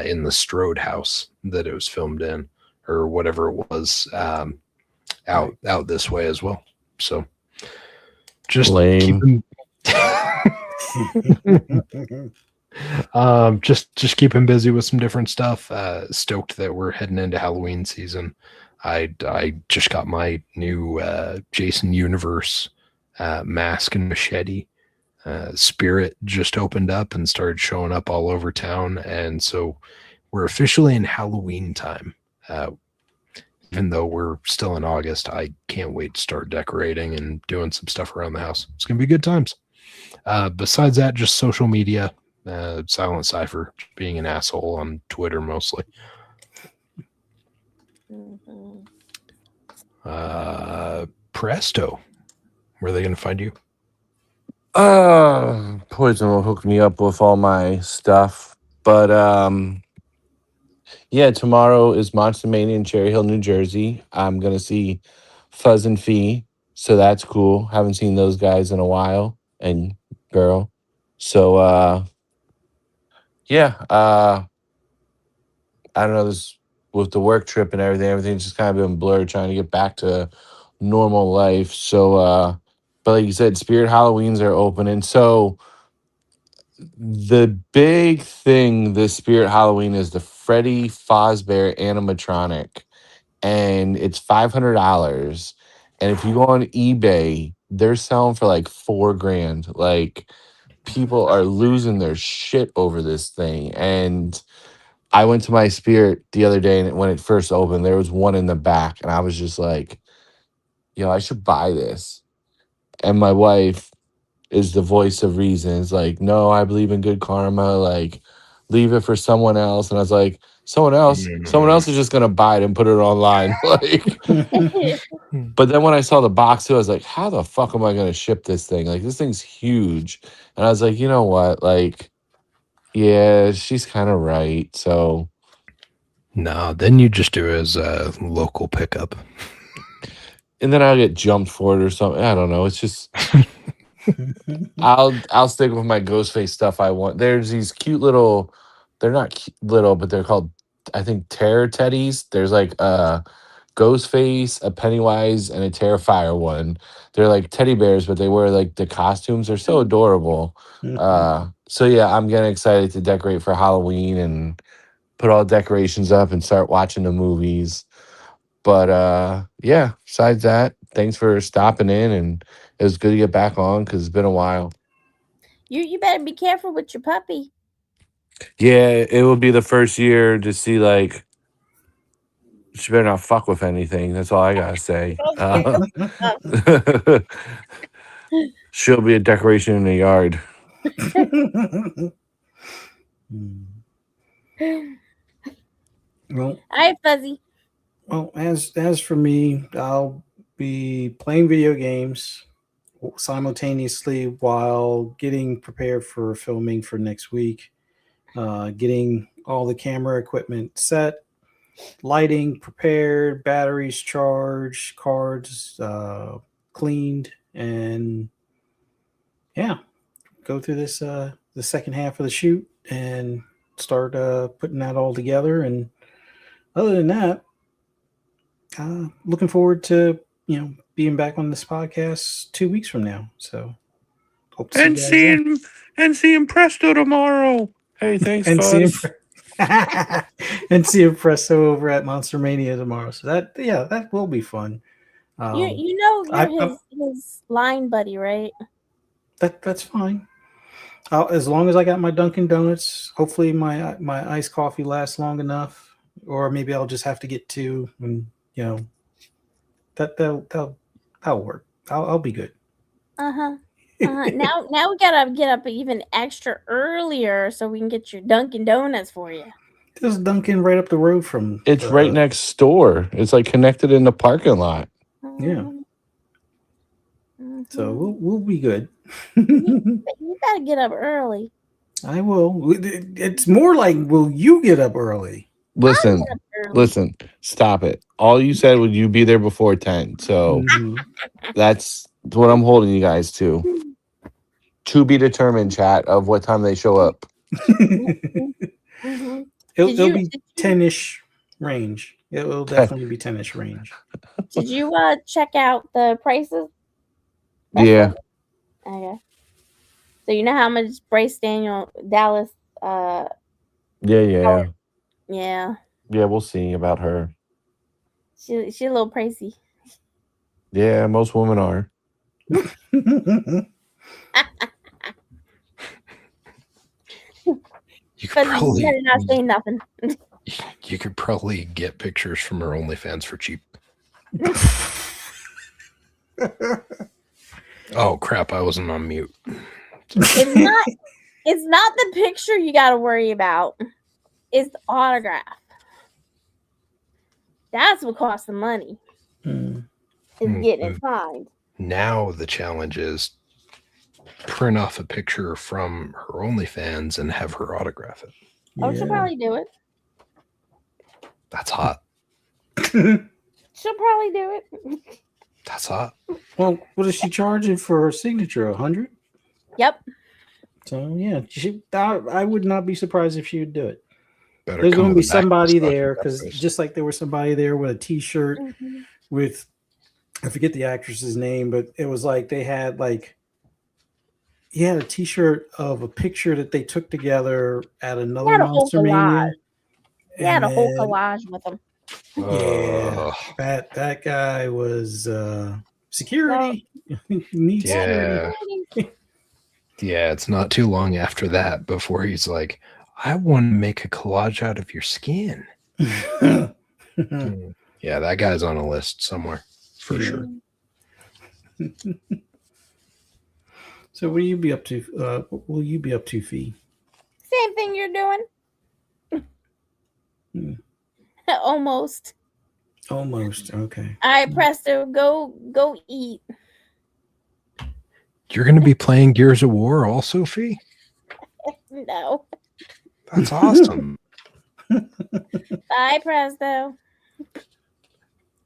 in the Strode house that it was filmed in, or whatever it was, out this way as well. So just Lame. just keep him busy with some different stuff. Stoked that we're heading into Halloween season. I just got my new Jason Universe mask and machete. Spirit just opened up and started showing up all over town, and so we're officially in Halloween time. Even though we're still in August, I can't wait to start decorating and doing some stuff around the house. It's gonna be good times. Besides that, just social media, Silent Cypher, being an asshole on Twitter mostly. Presto, where are they going to find you? Poison will hook me up with all my stuff, but yeah, tomorrow is Monster Mania in Cherry Hill, New Jersey. I'm gonna see Fuzz and Fee, so that's cool. Haven't seen those guys in a while, and girl. So yeah, I don't know, this with the work trip and everything's just kind of been blurred trying to get back to normal life. So but like you said, Spirit Halloweens are opening. So the big thing this Spirit Halloween is the Freddy Fazbear animatronic, and it's $500. And if you go on eBay, they're selling for like $4,000. Like, people are losing their shit over this thing. And I went to my Spirit the other day, and when it first opened, there was one in the back, and I was just like, yo, I should buy this. And my wife is the voice of reason. It's like, no, I believe in good karma. Like, leave it for someone else. And I was like, someone else is just gonna buy it and put it online. Like, but then when I saw the box too, I was like, how the fuck am I gonna ship this thing? Like, this thing's huge. And I was like, you know what? Like, yeah, she's kind of right. So no, then you just do it as a local pickup. And then I'll get jumped for it or something. I don't know. It's just I'll stick with my Ghostface stuff I want. There's these cute little, they're not little, but they're called, I think, terror teddies. There's like Ghostface, a Pennywise, and a Terrifier one. They're like teddy bears, but they wear like the costumes. They're so adorable. So yeah, I'm getting excited to decorate for Halloween and put all the decorations up and start watching the movies. But yeah, besides that, thanks for stopping in, and it was good to get back on because it's been a while. You better be careful with your puppy. Yeah, it will be the first year to see like she better not fuck with anything. That's all I gotta say. She'll be a decoration in the yard. Well, All right, Fuzzy. well, as for me, I'll be playing video games simultaneously while getting prepared for filming for next week. Getting all the camera equipment set, lighting prepared, batteries charged, cards cleaned, and yeah, go through this the second half of the shoot and start putting that all together. And other than that, looking forward to being back on this podcast 2 weeks from now. So hope to see you guys then. seeing Presto tomorrow. Hey, thanks, and see him Fuzz. and see him Presto over at Monster Mania tomorrow. So that will be fun. You know you're his line buddy, right? That's fine. As long as I got my Dunkin' Donuts, hopefully my iced coffee lasts long enough, or maybe I'll just have to get two, and that'll work. I'll be good. Now we gotta get up even extra earlier so we can get your Dunkin' Donuts for you. There's Dunkin' right up the road from. It's right next door. It's like connected in the parking lot. Yeah. So we'll be good. You gotta get up early. I will. It's more like, will you get up early? Listen, stop it. All you said was you be there before 10. So that's what I'm holding you guys to. To be determined, chat, of what time they show up. It'll be 10-ish range. It will definitely be 10-ish range. Did you check out the prices? Yeah. Okay. So you know how much Bryce Dallas Yeah. Yeah, we'll see about her. She a little pricey. Yeah, most women are. You could probably better not say nothing. You could probably get pictures from her OnlyFans for cheap. Oh crap! I wasn't on mute. It's not the picture you got to worry about. It's the autograph. That's what costs the money. Is getting it signed. Now the challenge is print off a picture from her OnlyFans and have her autograph it. Oh, she'll probably do it. That's hot. She'll probably do it. That's hot. Well, what is she charging for her signature? 100? Yep. So yeah, I would not be surprised if she would do it. Better There's come going to with be a back somebody massage there, with that because person. just like there was somebody there with a T-shirt with, I forget the actress's name, but it was like they had he had a T-shirt of a picture that they took together at another Monster Mania. He had a whole collage with him. Yeah, that guy was security. Needs Yeah. Yeah, it's not too long after that before he's like, I want to make a collage out of your skin. Yeah, that guy's on a list somewhere for sure. So what will you be up to? What will you be up to, Fee? Same thing you're doing. Almost. Okay. All right, Presto, go eat. You're going to be playing Gears of War also, Fee? No. That's awesome. Bye, Presto.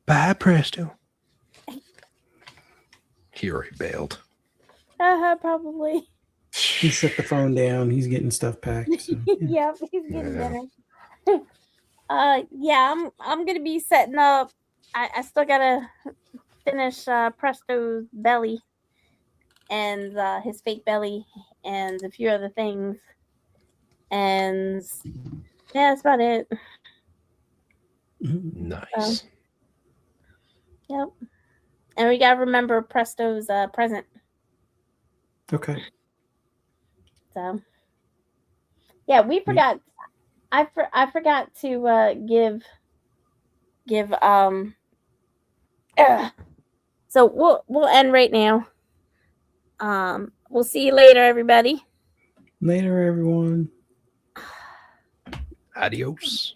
Bye, Presto. He already bailed. Probably. He set the phone down. He's getting stuff packed. So, yeah. Yep, he's getting dinner. Yeah, I'm gonna be setting up I still gotta finish Presto's belly and his fake belly and a few other things. And yeah, that's about it. Nice. Yep. And we gotta remember Presto's present. Okay. So yeah, we forgot. I forgot to give so we'll end right now. We'll see you later, everybody. Later, everyone. Adios.